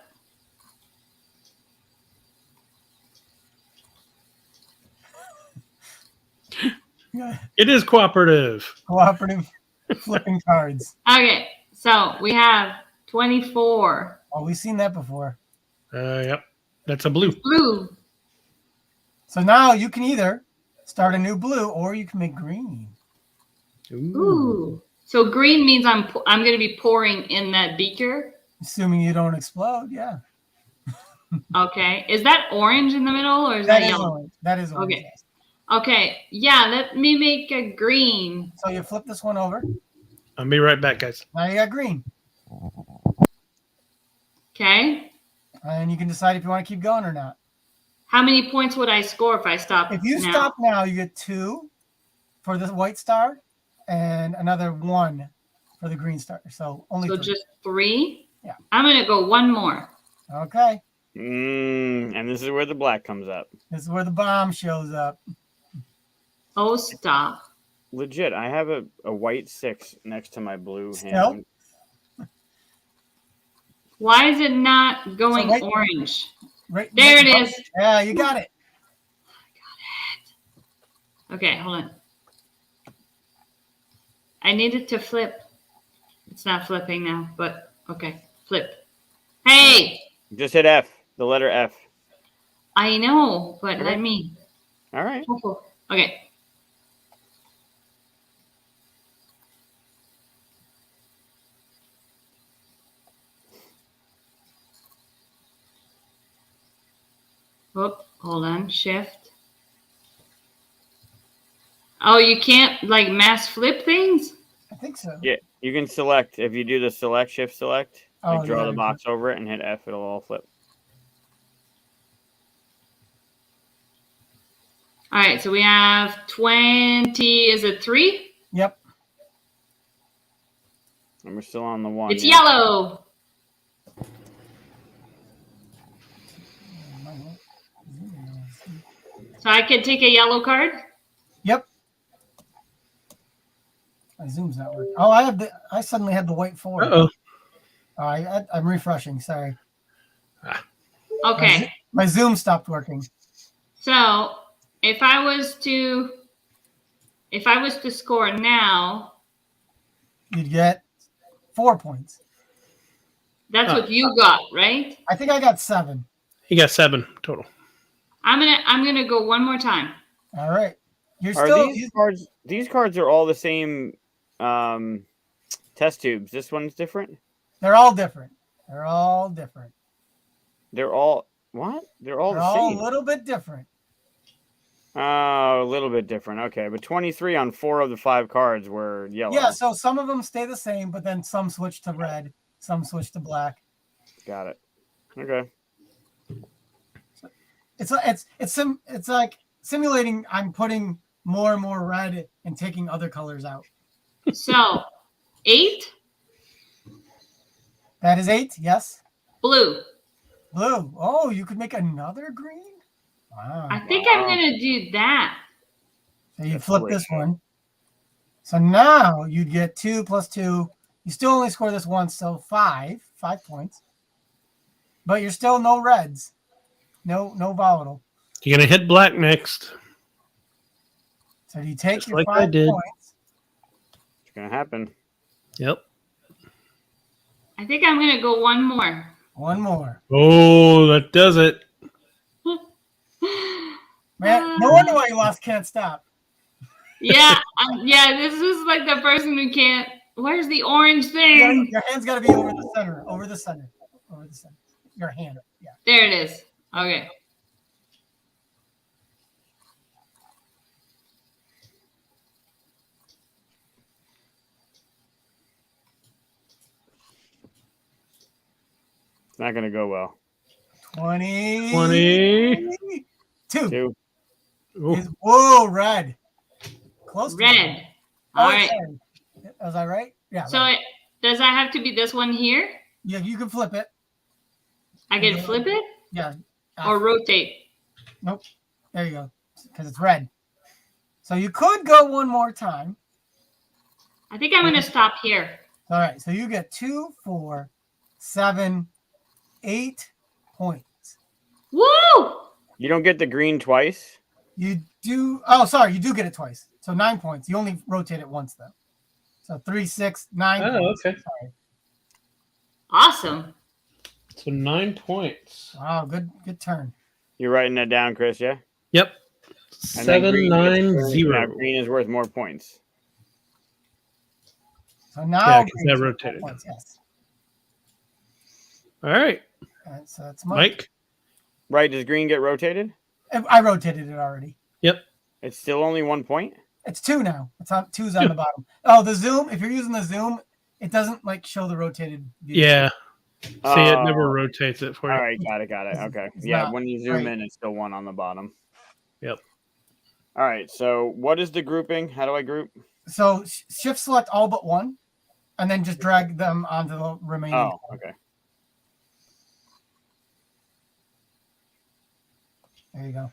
Yeah, It is cooperative. cooperative flipping cards. Okay. So we have 24. Oh, we've seen that before. Yep. That's a blue. Blue. So now you can either start a new blue or you can make green. Ooh. So green means I'm going to be pouring in that beaker. Assuming you don't explode, yeah. Okay. Is that orange in the middle or is that, That is yellow? orange. That is orange. Okay. Yes. Okay. Yeah. Let me make a green. So you flip this one over. I'll be right back, guys. Now you got green. Okay. And you can decide if you want to keep going or not. How many points would I score if I stop? If you now? stop now, you get 2 for the white star and another 1 for the green star. So only So 3. just 3? Yeah. I'm going to go one more. Okay. And this is where the black comes up. This is where the bomb shows up. Oh, stop. Legit, I have a white 6 next to my blue Still? hand. Why is it not going right- orange? Right There it is. Yeah, you got it. Okay, hold on. I needed to flip. It's not flipping now, but okay, flip. Hey, Just hit F, the letter F. I know, but Okay. let me. All right. Okay. Oh, hold on, shift. Oh, you can't like mass flip things? I think so. Yeah, you can select. If you do the select, shift select, Oh, draw yeah. the box over it and hit F, it'll all flip. All right, so we have 20. Is it 3? Yep. And we're still on the 1. It's yeah. yellow. So I can take a yellow card? Yep. My zoom's not working. Oh, I suddenly had the white 4. Uh-oh. Oh, I'm refreshing. Sorry. Okay. My zoom stopped working. So if I was to score now, You'd get 4 points. that's what you got, right? I think I got 7. You got 7 total. I'm gonna go one more time. All right. You're Are still. these cards? These cards are all the same test tubes. This one's different. They're all different. They're all different. They're all what? They're all They're the all same. a little bit different. Oh, a little bit different. Okay, but 23 on 4 of the 5 cards were yellow. Yeah, so some of them stay the same, but then some switch to red, some switch to black. Got it. Okay. It's like simulating. I'm putting more and more red and taking other colors out. So 8 That is 8. Yes. blue. Blue. Oh, you could make another green. Wow. I think I'm gonna do that. So you flip this one. So now you'd get 2 plus 2. You still only score this once, so 5 points. But you're still no reds. No volatile. You're gonna hit black next. So you take Just your like I 5 did. points. It's gonna happen. Yep. I think I'm gonna go one more. One more. Oh, that does it. Man, no wonder why you lost Can't Stop. Yeah, yeah. This is like the person who can't. Where's the orange thing? Your hand's got to be over the center. Over the center. Over the center. Your hand. Yeah. There it is. Okay. It's not gonna go well. 20. 2. Ooh. Whoa, red. Close to Red. All right. sorry. Was I right? Yeah. So right. does that have to be this one here? Yeah, you can flip it. I can flip it Yeah. or rotate. Nope. There you go. Because it's red. So you could go one more time. I think I'm gonna stop here. All right. So you get 2, 4, 7, 8 points. Woo! You don't get the green twice. You do. Oh, sorry. You do get it twice. So 9 points. You only rotate it once, though. So 3, 6, 9 Oh, points. okay. Sorry. Awesome. So 9 points. Wow. Good turn. You're writing that down, Chris. Yeah. Yep. And then green gets 790. now green is worth more points. So now. Yeah, 'cause green that is 4 rotated. points, yes. All right, All right, so that's Mike. Mike. Right? Does green get rotated? I rotated it already. Yep. It's still only 1 point. It's 2 now. It's on 2's on the bottom. Oh, the zoom. If you're using the zoom, it doesn't like show the rotated view. Yeah. See, it never Oh. rotates it for you. All right, got it. Okay. It's Yeah, not when you zoom right. in, it's still 1 on the bottom. Yep. All right, so what is the grouping? How do I group? So shift select all but one, and then just drag them onto the remaining. Oh, okay. There you go.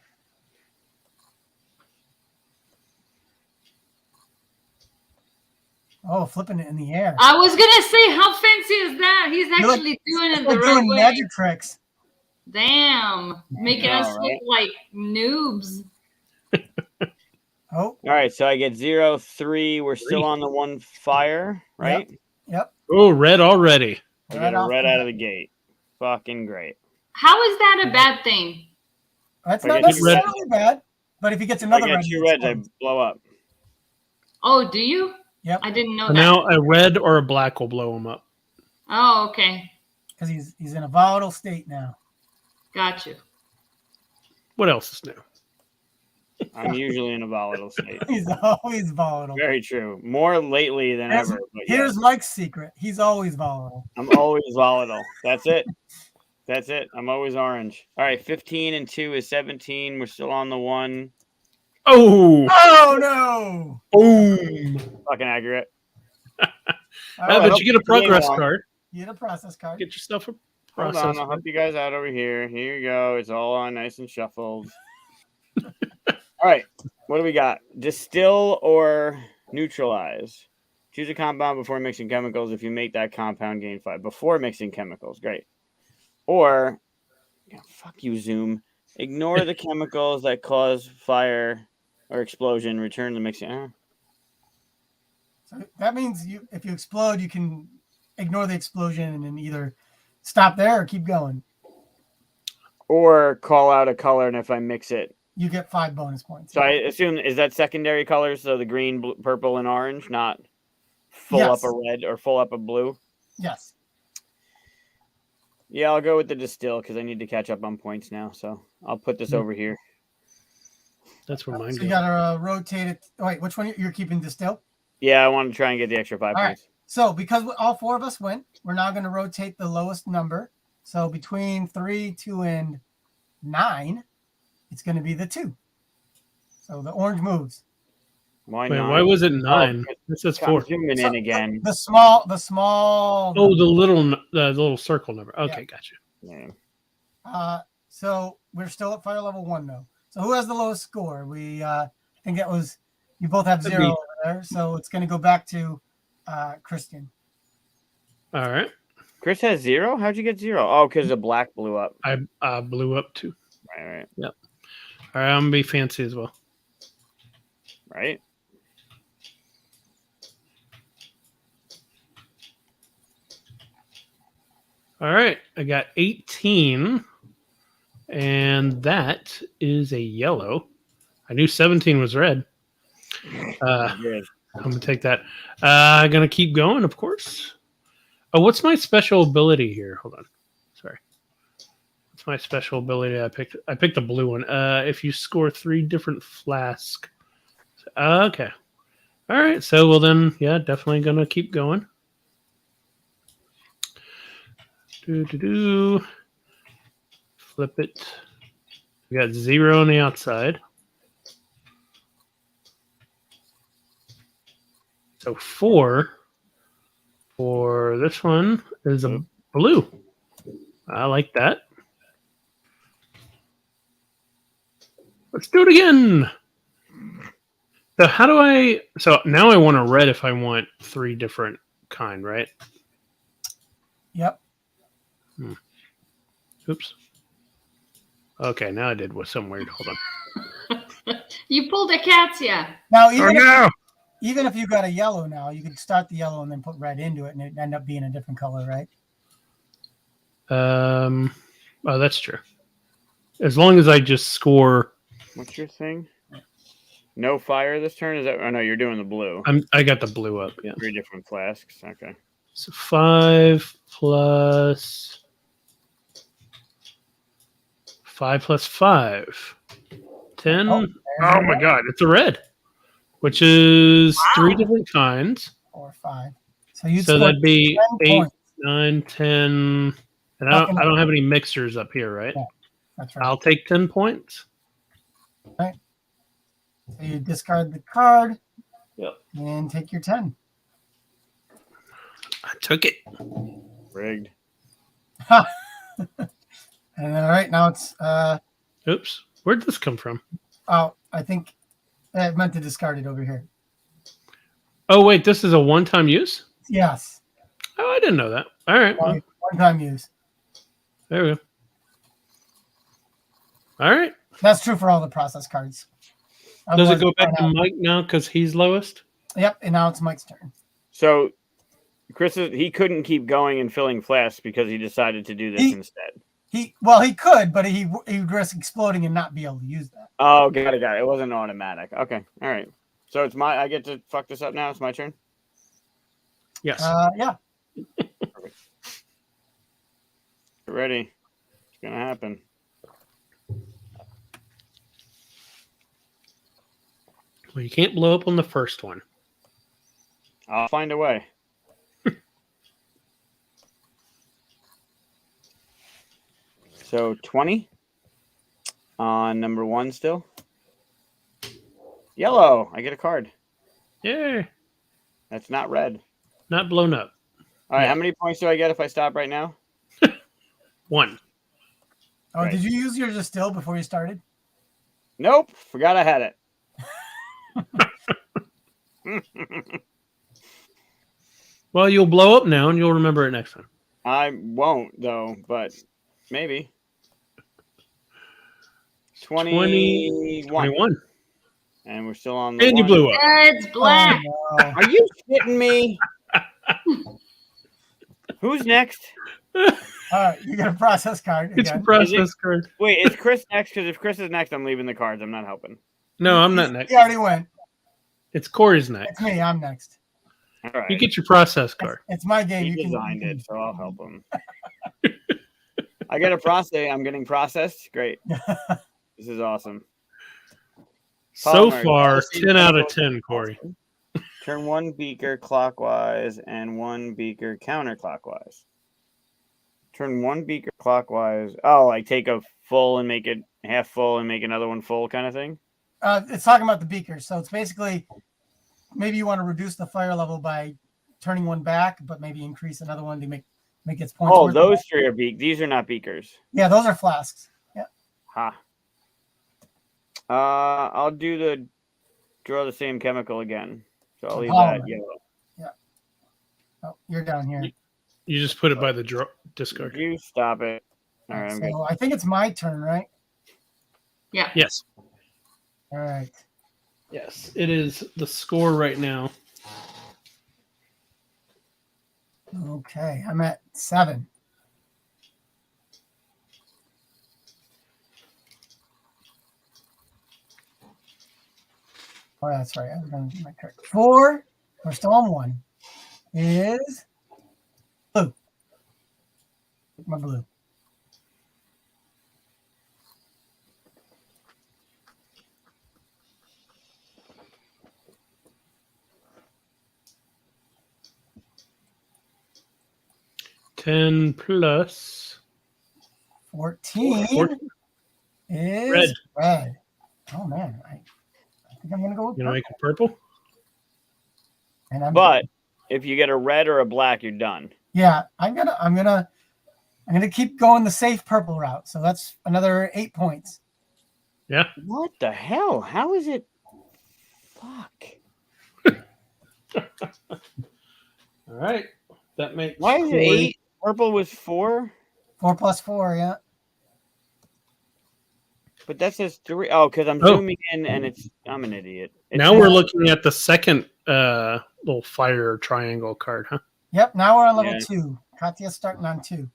Oh, flipping it in the air. I was gonna say, how fancy is that? He's You're like- actually doing it We're the right doing way. magic tricks. Damn, making Yeah, us right. look like noobs. Oh, All right, so I get 0, 3. We're still on the 1 fire, right? yep. Oh, red already. I get Right a off red the out bat. of the gate. Fucking great. How is that a bad thing? That's I not get 2 red. necessarily bad, but if he gets If I another get red, 2 he reds, I explodes. blow up. Oh, do you? Yep. I didn't know So that. now a red or a black will blow him up. Oh, okay. Because he's in a volatile state now. Got you. What else is new? I'm usually in a volatile state. He's always volatile. Very true. More lately than Here's- ever. But yeah, Here's Mike's secret. He's always volatile. I'm always volatile. That's it. That's it. I'm always orange. All right, 15 and 2 is 17. We're still on the 1. Oh, Oh no! boom. Fucking accurate. All Ah, right, but you get a progress along. card. you get a process card. Get yourself a Hold process on, I'll card. help you guys out over here. Here you go. It's all on nice and shuffled. All right, what do we got? Distill or neutralize? Choose a compound before mixing chemicals. If you make that compound, gain 5. Before mixing chemicals, great. Or, yeah, fuck you, Zoom. Ignore the chemicals that cause fire or explosion. Return the mixing. So that means if you explode, you can ignore the explosion and then either stop there or keep going. Or call out a color, and if I mix it, you get 5 bonus points. So I assume, is that secondary colors? So the green, purple, and orange, not full Yes. up a red or full up a blue? Yes. Yeah, I'll go with the distill because I need to catch up on points now. So I'll put this over here. That's where mine So goes. you gotta rotate it. Oh, wait, which one you're keeping distill? Yeah, I want to try and get the extra 5 All right. points. So because all 4 of us went, we're now going to rotate the lowest number. So between 3, 2, and 9, it's going to be the 2. So the orange moves. Why Wait, not? why was it 9? Oh, This is I'm 4. zooming So in again. The small. Oh, the little circle number. Okay, gotcha. Yeah. So we're still at fire level 1 though. So who has the lowest score? I think it was you both have 0 over there. So it's going to go back to Christian. All right. Chris has 0? How'd you get 0? Oh, because the black blew up. I blew up too. Right. Yep. All right, I'm gonna be fancy as well. Right. All right, I got 18, and that is a yellow. I knew 17 was red. Good. I'm gonna take that. I'm gonna keep going, of course. Oh, what's my special ability here? Hold on. Sorry. What's my special ability I picked? I picked the blue one. If you score 3 different flasks. Okay. All right. So, well then, yeah, definitely gonna keep going. Flip it. We got 0 on the outside. So 4 for this one is a blue. I like that. Let's do it again. So how do I? So now I want a red if I want 3 different kind, right? Yep. Oops. Okay, now I did some weird. Hold on. You pulled a Katia. Now no! even if you got a yellow now, you could start the yellow and then put red into it, and it'd end up being a different color, right? Oh, that's true. As long as I just score. What's your thing? No fire this turn? Is that? Oh no, you're doing the blue. I got the blue up. Yeah. 3 different flasks. Okay. So 5 plus 5. 10. Oh my god, it's a red, which is 3 different kinds. 4 or 5. So So that'd be 8, points. 9, 10. And I don't have any mixers up here, right? Yeah, that's right. I'll take 10 points. So you discard the card. Yep. And take your 10. I took it. Rigged. And all right, now it's Oops. Where'd this come from? I think I meant to discard it over here. Oh, wait, this is a one-time use? Yes. Oh, I didn't know that. All right. Well, One-time use. there we go. All right. That's true for all the process cards. Does it Otherwise, go back to Mike now because he's lowest? Yep, and now it's Mike's turn. So he couldn't keep going and filling flasks because he decided to do this instead. He could, but he would risk exploding and not be able to use that. Oh, got it. It wasn't automatic. Okay. All right. So it's I get to fuck this up now? It's my turn? Yes. Yeah. Perfect. Get ready. It's going to happen. Well, you can't blow up on the first one. I'll find a way. So 20 on number 1 still. Yellow. I get a card. Yeah. That's not red. Not blown up. All right. How many points do I get if I stop right now? 1. Oh, Right. Did you use your distill before you started? Nope. Forgot I had it. Well, you'll blow up now and you'll remember it next time. I won't, though, but maybe. 21. 21. And we're still on the And you 1. blew up. It's black. Oh, no. Are you kidding me? Who's next? All right, you get a process card It's your again. process card. Wait, is Chris next? Because if Chris is next, I'm leaving the cards. I'm not helping. No, I'm not next. He already went. It's Corey's It's next. me. I'm next. All right. You get your process card. It's my game. He You can designed it, so I'll help him. I get a process. I'm getting processed. Great. This is awesome. So Polymer, far, see 10 out of chemical- 10, Corey. Turn one beaker clockwise and one beaker counterclockwise. Turn one beaker clockwise. Oh, like take a full and make it half full and make another one full kind of thing? It's talking about the beaker. So it's basically maybe you want to reduce the fire level by turning one back, but maybe increase another one to make its points. Oh, worth those it. three are These are not beakers. Yeah, those are flasks. Yeah. Ha. I'll draw the same chemical again. So I'll leave Polymer. that yellow. Oh, you're down here. You just put it by the discard. You stop it. All right, I'm good. So I think it's my turn, right? Yeah. Yes. All right. Yes. It is the score right now. Okay, I'm at 7. Oh, that's right. I was going to do my turn. 4. We're still on 1. Is blue. My blue. Ten plus 14 14. is red. Oh man, I think I'm gonna go with You know, purple. make it purple. And I'm But if you get a red or a black, you're done. yeah, I'm gonna keep going the safe purple route. So that's another 8 points. Yeah. What the hell? How is it? Fuck. All right. That makes. Why is it Corey- 8? Purple was 4, 4 plus 4, yeah. but that says 3. Oh, because I'm Oh. zooming in and I'm an idiot. It Now says- we're looking at the second little fire triangle card, huh? Yep. Now we're on level Yeah. 2. Katia's starting on 2.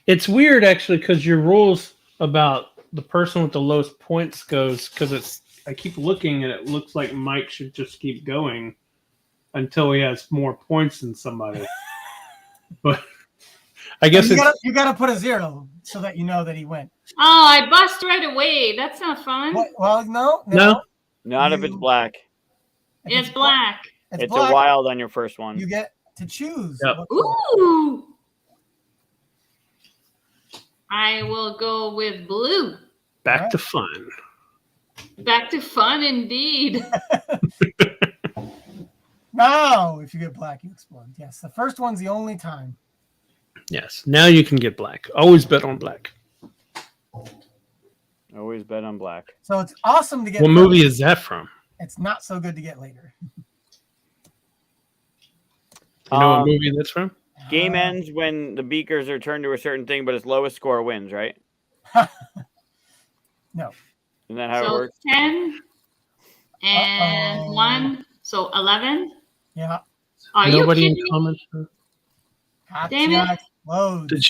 It's weird actually because your rules about the person with the lowest points goes because I keep looking and it looks like Mike should just keep going until he has more points than somebody. But I guess You gotta put a 0 so that you know that he went. Oh, I bust right away. That's not fun. What? Well, no. Not if it's You- black. If It's black. It's black, a wild on your first one. You get to choose. Yep. what color. Ooh. I will go with blue. back to fun. Back to fun indeed. Now, if you get black, you explode. Yes, the first one's the only time. Yes. Now you can get black. Always bet on black. Always bet on black. So it's awesome to get. What movie is that from? It's not so good to get later. You know what Um, movie that's from? Game ends when the beakers are turned to a certain thing, but its lowest score wins, right? No. Isn't that how it So works? 10 and Uh-oh. 1. So 11. Yeah. Are you Nobody in kidding me? comments. Damn it. Katia explodes. Did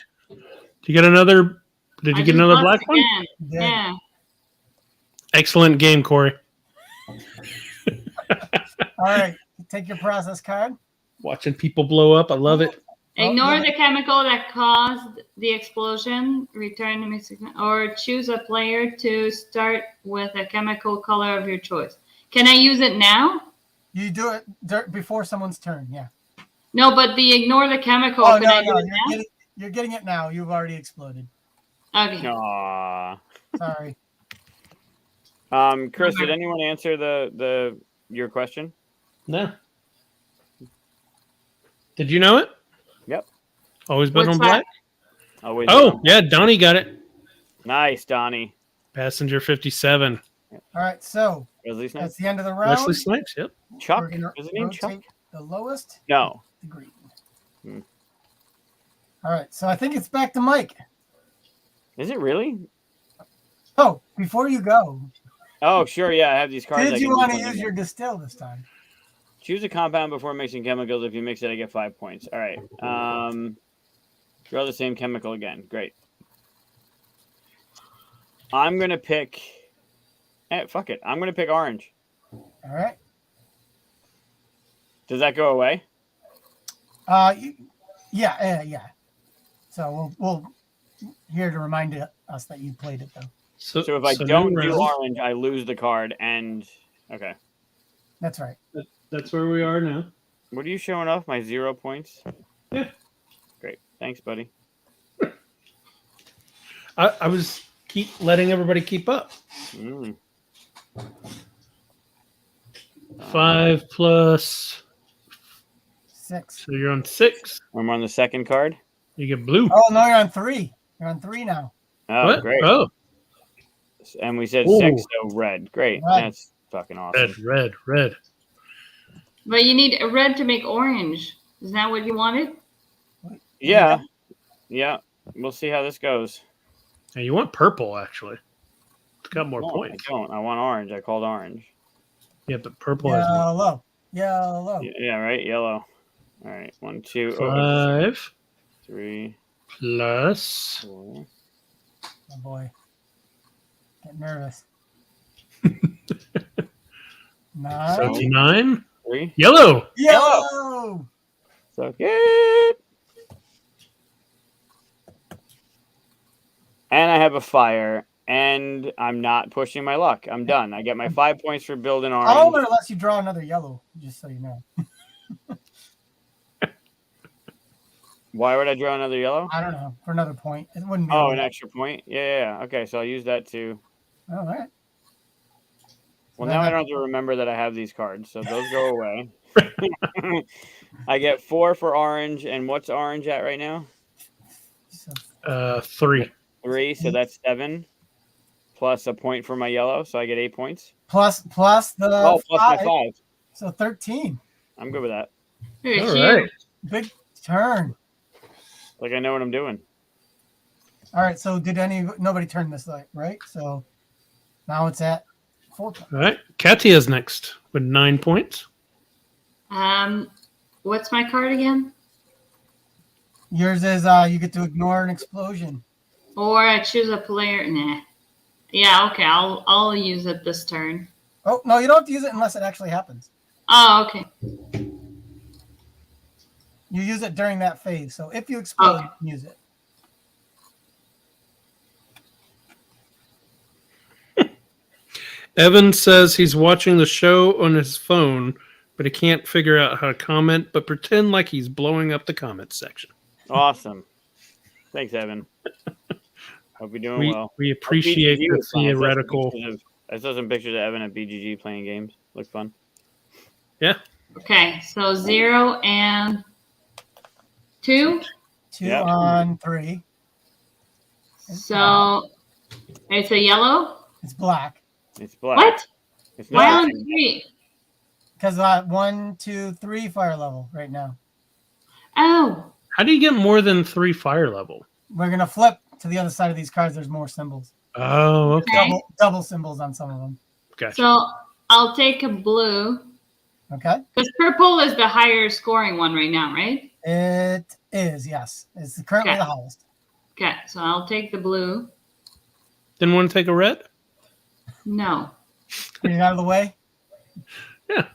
you get another? Did I you get just another lost black one? again. Yeah. Yeah. Excellent game, Corey. All right. Take your process card. Watching people blow up. I love it. Ignore yeah. the chemical that caused the explosion. Return to Mexico, or choose a player to start with a chemical color of your choice. Can I use it now? You do it before someone's turn. Yeah. No, but the ignore the chemical. Oh, Can I do no. it You're getting it now. You've already exploded. now? Okay. Aww. Sorry. Chris, did anyone answer your question? No. Did you know it? Yep. Always bet What's on that? black. Always. Oh, yeah. Donnie got it. Nice, Donnie. Passenger 57. All right. So Wesley Snipes. that's the end of the round. Wesley Snipes. Yep. Chuck. We're gonna Is his name Chuck? rotate the lowest. No. The green. Hmm. All right. So I think it's back to Mike. Is it really? Oh, before you go, Oh, sure. Yeah, I have these cards. I did you can want to use use your distill this time? Choose a compound before mixing chemicals. If you mix it, I get 5 points. All right. Draw the same chemical again. Great. I'm going to pick... fuck it. I'm going to pick orange. All right. Does that go away? Yeah. So we'll here to remind us that you played it, though. So if I don't do orange, I lose the card, and... Okay. That's right. That's where we are now. What are you showing off? My 0 points? Yeah. Great. Thanks, buddy. I was letting everybody keep up. 5 plus 6. So you're on 6. I'm on the second card. You get blue. Oh no, you're on 3. You're on 3 now. Oh, What? great. Oh, And we said Ooh. 6, so red. Great. Red. That's fucking awesome. red. But you need a red to make orange. Is that what you wanted? Yeah. We'll see how this goes. Now you want purple, actually. It's got more No, points. I don't. I want orange. I called orange. Yeah, but purple has more. Yellow. Yeah, right? Yellow. All right. 1, 2, 5 3, plus 4. Oh boy. Get nervous. 9. 79. 3. Yellow. Yellow. So good. And I have a fire, and I'm not pushing my luck. I'm done. I get my 5 points for building orange. Oh, but unless you draw another yellow, just so you know. Why would I draw another yellow? I don't know. For another point. It wouldn't be. Oh, an extra point? Yeah. Okay, so I'll use that too. All right. Well, now I don't have to remember that I have these cards, so those go away. I get 4 for orange, and what's orange at right now? 3. 3, so that's 7. Plus a point for my yellow, so I get 8 points. Plus the plus 5. my 5. So 13. I'm good with that. Very All huge. right. Big turn. Like I know what I'm doing. All right. So nobody turned this light, right? So now it's at 4 points. All right. Katia's next with 9 points. What's my card again? Yours is you get to ignore an explosion. Or I choose a player. Nah. Yeah, okay. I'll use it this turn. Oh no, you don't have to use it unless it actually happens. Oh, okay. You use it during that phase. So if you explode, you can use it. Evan says he's watching the show on his phone, but he can't figure out how to comment, but pretend like he's blowing up the comments section. Awesome. Thanks, Evan. Hope you're doing well. We appreciate BGG the was fun. theoretical. I saw some pictures of Evan at BGG playing games. Looked fun. Yeah. Okay, so 0 and 2. 2 Yep. on 3. So it's a yellow. It's black. It's black. What? It's Why not. on 3? Because 1, 2, 3 fire level right now. Oh, How do you get more than 3 fire level? We're gonna flip to the other side of these cards. There's more symbols. Oh, okay. okay. Double symbols on some of them. Gotcha. So I'll take a blue Okay. because purple is the higher scoring one right now, right? It is, yes. It's currently Okay. the highest. Okay, so I'll take the blue. Didn't want to take a red? No. Get it out of the way. Yeah.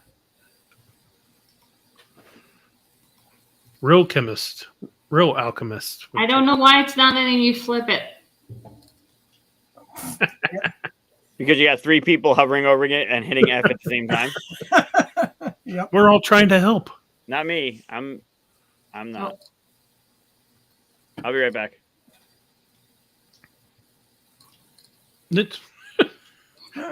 Real chemist. Real alchemist. I don't know why it's not letting you flip it. Because you got 3 people hovering over it and hitting F at the same time. Yep. We're all trying to help. Not me. I'm not. I'll be right back.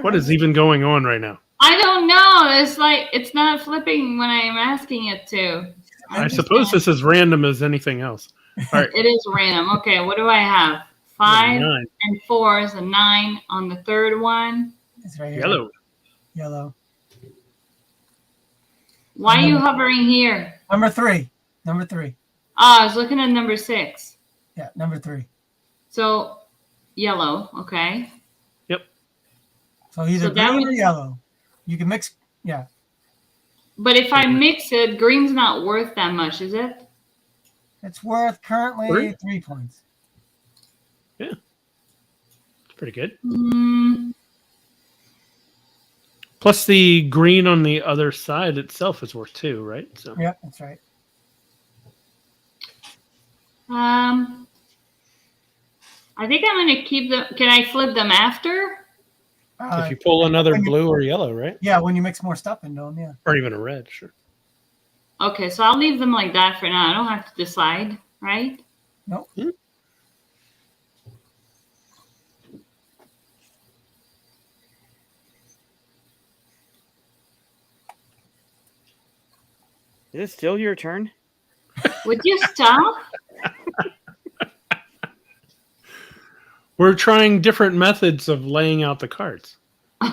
What is even going on right now? I don't know. It's like it's not flipping when I'm asking it to. I suppose this is random as anything else. All right. It is random. Okay, what do I have? 5 9. and 4 is a 9 on the third one. It's right here. Yellow. Yellow. Why are you hovering here? Number 3. Number 3. Oh, I was looking at number 6. Yeah, number 3. So yellow, okay. So either So that green or was- yellow. You can mix. Yeah. But if I mix it, green's not worth that much, is it? It's worth currently 3 points. Yeah. It's pretty good. Mm, Plus the green on the other side itself is worth 2, right? So Yep, that's right. I think I'm going to keep them. Can I flip them after? if you pull another blue or yellow, right? Yeah, when you mix more stuff into them, yeah. Or even a red, sure. Okay, so I'll leave them like that for now. I don't have to decide, right? Nope. Is it still your turn? Would you stop? We're trying different methods of laying out the cards. All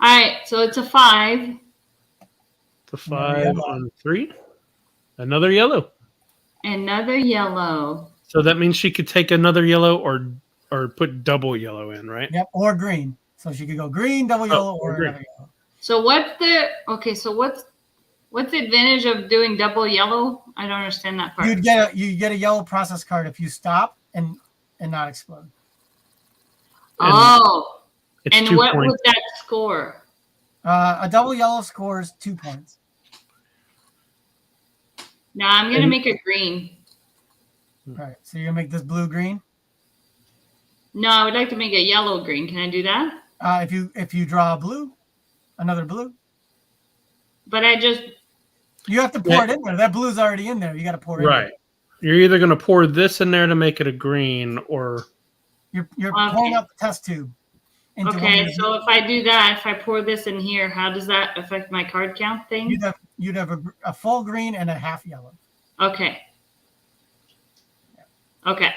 right, so it's a 5. The 5 on 3. Another yellow. Another yellow. So that means she could take another yellow or put double yellow in, right? Yep, or green. So she could go green, double yellow, or green. another yellow. So what's the advantage of doing double yellow? I don't understand that part. You get a yellow process card if you stop and not explode. Oh, It's and 2 what points. would that score? A double yellow scores 2 points. Now I'm gonna make a green. All right, so you're gonna make this blue green. No, I would like to make a yellow green. Can I do that? If you draw a blue, another blue, But I just you have to pour it in there. That blue's already in there. You got to pour it in Right. You're either going to pour this in there to make it a green, or there. You're Okay. pouring out the test tube. Into one okay. of So if I do that, if I pour this in here, how does that affect my card count thing? you'd have a full green and a half yellow. Okay. Okay.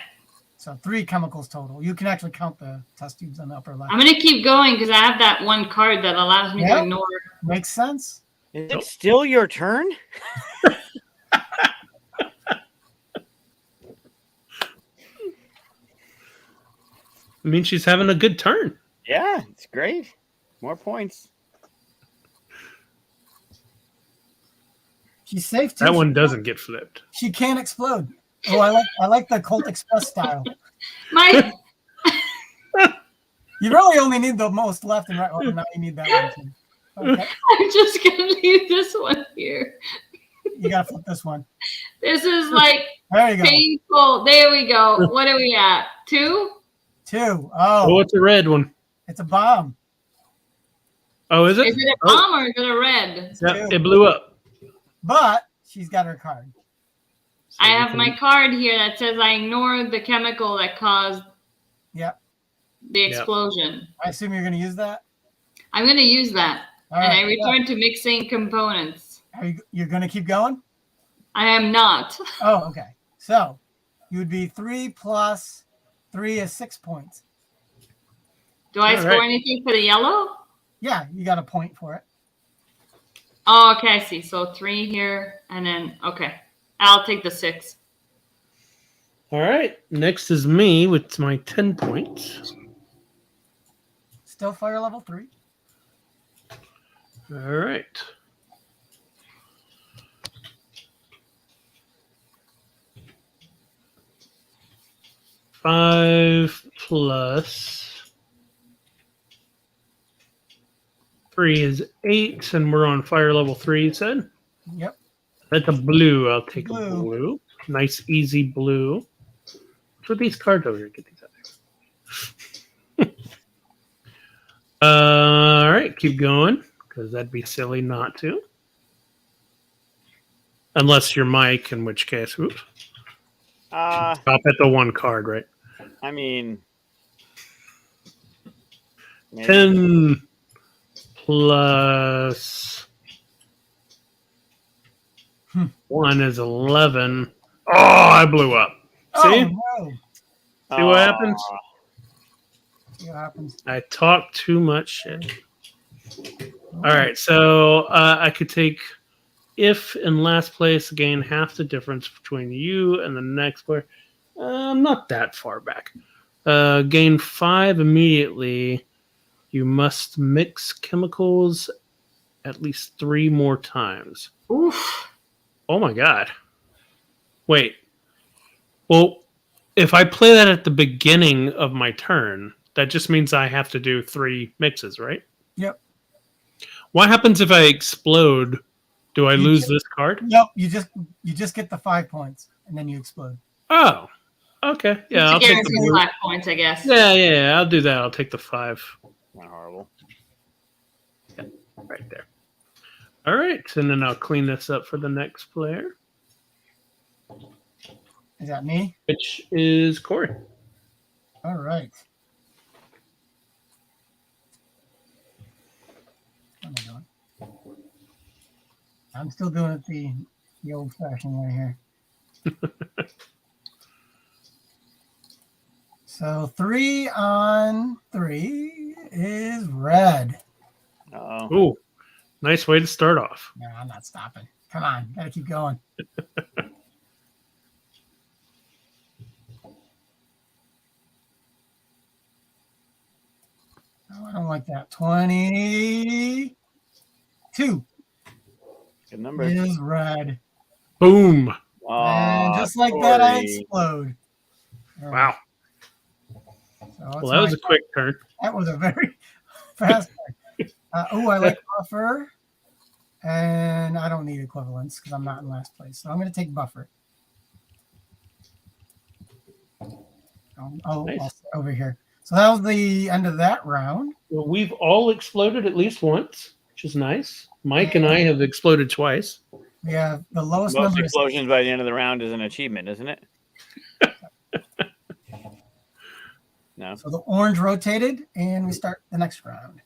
So 3 chemicals total. You can actually count the test tubes on the upper left. I'm gonna keep going because I have that one card that allows me to Yeah. ignore. Makes sense. Is it still your turn? I mean, she's having a good turn. Yeah, it's great. More points. She's safe too. That one doesn't get flipped. She can't explode. Oh, I like the Colt Express style. My You really only need the most left and right. Oh, now you need that one too. Okay, I'm just gonna leave this one here. you gotta flip this one. This is like There you go. painful. There we go. What are we at? 2? 2. Oh, Oh, it's a red one. it's a bomb. Oh, is it? Is it a bomb or is it a red? Yeah, it blew up. But she's got her card. So I we have can- my card here that says I ignored the chemical that caused Yep. the explosion. I assume you're gonna use that. I'm going to use that. All And I right, return to mixing components. you're gonna keep going? I am not. Oh, okay. So you would be 3 plus 3 is 6 points. Do I All score right. anything for the yellow? Yeah, you got a point for it. Oh, okay, I see. So 3 here, and then, okay. I'll take the 6. All right. Next is me with my 10 points. Still fire level 3. All right. Five plus 3 is 8, and we're on fire level 3, you said? Yep. That's a blue. I'll take a Blue. blue. Nice, easy blue. What's with these cards over here? Get these out of here. All right, keep going, because that'd be silly not to. Unless you're Mike, in which case, oops. Stop at the 1 card, right? I mean, maybe. 10 plus 1 is 11. Oh, I blew up. See? Oh, no. See what happens? See what happens. I talk too much shit. All right, so I could take if in last place gain half the difference between you and the next player. Not that far back. Gain 5 immediately. You must mix chemicals at least 3 more times. Oof. Oh my god. Wait. Well, if I play that at the beginning of my turn, that just means I have to do 3 mixes, right? Yep. What happens if I explode? Do I You lose just- this card? Nope. You just get the 5 points, and then you explode. Oh. Okay. Yeah, It's a I'll take guaranteed the 5 points, I guess. Yeah, I'll do that. I'll take the 5 Not horrible. right there. All right, and then I'll clean this up for the next player, Is that me? which is Corey. All right. What am I doing? I'm still doing it the old-fashioned way here. So 3 on 3 is red. Oh, Ooh, nice way to start off. No, I'm not stopping. Come on, gotta keep going. Oh, I don't like that. 22 good number. is red. Boom! And just like that, I explode. All right, Wow. so Well, that was a quick turn. that was a very fast turn. I like buffer. And I don't need equivalence because I'm not in last place. So I'm going to take buffer. Nice. I'll stay over here. So that was the end of that round. Well, we've all exploded at least once, which is nice. Mike and I have exploded twice. We have the lowest Most number. explosions by the end of the round is an achievement, isn't it? No. So the orange rotated, and we start the next round.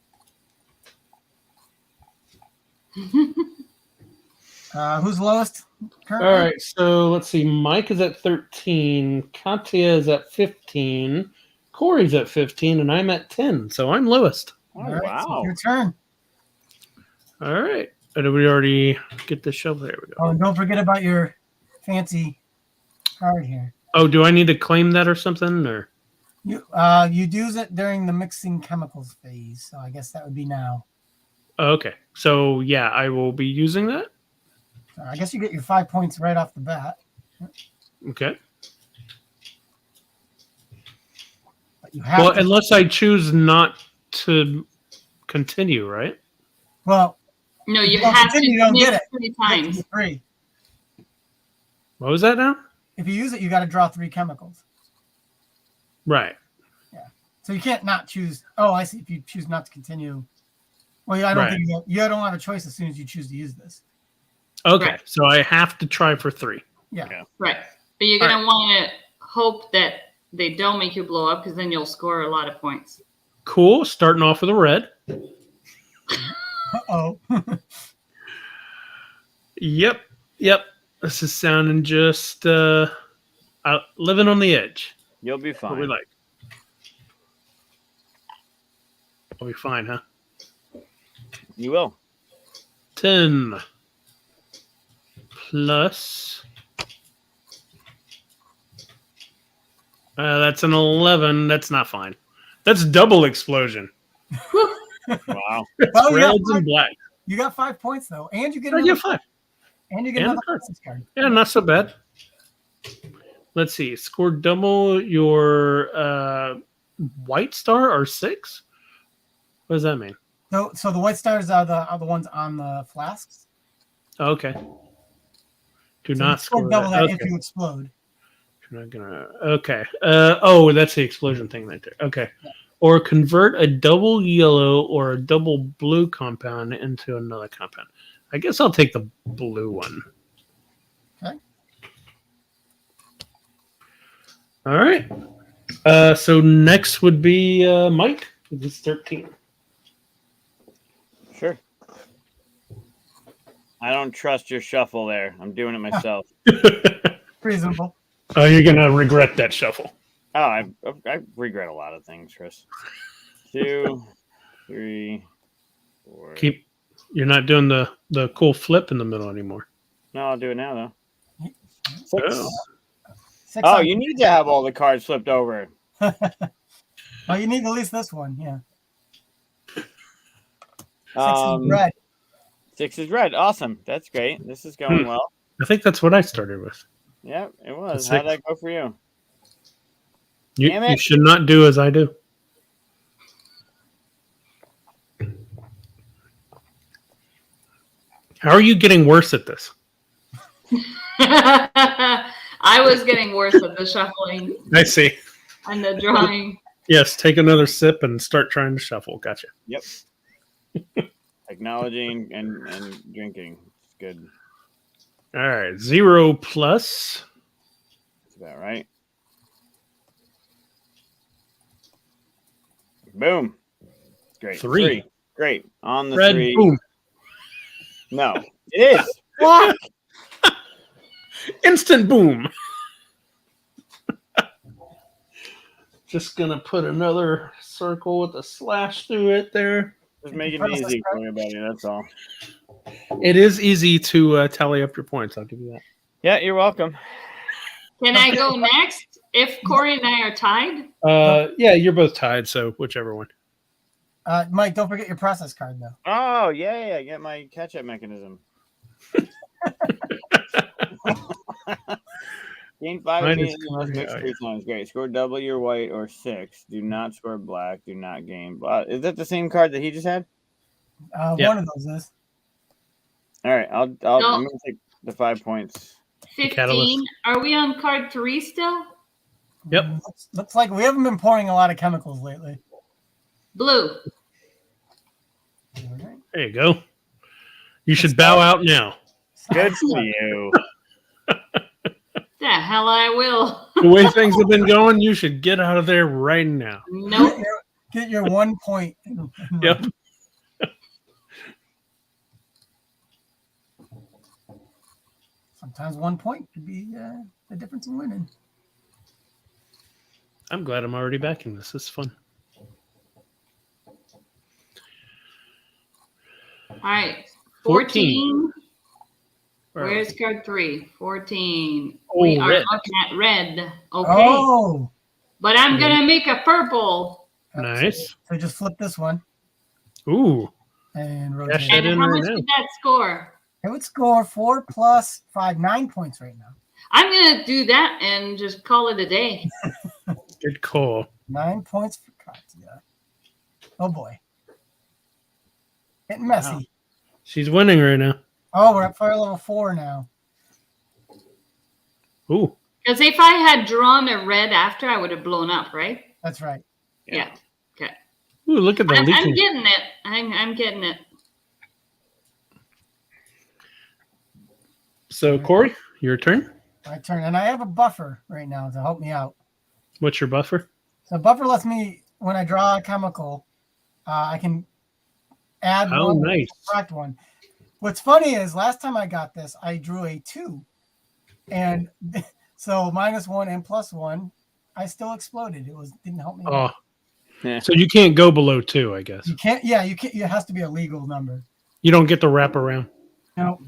Who's lowest currently? All right, so let's see. Mike is at 13. Katia is at 15. Corey's at 15, and I'm at 10. So I'm lowest. Oh, All right, so wow. your turn. All right. Did we already get the shovel? There we go. Oh, and don't forget about your fancy card here. Oh, do I need to claim that or something? Or You use it during the mixing chemicals phase, so I guess that would be now. okay. So yeah, I will be using that. I guess you get your 5 points right off the bat. Okay. But you have Well, to, unless I choose not to continue, right? well, No, you don't have to continue, you don't mix get it. 3 you have to times. do 3. What was that now? If you use it, you got to draw 3 chemicals. Right. So you can't not choose. Oh, I see. If you choose not to continue, well, I don't Right. think you don't have a choice as soon as you choose to use this. Okay. Right. So I have to try for 3. Yeah. Okay. Right. But you're going to want to hope that they don't make you blow up because then you'll score a lot of points. Cool. Starting off with a red. Uh-oh. Yep. This is sounding just living on the edge. You'll be What we fine. like. I'll be fine, huh? You will. 10 plus. That's an 11. That's not fine. That's double explosion. Wow. Well, you got, Reds and black. you got 5 points though, and you get I another, get 5. and you get and another a card. license card. Yeah, not so bad. Let's see. Score double your white star or 6? What does that mean? So the white stars are the ones on the flasks. Oh, okay. Do So not you score score double that Okay. if you explode. You're not gonna. Okay. Oh, that's the explosion thing right there. Okay. Yeah. Or convert a double yellow or a double blue compound into another compound. I guess I'll take the blue one. Okay. All right. So next would be Mike. This is 13. Sure. I don't trust your shuffle there. I'm doing it myself. Reasonable. Oh, you're gonna regret that shuffle. Oh, I regret a lot of things, Chris. 2, 3, 4. You're not doing the cool flip in the middle anymore. No, I'll do it now though. 6. Oh. 6 Oh, on- you need to have all the cards flipped over. Oh, you need at least this one. Yeah. 6 Um, is red. 6 is red. Awesome. That's great. This is going well. I think that's what I started with. Yep, it was. 6. How'd that go for you? Damn You it. should not do as I do. How are you getting worse at this? I was getting worse at the shuffling I see. and the drawing. Yes, take another sip and start trying to shuffle. Gotcha. Yep. Acknowledging and drinking. It's good. All right, 0 plus. That's about right. Boom. Great. 3. Great. On the Red, 3. boom. No, it is. Fuck. Instant boom. Just gonna put another circle with a slash through it there. Just make it easy for you, buddy. That's all. It is easy to tally up your points. I'll give you that. Yeah, you're welcome. Can I go next if Corey and I are tied? Yeah, you're both tied, so whichever one. Mike, don't forget your process card though. Oh, yeah. Get my catch-up mechanism. Gain 5 Mine mixed is- 3 times. Great. Score double your white or 6. Do not score black. Do not gain. Is that the same card that he just had? Yeah. One of those is. All right. I'm going to take the 5 points. 15. catalyst. Are we on card 3 still? Yep. Looks like we haven't been pouring a lot of chemicals lately. Blue. All right. There you go. You should bow out now. Good for you. The hell I will. The way things have been going, you should get out of there right now. Nope. Get your 1 point. Yep. Sometimes 1 point could be the difference in winning. I'm glad I'm already backing this. This is fun. All right. 14. 14. Where's card 3? 14. Oh, We are red. looking at red. Okay. Oh, But I'm going to make a purple. Nice. so just flip this one Ooh. and rotate. Cash it. that And in how right much now. would that score? It would score 4 plus 5, 9 points right now. I'm going to do that and just call it a day. Good call. 9 points for Katia. Oh boy. Getting messy. Wow. She's winning right now. Oh, we're at fire level 4 now. Ooh. Because if I had drawn a red after, I would have blown up, right? That's right. Yeah. Okay. Ooh, look at that I'm leaking. getting it. I'm getting it. So, Corey, your turn. My turn. And I have a buffer right now to help me out. What's your buffer? So buffer lets me, when I draw a chemical, I can add Oh, one, nice. subtract one. What's funny is last time I got this, I drew a 2. And so -1 and +1, I still exploded. Didn't help me. Oh. Yeah. So you can't go below 2, I guess. You can't, yeah, you can't, it has to be a legal number. You don't get the wrap around. No,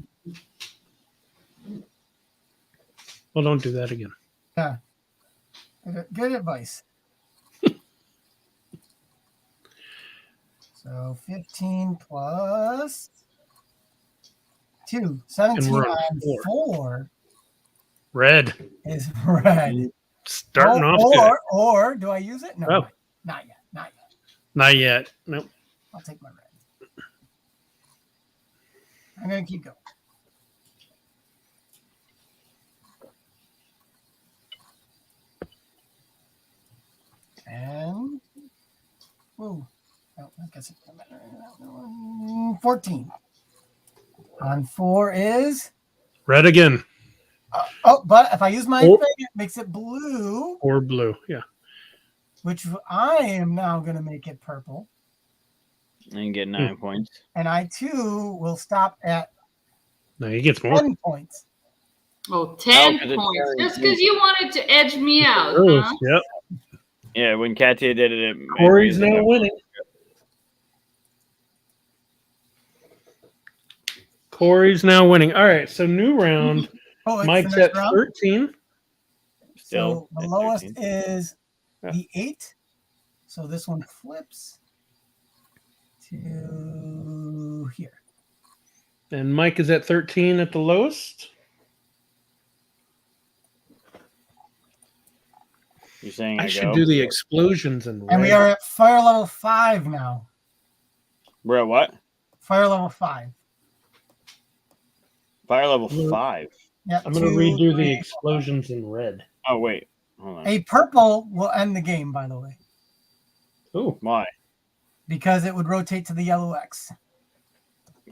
Well, don't do that again. yeah. Good advice. So 15 plus 2, 17 we're on on 4 Red. is red. Starting off good. Or do I use it? No, Oh. not yet. Not yet. Not yet. Nope. I'll take my red. I'm gonna keep going. And oh, I guess it doesn't matter. 14. On 4 is Red again. but if I use my Oh. thing, it makes it blue, Or blue. Yeah. which I am now gonna make it purple. And you get 9 points. And I too will stop at No, he gets more. 10 points. Oh, 10 'cause it's points. very Just because you wanted to edge me out, Gross. huh? Yep. Yeah, when Katia did it, it Corey's made now it- winning. Corey's now winning. All right. So new round. Oh, it's Mike's the next at round? 13. Still, So the at lowest 13. is Yeah. the 8. So this one flips to here. And Mike is at 13 at the lowest. You're saying I I should go? do the explosions in red. And we are at fire level 5 now. We're at what? Fire level 5. Fire level Mm. 5. Yep. I'm going to redo the explosions in red. Oh, wait. Hold on. A purple will end the game, by the way, Oh, Why? because it would rotate to the yellow X.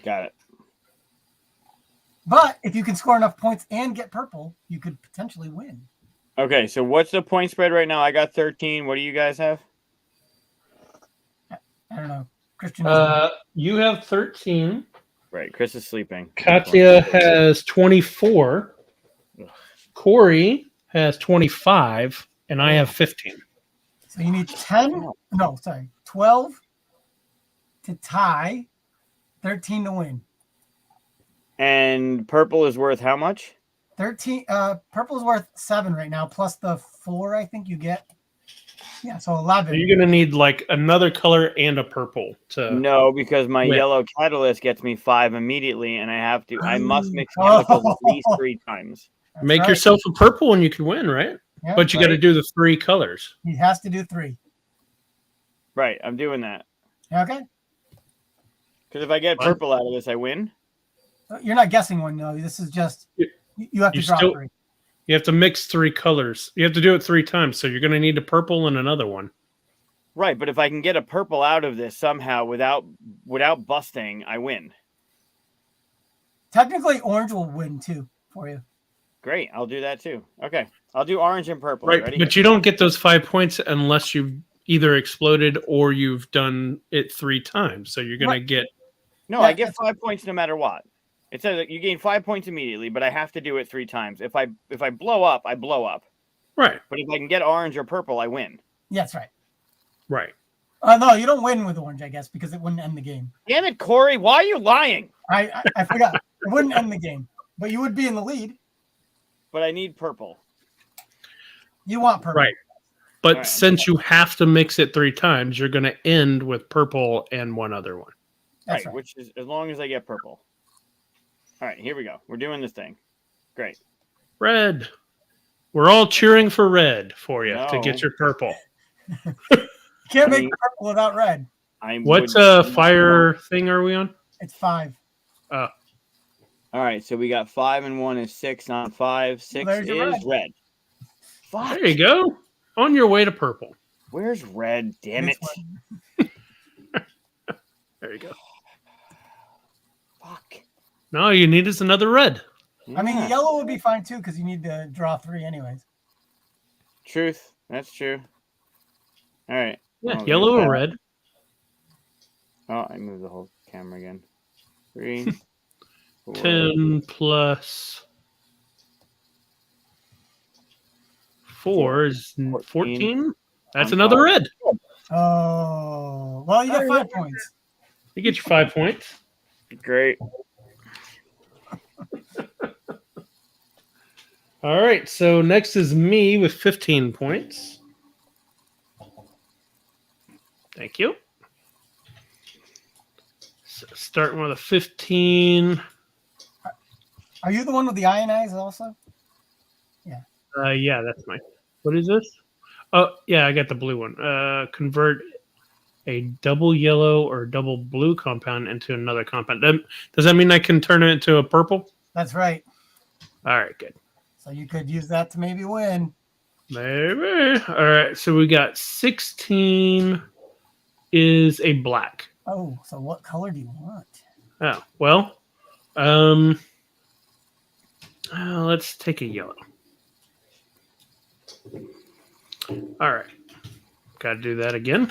Got it. But if you can score enough points and get purple, you could potentially win. Okay, so what's the point spread right now? I got 13. What do you guys have? I don't know. Christian. you have 13. Right, Chris is sleeping. Katia has 24. Corey has 25. And I have 15. So you need 10. No, sorry. 12 to tie. 13 to win. And purple is worth how much? 13. Purple is worth 7 right now, plus the 4 I think you get. Yeah, so 11. So you're going to need like another color and a purple to. No, because my Wait. yellow catalyst gets me 5 immediately, and I must mix chemicals at least 3 times. That's Make right. yourself a purple and you can win, right? Yep. But you got to Right. do the 3 colors. He has to do 3. Right, I'm doing that. Okay. Because if I get purple out of this, I win. You're not guessing one, no. This is just you have to You draw still- 3. You have to mix 3 colors. You have to do it 3 times. So you're going to need a purple and another one. Right, but if I can get a purple out of this somehow without busting, I win. Technically, orange will win too for you. Great, I'll do that too. Okay, I'll do orange and purple. Right. Ready? But you don't get those 5 points unless you've either exploded or you've done it 3 times. So you're going to Right. get. No, Yeah, I get 5 points no matter what. It says that you gain 5 points immediately, but I have to do it 3 times. If I blow up, I blow up. Right. But if I can get orange or purple, I win. Yeah, that's right. Right. No, you don't win with orange, I guess, because it wouldn't end the game. Damn it, Corey! Why are you lying? I forgot. It wouldn't end the game, but you would be in the lead. But I need purple. You want purple. Right. But Alright. since you have to mix it 3 times, you're going to end with purple and one other one. That's Right, right. which is as long as I get purple. All right, here we go. We're doing this thing. Great. Red. We're all cheering for red for you to No. get your purple. You can't I make mean- purple without red. What would- fire thing are we on? It's 5. All right, so we got 5 and 1 is 6 on 5. 6 there's your is red. Fuck. There you go. On your way to purple. Where's red? Damn it. This one. There you go. Fuck. No, all you need is another red. I mean, Yeah. yellow would be fine too because you need to draw 3 anyways. Truth. That's true. All right. Yeah, Oh, yellow there's or that. red. Oh, I moved the whole camera again. 3, 4, 10 plus 4 is 14. That's On another 5. red. Oh, well, you got 5 points. You get your 5 points. Great. All right, so next is me with 15 points. Thank you. So starting with a 15. Are you the one with the ionize also? Yeah, that's mine. What is this? Oh, yeah, I got the blue one. Convert a double yellow or double blue compound into another compound. Does that mean I can turn it into a purple? That's right. All right, good. So you could use that to maybe win. Maybe. All right, so we got 16 is a black. Oh, so what color do you want? Oh, well, let's take a yellow. All right. Got to do that again.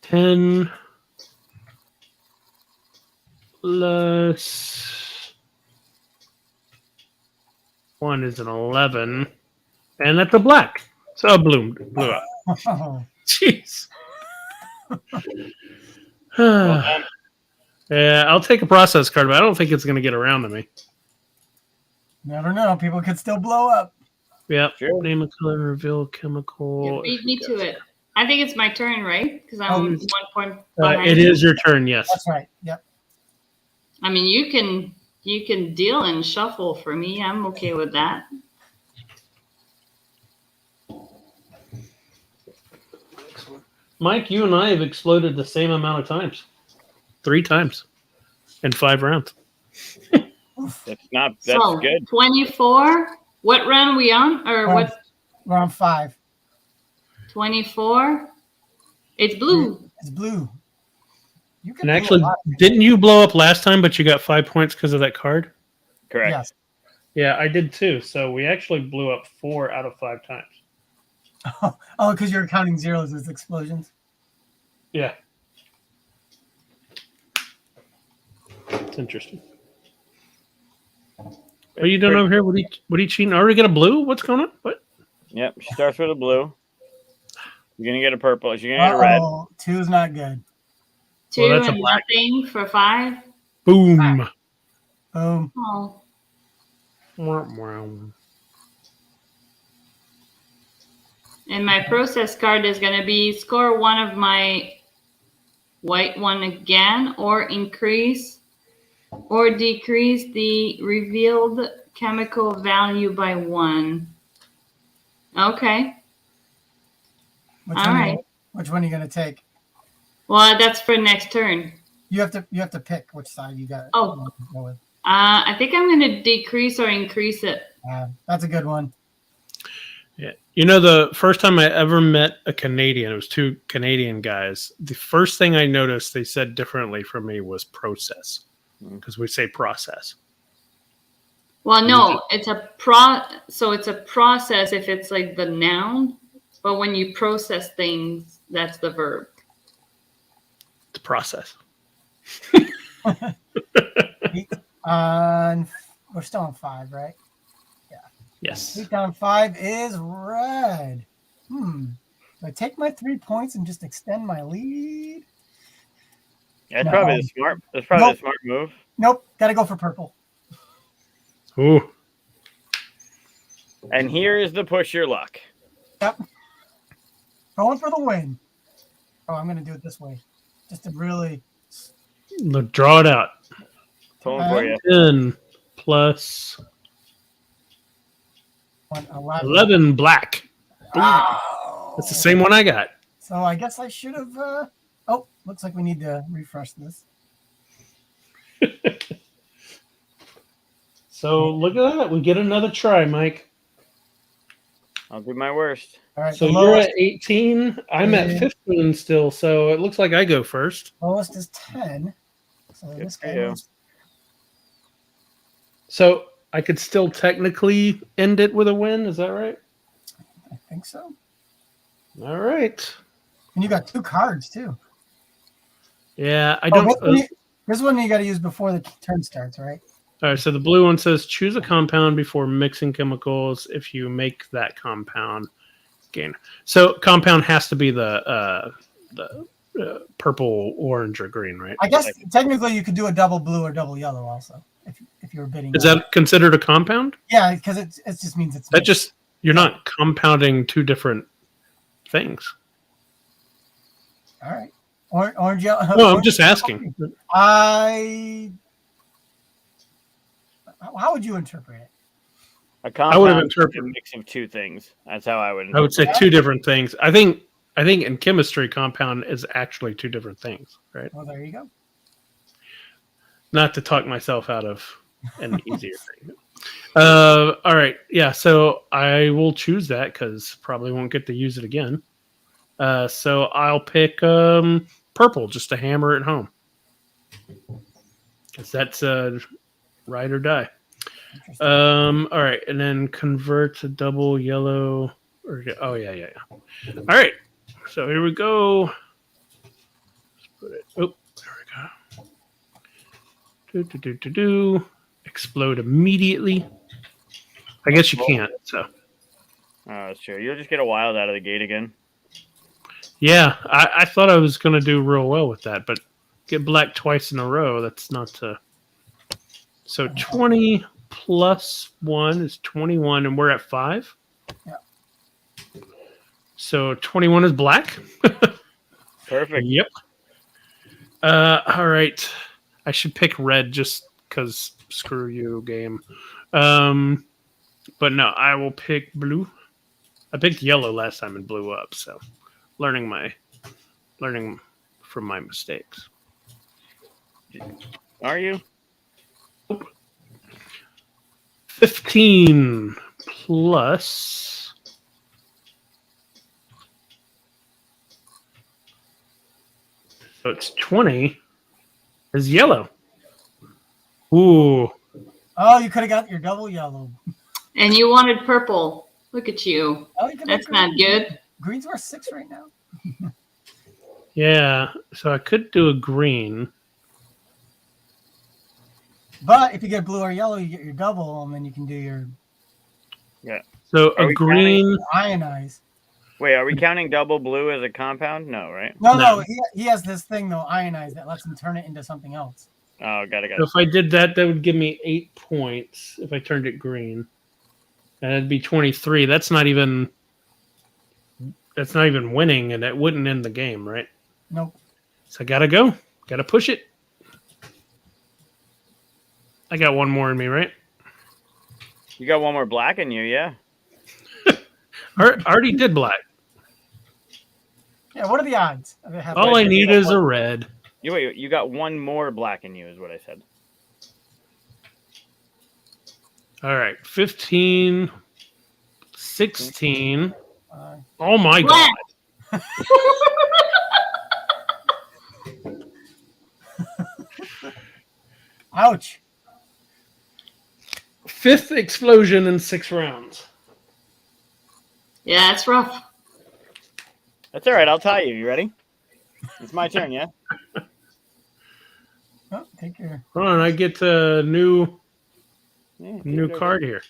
$10 plus 1 is an 11. And that's a black. So blew up. Oh, Jeez. Yeah, I'll take a process card, but I don't think it's going to get around to me. never know. People could still blow up. Yep. Sure. Name a color, reveal a chemical. You beat me to it. I think it's my turn, right? Because I'm 1 point behind. It is your turn, yes. That's right. Yep. I mean, you can deal and shuffle for me. I'm okay with that. Mike, you and I have exploded the same amount of times. 3 times in 5 rounds. That's So, good. 24. What round are we on? Or what? We're on 5. 24. It's blue. It's blue. You can And actually, didn't you blow up last time, but you got 5 points because of that card? Correct. Yes. Yeah, I did too. So we actually blew up 4 out of 5 times. Oh, because you're counting zeros as explosions. Yeah. It's interesting. What are you doing over here? What are you cheating? Are we get a blue? What's going on? What? Yep. She starts with a blue. You're gonna get a purple. You're gonna get a red. 2 is not good. 2 Well, that's a and black. nothing for 5. Boom. Boom. Oh. And my process card is going to be score 1 of my white one again, or increase or decrease the revealed chemical value by 1. Okay. All right. Which one are you going to take? Well, that's for next turn. You have to pick which side you got. Oh. Go with. I think I'm going to decrease or increase it. That's a good one. Yeah. You know, the first time I ever met a Canadian, it was 2 Canadian guys. The first thing I noticed they said differently from me was process, because we say process. Well, no, it's so it's a process if it's like the noun, but when you process things, that's the verb. It's a process. We're still on 5, right? Yes. 8 down 5 is red. Do I take my 3 points and just extend my lead? That's probably the smart. That's probably the smart move. Nope. Got to go for purple. Ooh. And here is the push your luck. Yep. Going for the win. Oh, I'm going to do it this way, just to really Draw it out. Pulling for you. 10 plus 11 black. Oh. That's the same one I got. So I guess I should have. Looks like we need to refresh this. So look at that. We get another try, Mike. I'll do my worst. All right. So you're at 18. I'm at 15 still. So it looks like I go first. Lowest is 10. So this guy is. So I could still technically end it with a win. Is that right? I think so. All right. And you got 2 cards too. Yeah, I don't. This one you got to use before the turn starts, right? All right. So the blue one says choose a compound before mixing chemicals. If you make that compound, gain. So compound has to be the purple, orange, or green, right? I guess technically you could do a double blue or double yellow also if you were bidding. Is that considered a compound? Yeah, because it just means it's that just you're not compounding 2 different things. All right. Orange, yellow. No, I'm just asking. How would you interpret it? A compound is a mix of 2 things. That's how I would interpret it. I would say 2 different things. I think in chemistry, compound is actually 2 different things, right? Well, there you go. Not to talk myself out of an easier thing. All right. Yeah, so I will choose that because probably won't get to use it again. So I'll pick purple just to hammer it home. Because that's ride or die. All right. And then convert to double yellow. Oh, yeah. All right. So here we go. Let's put it. Oh, there we go. Explode immediately. I guess you can't. So. Oh, that's true. You'll just get a wild out of the gate again. Yeah, I thought I was going to do real well with that, but get black twice in a row. That's not to. So 20 plus 1 is 21, and we're at 5. Yeah. So 21 is black. Perfect. Yep. All right. I should pick red just because screw you, game. But no, I will pick blue. I picked yellow last time and blew up, so learning from my mistakes. Are you? 15 plus. So it's 20 is yellow. Ooh. Oh, you could have got your double yellow. And you wanted purple. Look at you. Oh, you could That's make not good. Green's worth 6 right now. Yeah, so I could do a green. But if you get blue or yellow, you get your double, and then you can do your So Are a we green. ionize. Wait, are we counting double blue as a compound? No, right? No, he has this thing though, ionize, that lets him turn it into something else. Oh, got it. So if I did that, that would give me 8 points if I turned it green. And it'd be 23. That's not even winning, and it wouldn't end the game, right? Nope. So I gotta go. Gotta push it. I got one more in me, right? You got one more black in you, yeah? I already did black. Yeah, what are the odds of it happening? All I need is a red. You got one more black in you, is what I said. All right. 15, 16. Uh, Oh my Black. God. Ouch. 5th explosion in 6 rounds. Yeah, it's rough. That's all right. I'll tie you. You ready? It's my turn, yeah? Oh, take care. Hold on, I get a new Yeah, keep new it over. card here.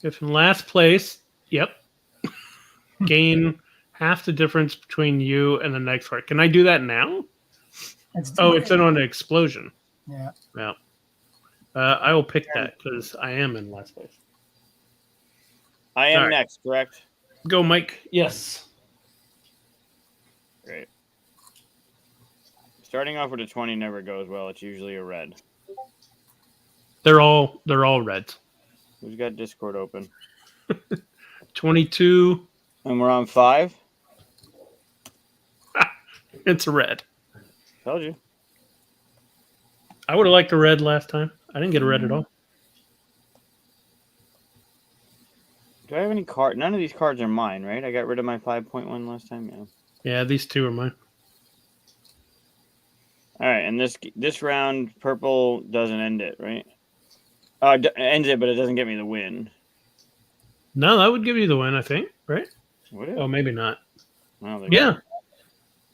If in last place, yep. Gain half the difference between you and the next card. Can I do that now? It's Oh, it's in on the explosion. Yeah. Yeah. I will pick that because I am in last place. I am All right. next, correct? Go, Mike. Yes. Great. Starting off with a 20 never goes well. It's usually a red. They're all reds. Who's got Discord open? 22. And we're on 5? It's a red. Told you. I would have liked a red last time. I didn't get a red at all. Do I have any card? None of these cards are mine, right? I got rid of my 5.1 last time, yeah. Yeah, these two are mine. All right, and this round, purple doesn't end it, right? Ends it, but it doesn't get me the win. No, that would give you the win, I think, right? Would it? Oh, maybe not. Well, Yeah.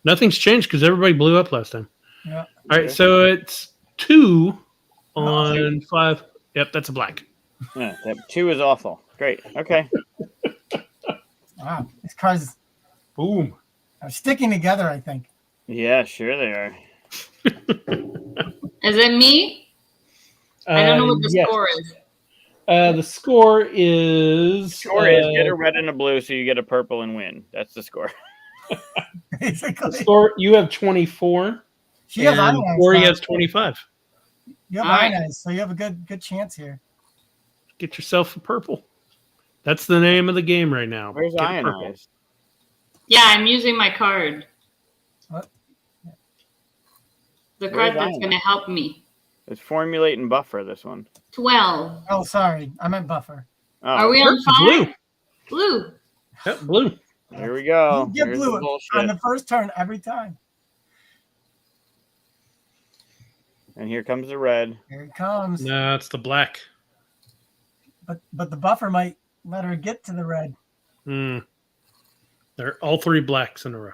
Nothing's changed because everybody blew up last time. Yeah. All right, Okay. so it's 2 Oh, on 5. Yep, that's a black. Yeah, that 2 is awful. Great. Okay. Wow. These cards Boom. are sticking together, I think. Yeah, sure they are. Is it me? I don't know what the yes. score is. The score is. Score is get a red and a blue, so you get a purple and win. That's the score. Basically. The score. You have 24. She has and ionize. Corey now. has 25. You have All right. ionize, so you have a good chance here. Get yourself a purple. That's the name of the game right now. Where's Get a purple. Ionize? Yeah, I'm using my card. What? The Where's card that's Ionize? going to help me. It's formulate and buffer, this one. 12. Oh, sorry. I meant buffer. Oh, Are we on 5? Blue. Blue. Yep, blue. Here we go. You get Here's blue the on bullshit. the first turn every time. And here comes the red. Here it comes. No, it's the black. But the buffer might let her get to the red. Hmm. They're all 3 blacks in a row.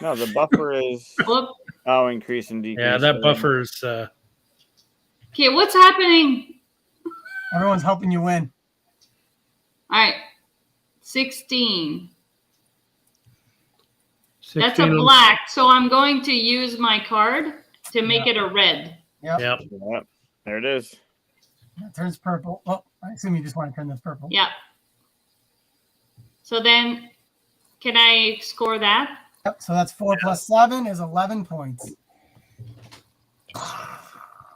No, the buffer is Whoop. increase and decrease. Yeah, that buffer's. Okay, what's happening? Everyone's helping you win. All right. 16. That's 16 a on- black. So I'm going to use my card to make it a red. Yep. Yep. Yep. There it is. It turns purple. Oh, I assume you just want to turn this purple. Yeah. So then, can I score that? Yep. So that's 4 plus 7 is 11 points.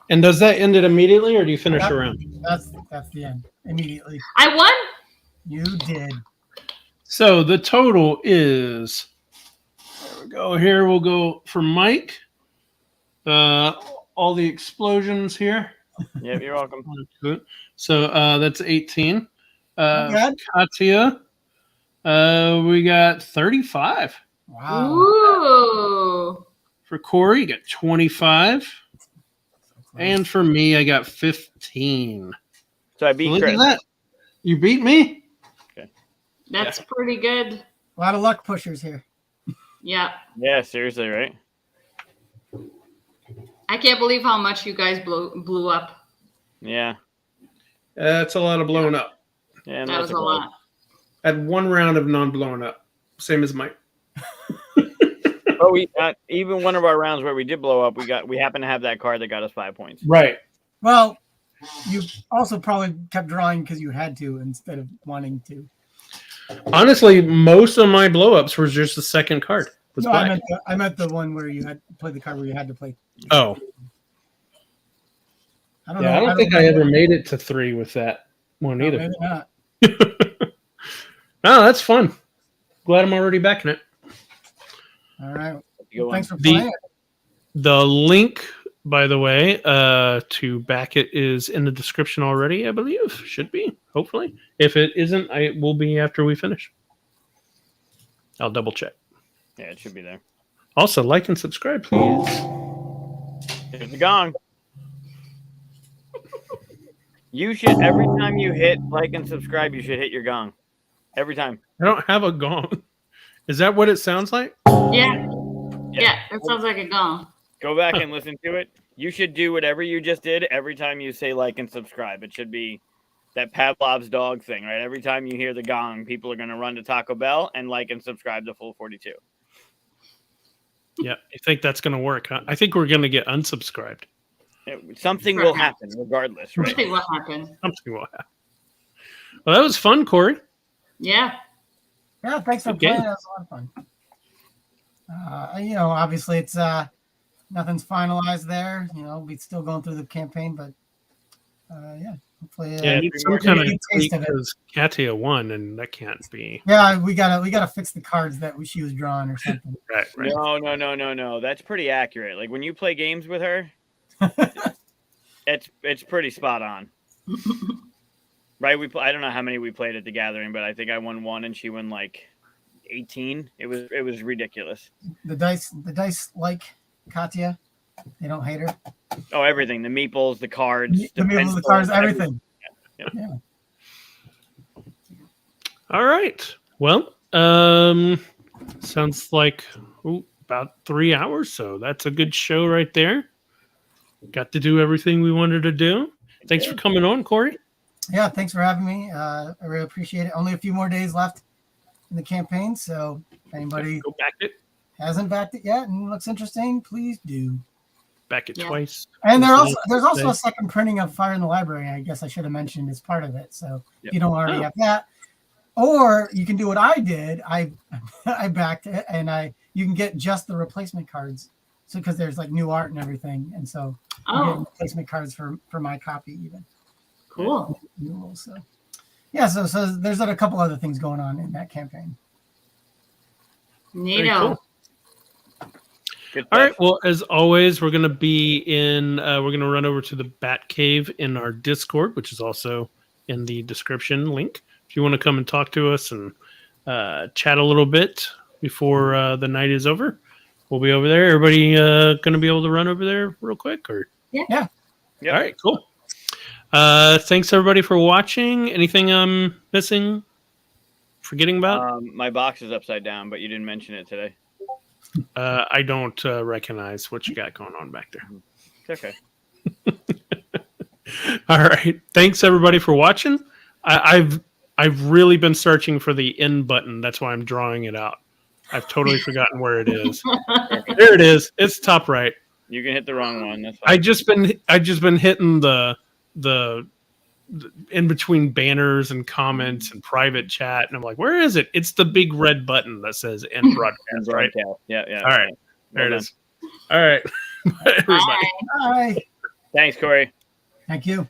And does that end it immediately, or do you finish Yep. a round? That's the end immediately. I won. You did. So the total is. There we go. Here we'll go for Mike. All the explosions here. Yep, you're welcome. So that's 18. Okay. Katia, we got 35. Wow. Ooh. For Corey, you got 25. And for me, I got 15. So I beat Look Chris. at that. You beat me? That's pretty good. A lot of luck pushers here. Yeah. Yeah, seriously, right? I can't believe how much you guys blew up. Yeah. That's a lot of blowing up. Yeah, That was a lot. I had one round of non-blowing up. Same as Mike. But we even one of our rounds where we did blow up, we happened to have that card that got us 5 points. Right. Well, you also probably kept drawing because you had to instead of wanting to. Honestly, most of my blow-ups was just the second card. Was No, black. I meant the one where you had played the card where you had to play. Oh. I don't Yeah, know. I don't think I ever made it to 3 with that one No, either. maybe not. Oh, that's fun. Glad I'm already back in it. All right. Go on. Thanks for playing. The link, by the way, to back it is in the description already, I believe. Should be, hopefully. If it isn't, it will be after we finish. I'll double check. Yeah, it should be there. Also, like and subscribe, please. Here's the gong. You should, every time you hit like and subscribe, you should hit your gong. Every time. I don't have a gong. Is that what it sounds like? Yeah. Yeah, that sounds like a gong. Go back and listen to it. You should do whatever you just did every time you say like and subscribe. It should be that Pavlov's dog thing, right? Every time you hear the gong, people are going to run to Taco Bell and like and subscribe to Full 42. Yeah, I think that's going to work. Huh? I think we're going to get unsubscribed. Something will happen regardless, right? Something will happen. Something will happen. Well, that was fun, Corey. Yeah. Yeah, thanks for Good playing. game. That was a lot of fun. Obviously it's nothing's finalized there. We're still going through the campaign, but yeah, hopefully. Yeah, need some more kind of taste tweak of it. because Katia won, and that can't be Yeah, we gotta fix the cards that she was drawing or something. right. No. That's pretty accurate. Like when you play games with her, it's pretty spot on. Right? I don't know how many we played at the gathering, but I think I won 1 and she won like 18. It was ridiculous. The dice like Katia. They don't hate her. Oh, everything. The meeples, the cards, The meeples, the cards, everything. Yeah. Yeah. All right. Well, sounds like about 3 hours, so that's a good show right there. Got to do everything we wanted to do. Thanks for coming on, Corey. Yeah, thanks for having me. I really appreciate it. Only a few more days left in the campaign, so if anybody Go back it. hasn't backed it yet and looks interesting, please do. Back it Yeah. twice. And There's there's also a second printing of Fire in the Library. I guess I should have mentioned as part of it. So if you don't already have that, or you can do what I did. I backed it, and you can get just the replacement cards. So because there's like new art and everything, and so you get replacement cards for my copy even. Cool. So yeah, so there's a couple other things going on in that campaign. Neato. Cool. All right. Well, as always, we're gonna be in. We're gonna run over to the Bat Cave in our Discord, which is also in the description link. If you want to come and talk to us and chat a little bit before the night is over, we'll be over there. Everybody gonna be able to run over there real quick, or Yeah. All right. Cool. Thanks everybody for watching. Anything I'm missing? Forgetting about? My box is upside down, but you didn't mention it today. I don't recognize what you got going on back there. It's okay. All right. Thanks everybody for watching. I've really been searching for the end button. That's why I'm drawing it out. I've totally forgotten where it is. There it is. It's top right. You can hit the wrong one. That's fine. I just been hitting the in between banners and comments and private chat, and I'm like, where is it? It's the big red button that says end broadcast, right? Yeah. All right, there it is. All right, everybody. Bye. Thanks, Corey. Thank you.